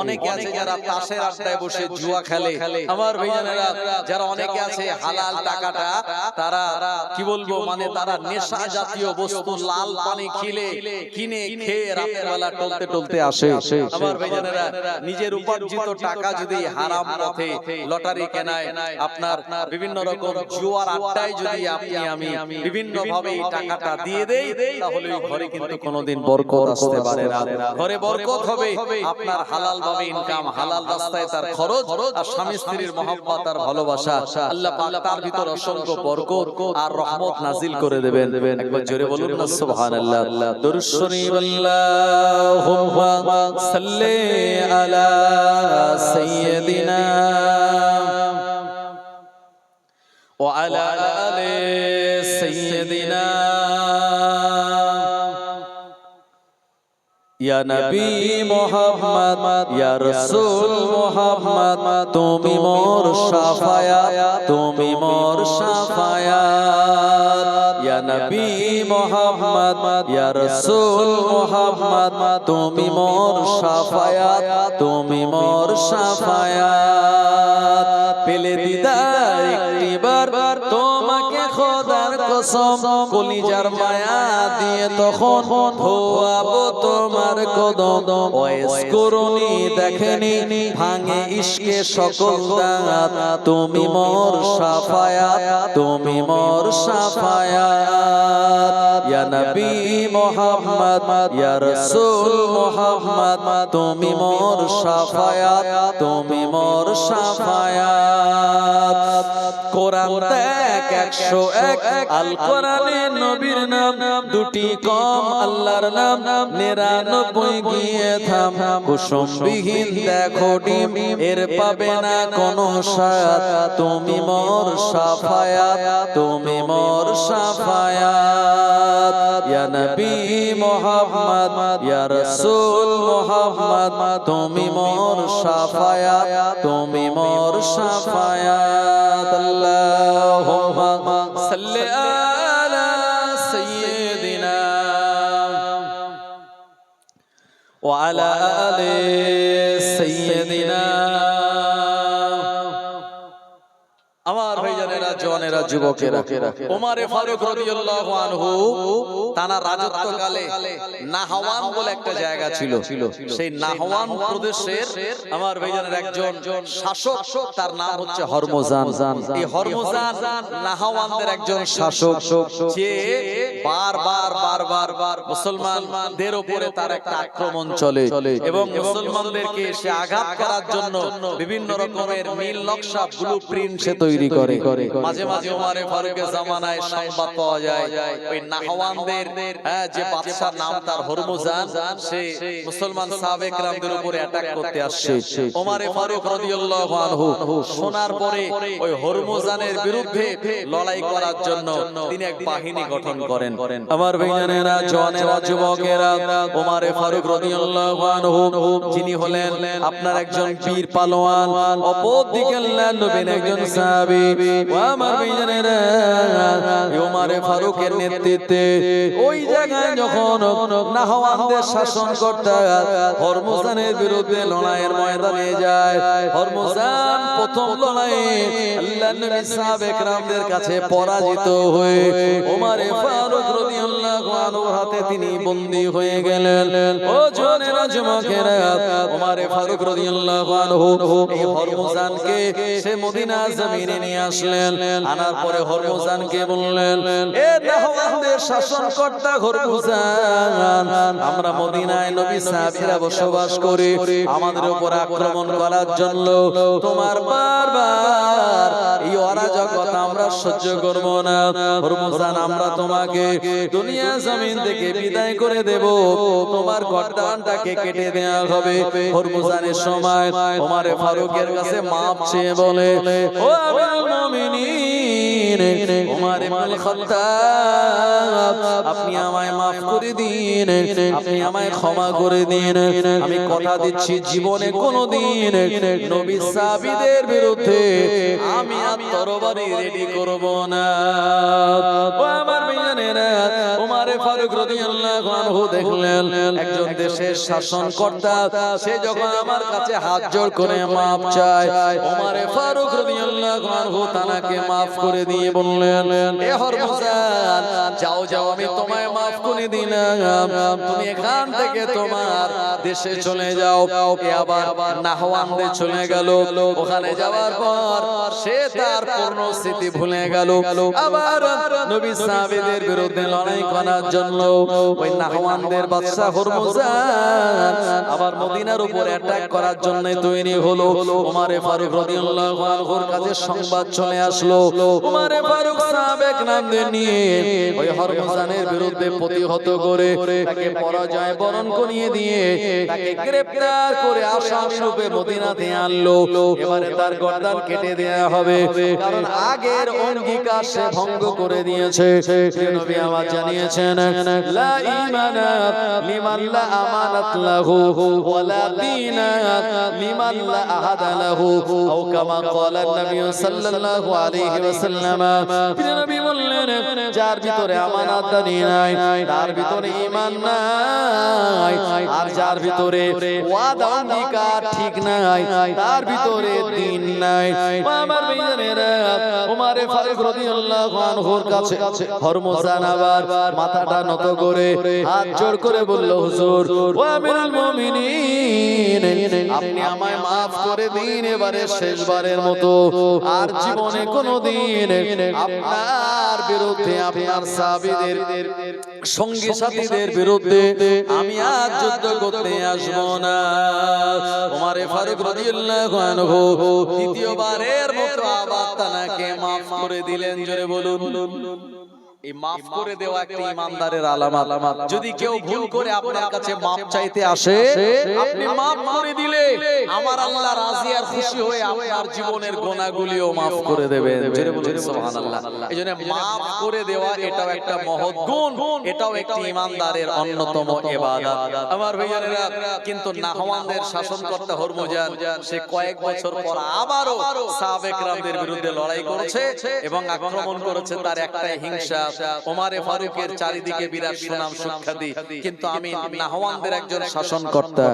অনেকে আছে যারা তাসের আড্ডায় বসে জুয়া খেলে। আমার ভাইজানেরা, যারা অনেকে আছে হালাল টাকাটা তারা, কি বলবো, মানে তারা নেশা জাতীয় বস্তু, লাল পানি কিনে খেয়ে রাতের বেলা টলতে টলতে আসে। আমার ভাইজানেরা, নিজের উপার্জিত টাকা যদি হারাম পথে লটারি কেনায়, আপনার বিভিন্ন রকম জুয়ার আড্ডায় যদি আমি বিভিন্ন ভাবে এই টাকাটা দিয়ে দেই, তাহলে ওই ঘরে কিন্তু কোনোদিন বরকত আসতে পারে না। ঘরে বরকত হবে আপনার হালাল ভাবে ইনকাম, হালাল রাস্তায় তার খরচ, আর স্বামী স্ত্রীর মহব্বত আর ভালোবাসা, আল্লাহ পাক তার ভিতর অসংখ্য বরকত আর রহমত নাজিল করে দেবেন। একবার জোরে বলুন না সুবহানাল্লাহ। দরুদ শরীফ, আল্লাহুম্মা সাল্লি আলা সাইয়্যিদিনা ওয়া আলা আলি সাইয়্যিদিনা ইয়া নবী মুহাম্মদ, ইয়া রাসূল মুহাম্মদ, তুমি মোর শাফায়াত, তুমি মোর শাফায়াত। ইয়া নবী মুহাম্মদ, ইয়া রাসূল মুহাম্মদ, তুমি মোর শাফায়াত, তুমি মোর শাফায়াত। পেলে দিদার একটিবার তোমাকে খোদার কসম, কলিজার মায়া দিয়ে তখন ধোয়াবো তোমার কদম। ওয়াইস করুনি দেখেনি ভাঙে ইশকে সকল দাঁত, তুমি মোর শাফায়াত, তুমি মোর শাফায়াত। ইয়া নবী মুহাম্মদ, ইয়া রাসূল মুহাম্মদ, তুমি মোর শাফায়াত, তুমি মোর শাফায়াত। কোরআন দেখ 101 আল কোরআনে নবীর নাম দুটি কম আল্লাহর নাম 99 গিয়ে থাম কুসুমবিহীন দেখো ডিম এর পাবে না কোনো স্বাদ তুমি মোর শাফায়াত তুমি মোর শাফায়াত ইয়া নবী মুহাম্মদ ইয়া রাসূল মুহাম্মদ তুমি মোর শাফায়াত তুমি মোর শাফায়াত আল্লাহুম্মা সাল্লি আলা সাইয়্যিদিনা ওয়া আলা আলি সাইয়্যিদিনা আমার ভাইজানেরা জওয়ানেরা যুবকেরা ওমর ফারুক রাদিয়াল্লাহু আনহু তার রাজত্বকালে নাহওয়ান বলে একটা জায়গা ছিল সেই নাহওয়ান প্রদেশের আমার ভাইজানের একজন শাসক তার নাম হচ্ছে হরমুজান এই হরমুজান নাহওয়ানদের একজন শাসক যে বারবার মুসলমানদের উপরে তার একটা আক্রমণ চলে এবং মুসলমানদেরকে সে আঘাত করার জন্য বিভিন্ন রকমের নীল নকশা ব্লুপ্রিন্ট সে তৈরি করে মাঝে মাঝে ওমর ফারুকের জামানায় সংবাদ পাওয়া যায় ওই নাহওয়ানদের যে বাদশার নাম তার হরমুজান সে মুসলমান সাহাবে কেরামদের উপরে অ্যাটাক করতে আসছে ওমর ফারুক রাদিয়াল্লাহু আনহু শোনার পরে ওই হরমুজানের বিরুদ্ধে লড়াই করার জন্য তিনি এক বাহিনী গঠন করেন আমার ভাইজানেরা জওয়ানেরা যুবকেরা ওমর ফারুক রাদিয়াল্লাহু আনহু যিনি হলেন আপনার একজন বীর পালোয়ান অপর দিকে নবীর একজন সাহাবী ও আমার ভাইজানেরা ওমর ফারুকের নেতৃত্বে ওই জায়গায় যখন নাহওয়ানদের শাসনকর্তা হরমুজানের বিরুদ্ধে লড়াইয়ের ময়দানে যায় হরমুজান প্রথম লড়াইয়ে আল্লাহর নবী সাহাবে কেরামদের কাছে পরাজিত হয়ে ওমর ফারুক রাদিয়াল্লাহু আনহুর হাতে তিনি বন্দী হয়ে গেলেন ও জওয়ানেরা যুবকেরা ওমর ফারুক রাদিয়াল্লাহু আনহু এই হরমুজানকে সে মদিনা জমিনে নিয়ে আসলেন আনার পরে হরমুজানকে বললেন এ নাহওয়ানদের শাসনকর্তা হরমুজান আমরা মদিনায় নবী সাহাবীরা বসবাস করি আমাদের উপর আক্রমণ করার জন্য তোমার বারবার এই অরাজকতা আমরা সহ্য করব না হরমুজান আমরা তোমাকে দুনিয়া জমিন থেকে বিদায় করে দেব তোমার গর্দানটাকে কেটে দেওয়া হবে হরমুজানের সময় ওমর ফারুকের কাছে maaf চেয়ে বলে ও আমিরুল মুমিনিন ওমর ইবনুল খাত্তাব আপনি আমায় maaf করে দিন আপনি আমায় ক্ষমা করে দিন আমি কথা দিচ্ছি জীবনে কোনোদিন নবী সাহাবীদের বিরুদ্ধে আমি আর তরবারি রেডি করব না ও আমার ভাইজানেরা ওমর ফারুক রাদিয়াল্লাহু আনহু দেখলেন একজন দেশের শাসনকর্তা সে যখন আমার কাছে হাত জোড় করে maaf চায় ওমর ফারুক রাদিয়াল্লাহু আনহু তাকে maaf করে দিয়ে বললেন এ হরমুজান যাও যাও আমি তোমায় maaf করে দিলাম তুমি এখান থেকে তোমার দেশে চলে যাও এ আবার নাহওয়ানদের চলে গেল ওখানে যাওয়ার পর সে তার পূর্ণ স্মৃতি ভুলে গেল আবার নবী সাহাবীদের বিরুদ্ধে লড়াই করার জন্য ওই নাহওয়ানদের বাদশা হরমুজান আবার মদিনার উপর অ্যাটাক করার জন্য তৈরি হলো ওমর ফারুক রাদিয়াল্লাহু আনহুর কাছে সংবাদ চলে আসলো ওমর ফারুক সাহাবে কেরামদের নিয়ে ওই হরমুজানের বিরুদ্ধে প্রতিহত করে তাকে পরাজয় বরণ করিয়ে দিয়ে তাকে গ্রেফতার করে আসামি রূপে মদিনাতে আনলো এবারে তার গর্দান কেটে দেয়া হবে কারণ আগের অঙ্গীকার সে ভঙ্গ করে দিয়েছে নবী আমার জানিয়েছেন লা ঈমানা লিমান লা আমানাত লাহু ওয়া লা দীনা লিমান লা আহাদা লাহু আও কামা ক্বালা নবী সাল্লাল্লাহু আলাইহি ওয়াসাল্লাম নবী বললেন যার ভিতরে আমানতদারি নাই তার ভিতরে ঈমান নাই আর যার ভিতরে ওয়াদা অঙ্গীকার ঠিক নাই তার ভিতরে দ্বীন নাই আমার ভাইজানেরা ওমর ফারুক রাদিয়াল্লাহু আনহুর কাছে হরমুজান আবার মাথা মাথাটা নত করে হাত জোড় করে বলল, হুজুর ও আমিরুল মুমিনিন, আপনি আমায় মাফ করে দিন, এবারে শেষবারের মতো। আর জীবনে কোনোদিন আপনার বিরুদ্ধে, আপনার সাহাবীদের সঙ্গী সাথীদের বিরুদ্ধে আমি আর যুদ্ধ করতে আসবো না। ওমর ফারুক রাদিয়াল্লাহু আনহু দ্বিতীয়বারের মতো আবার তাকে মাফ করে দিলেন। জোরে বলুন। এই মাফ করে দেওয়া একটা ইমানদারের আলামত। যদি কেউ ভুল করে আপনার কাছে মাফ চাইতে আসে, আপনি মাফ করে দিলে আমার আল্লাহ রাজি আর খুশি হয়ে আপনার জীবনের গুনাহগুলিও মাফ করে দেবেন। জোরে বলুন সুবহানাল্লাহ। এইজন্য মাফ করে দেওয়া এটাও একটা মহৎ গুণ, এটাও একটি ইমানদারের অন্যতম ইবাদত। আমার ভাইয়েরা, কিন্তু নাহওয়ানদের শাসনকর্তা হরমুজান সে কয়েক বছর পর আবারও সাহাবে কেরামদের বিরুদ্ধে লড়াই করেছে এবং আক্রমণ করেছে। তার একটাই হিংসা, ওমরে ফারুকের চারিদিকে বিরাট সুনাম সুখ্যাতি, কিন্তু আমি নাহওয়ানদের একজন শাসনকর্তা,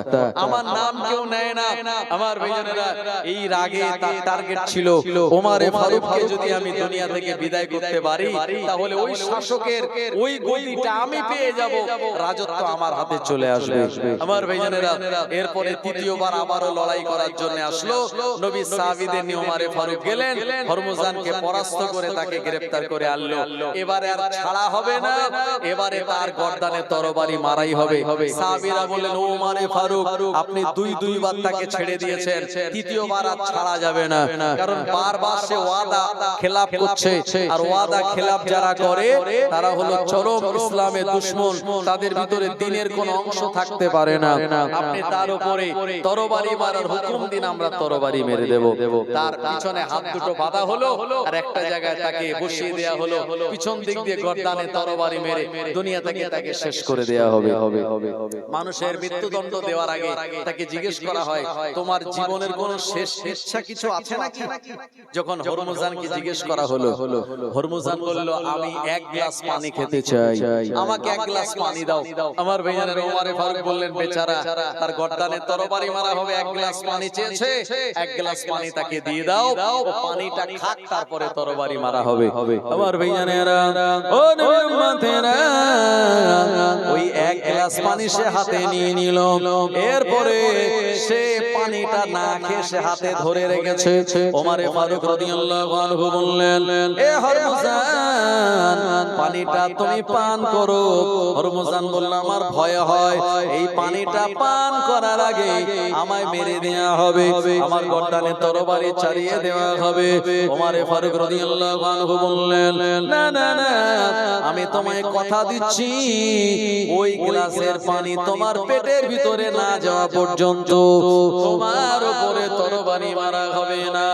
আমার নাম কেউ নেয় না। আমার ভাইজানেরা, এই রাগে তার টার্গেট ছিল ওমরে ফারুককে যদি আমি দুনিয়া থেকে বিদায় করতে পারি, তাহলে ওই শাসকের ওই গদিটা আমি পেয়ে যাব, রাজত্ব আমার হাতে চলে আসবে। আমার ভাইজানেরা, এরপরে তৃতীয়বার আবারও লড়াই করার জন্য আসলো। নবী সাহাবীদের নিয়ে ওমরে ফারুক গেলেন, হরমুজানকে পরাস্ত করে তাকে গ্রেফতার করে আনলো। এবারে আর ছাড়া হবে না, এবারে তার গর্দানে তরবারি মারাই হবে। সাহাবীরা বললেন, ওমরে ফারুক, আপনি দুইবার তাকে ছেড়ে দিয়েছেন, তৃতীয়বার আর ছাড়া যাবে না, কারণ বারবার সে ওয়াদা খেলাফ করছে, আর ওয়াদা খেলাফ যারা করে তারা হলো চরম ইসলামের দুশমন, তাদের ভিতরে দ্বীনের কোনো অংশ থাকতে পারে না। আপনি তার উপরে তরবারি মারার হুকুম দিন, আমরা তরবারি মেরে দেব। তার পিছনে হাত দুটো বাঁধা হলো আর একটা জায়গায় তাকে বসিয়ে দেয়া হলো, পিছন দিক দিয়ে গর্দানে তরবারি মেরে দুনিয়া থেকে তাকে শেষ করে দেয়া হবে। মানুষের মৃত্যুদণ্ড দেওয়ার আগে তাকে জিজ্ঞেস করা হয়, তোমার জীবনের কোন শেষ ইচ্ছা কিছু আছে নাকি? যখন হরমুজানকে জিজ্ঞেস করা হলো, হরমুজান বলল, আমি এক গ্লাস পানি খেতে চাই, আমাকে এক গ্লাস পানি দাও। আমার ভাইজানের ওমরে ফারুক বললেন, বেচারা, তার গর্দানে তরবারি মারা হবে, এক গ্লাস পানি চেয়েছে, এক গ্লাস পানি তাকে দিয়ে দাও, ও পানিটা খাক, তারপরে তরবারি মারা হবে। আমার ভাইজানেরা, ও নবীর উম্মতেরা, ওই এক গ্লাস পানি সে হাতে নিয়ে নিল। এরপরে সে পানিটা না খেয়ে সে হাতে ধরে রেখেছে। ওমরে ফারুক রাদিয়াল্লাহু আনহু বললেন, এ হরমুজান, পানিটা তুমি পান করো। হরমুজান বলল, আমার ভয় হয় এই পানিটা পান করার আগে আমায় মেরে দেয়া হবে, আমার গর্দানে তরবারি চালিয়ে দেওয়া হবে। ওমরে ফারুক রাদিয়াল্লাহু আনহু বললেন, না না না, আমি তোমায় কথা দিচ্ছি, ওই গ্লাসের পানি তোমার পেটের ভিতরে না যাওয়া পর্যন্ত তোমার উপরে তরবারি মারা হবে না।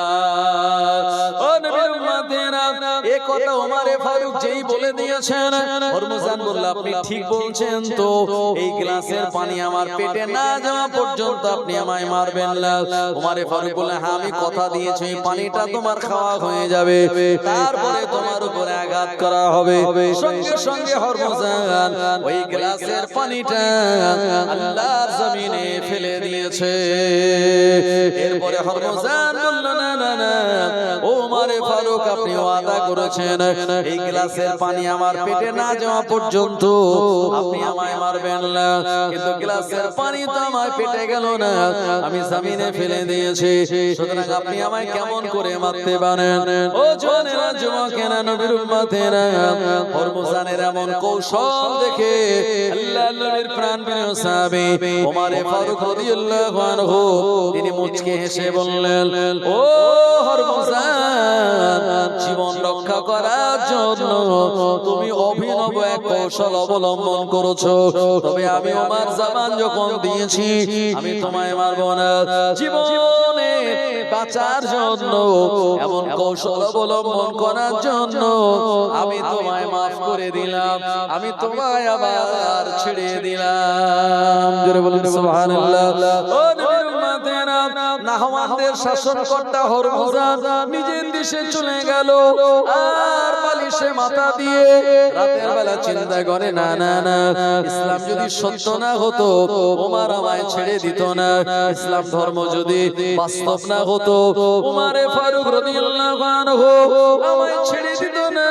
ও নবীর উম্মতেরা, এই কথা ওমরে ফারুক যেই বলে দিয়েছেন, হরমুজান বলল, আপনি ঠিক বলছেন তো, এই গ্লাসের পানি আমার পেটে না যাওয়া পর্যন্ত আপনি আমায় মারবেন না। ওমরে ফারুক বললেন, হ্যাঁ, আমি কথা দিয়েছি, এই পানিটা তোমার খাওয়া হয়ে যাবে, তারপরে তোমার উপরে আঘাত করা হবে। সঙ্গে সঙ্গে হরমুজান ওই গ্লাসের পানিটা আল্লাহর জমিনে ফেলে দিয়েছে। এরপরে হরমুজান বলল, না না না, ওমরে ফারুক, আপনি ওয়াদা করেছেন এই গ্লাসের পানি আমার পেটে না যাওয়া পর্যন্ত আপনি আমায় মারবেন না, কিন্তু গ্লাসের পানি তো আমার পেটে গেল না, আমি জমিনে ফেলে দিয়েছি, সুতরাং আপনি আমায় কেমন করে মারতে পারেন? ও জওয়ানেরা, যুবকেরা, নবীর উম্মতেরা, হরমুজানের এমন কৌশল দেখে আল্লাহর নবীর প্রাণপ্রিয় সাহাবী ওমরে ফারুক রাদিয়াল্লাহু আনহু তিনি মুচকে হেসে বললেন, ও হরমুজান, জীবন রক্ষা করার জন্য তুমি অভিনব এক কৌশল অবলম্বন করেছো, তবে আমি ওমর জামান যখন দিয়েছি আমি তোমায় মারব না, জীবনে বাঁচার জন্য এমন কৌশল অবলম্বন করার জন্য আমি তোমায় মাফ করে দিলাম, আমি তোমায় আবার ছেড়ে দিলাম। জোরে বলুন সুবহানাল্লাহ। ও নবীর উম্মতেরা, নাহওয়ানদের শাসনকর্তা হরমুজান নিজের দেশে চলে গেল আর বালিশে মাথা দিয়ে রাতের বেলা চিন্তা করে না না না ইসলাম যদি সত্য না হতো ওমর আমায় ছেড়ে দিত না ইসলাম ধর্ম যদি বাস্তব না হতো উমারে ফারুক রাদিয়াল্লাহু আনহু আমায় ছেড়ে দিত না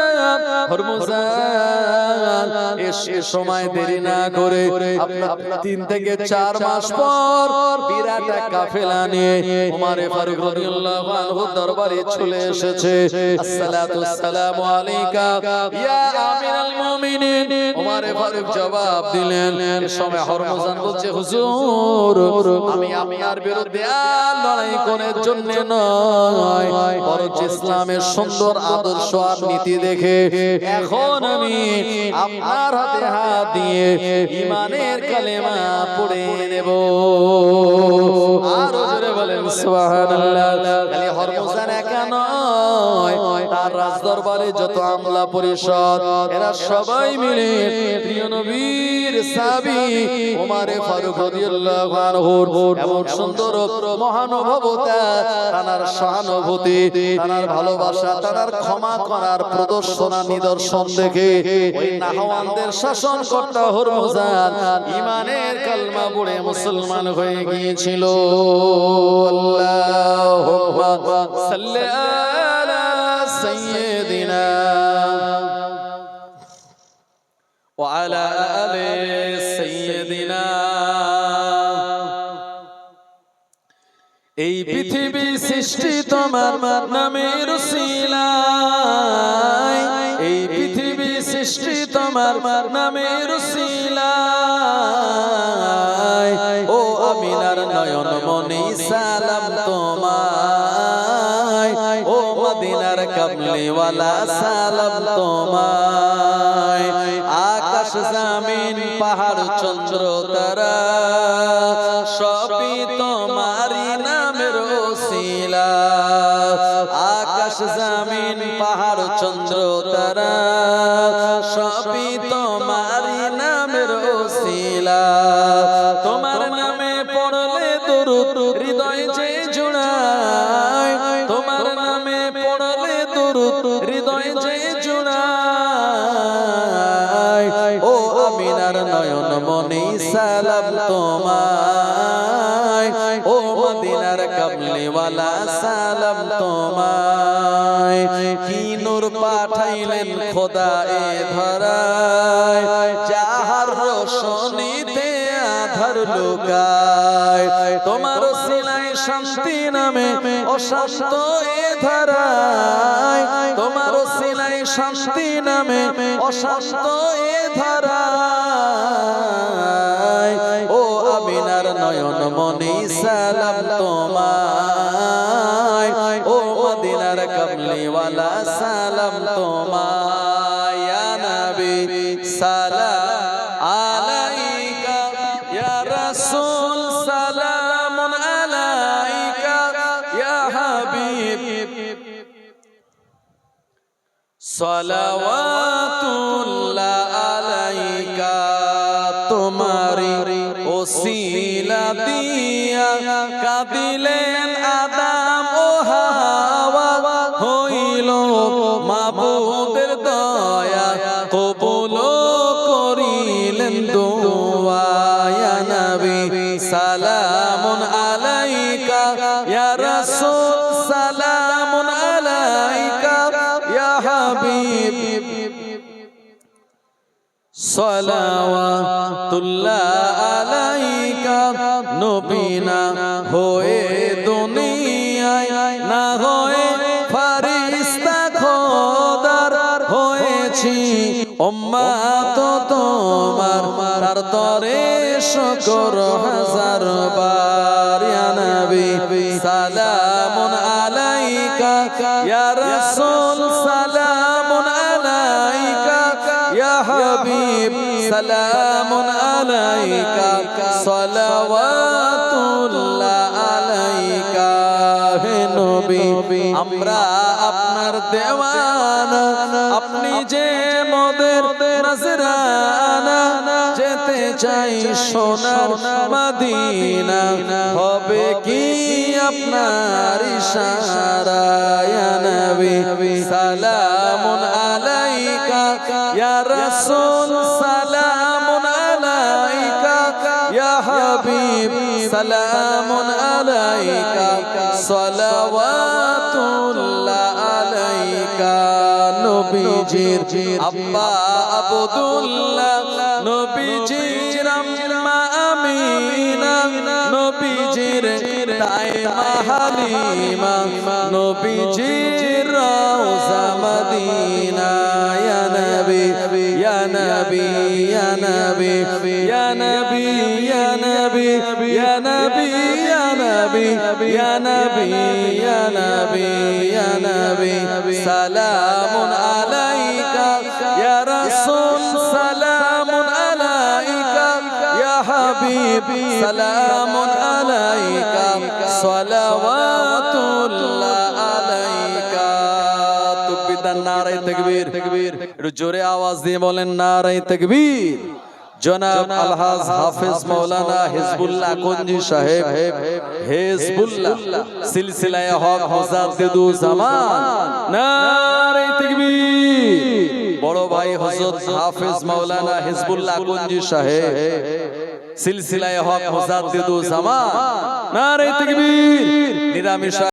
হরমুজান এ সময় দেরি না করে আপনার 3 থেকে 4 মাস পর বিরাট এক কাফেলা নিয়ে উমারে ফারুক রাদিয়াল্লাহু আনহু দরবারে চলে এসেছে আসসালাতু আসসালামু আলাইকা ইয়া আমিরুল মুমিনিন উমারে ফারুক জবাব দিলেন এই সময় হরমুজান বলছে হুজুর আমি আপনার বিরুদ্ধে আর লড়াই করার জন্য নয় বরং ইসলামের সুন্দর আদর্শ আর নীতি দেখে এখন আমি আপনার হাতে হাত দিয়ে ঈমানের কালেমা পড়ে নেব আর জোরে বলেন সুবহানাল্লাহ খালি হরমুজান একা নয় তার রাজদরবারে যত আমলা পরিষদ এরা সবাই মিলে প্রিয় নবীর সাহাবী ওমরে ফারুক রাদিয়াল্লাহু আনহুর এমন সুন্দর মহানুভবতা তার সহানুভূতি তার ভালোবাসা তার ক্ষমা করার প্রদর্শন নিদর্শন দেখে ওই নাহওয়ানদের শাসনকর্তা হরমুজান ঈমানের কালমা পড়ে মুসলমান হয়ে গিয়েছিল আল্লাহুম্মা সাল্লি আলা সাইয়্যিদিনা ওয়া আলা আলি সাইয়্যিদিনা এই পৃথিবী সৃষ্টি তোমার নামের উসিলায় এই পৃথিবী সৃষ্টি তোমার নামের উসিলায় ও আমিনার নয়ন মনি সালাম তোমায় ও মদিনার কামলিওয়ালা সালাম তোমায় আকাশ জমিন পাহাড় চন্দ্র তারা সবই তোমারই নামের ওসিলা আকাশ জমিন পাহাড় চন্দ্র তারা সবই তোমারই নামের ওসিলা তোমার নামে পড়লে দরুদ হৃদয় যে জুড়ায় তোমার নামে পড়লে দরুদ হৃদয় যে জুড়ায় ও আমিনার নয়ন মনি সালাম তোমায় ও মদিনার কামলিওয়ালা সালাম তোমায় কি নূর পাঠাইলেন খোদা এ ধরায় যাহার রোশনীতে আধার লুকায় তোমার সিনায় শান্তি নামে অশান্ত এ ধরায় তোমার সিনায় শান্তি নামে অশান্ত এ ধরায় ও আমিনার নয়ন মনি সালাম তোমায় ও মদিনার কামলিওয়ালা সালাম তোমায় ইয়া নবী সালাম আলাইকা ইয়া রাসূল সালামুন আলাইকা ইয়া হাবিব সালাওয়াতুল্লাহ আলাইকা তোমারি ওসিলা দিয়া কাঁদিলেন আদম ও হাওয়া হইল মাবুদের দয়া কবুল করিলেন দোয়া ইয়া নবী সালামুন আলাইকা ইয়া রাসূল সালামুন আলাইকা ইয়া হাবিব সালাওয়াতুল্লাহ আলাইকা নবী না হয়ে দুনিয়ায় না হয়ে ফারিস্তা খোদার হয়েছি উম্মত তোমার তার তরে শুকর হাজার বার ইয়া নবী সালামুন আলাইকা ইয়া রাসূল সালামুন আলাইকা ইয়া হাবিব সালামুন আলাইকা সালাওয়াতুল্লাহ আলাইকা হে নবী আমরা আপনার দেওয়ানা আপনি যে মোদের নজরানা যেতে চাই সোনার মদিনা হবে কি আপনার ইশারায় ইয়া নবী সালামুন আলাইকা ইয়া রাসূল সালামুন আলাইকা ইয়া হাবিব সালামুন আলাইকা সালাওয়াতুল্লাহ আলাইকা নবীজির আব্বা আব্দুল্লাহ নবীজির আম্মা আমিনা নবীজির তাইমা হালিমা নবীজির রওজা মদিনা ইয়া নবী ইয়া নবী ইয়া নবী ইয়া নবী ইয়া নবী ইয়া নবী ইয়া নবী ইয়া নবী ইয়া নবী ইয়া নবী সালামুন আলাইকা ইয়া রাসূল সালামুন আলাইকা ইয়া হাবিব সালামুন আলাইকা সালাওয়াতুল্লাহ আলাইকা তুকবিদান নারায়ে তাকবীর একটু জোরে আওয়াজ দিয়ে বলেন নারায়ে তাকবীর জনাব আলহাজ হাফেজ মাওলানা হিজবুল্লাহ কুঞ্জি সাহেব হিজবুল্লাহ সিলসিলায়ে হক মুজাদ্দিদুজ জামান নারায়ে তাকবীর বড় ভাই হযরত হাফেজ মাওলানা হিজবুল্লাহ কুঞ্জি সাহেব সিলসিলায়ে হক মুজাদ্দিদুজ জামান নারায়ে তাকবীর নিরামিষ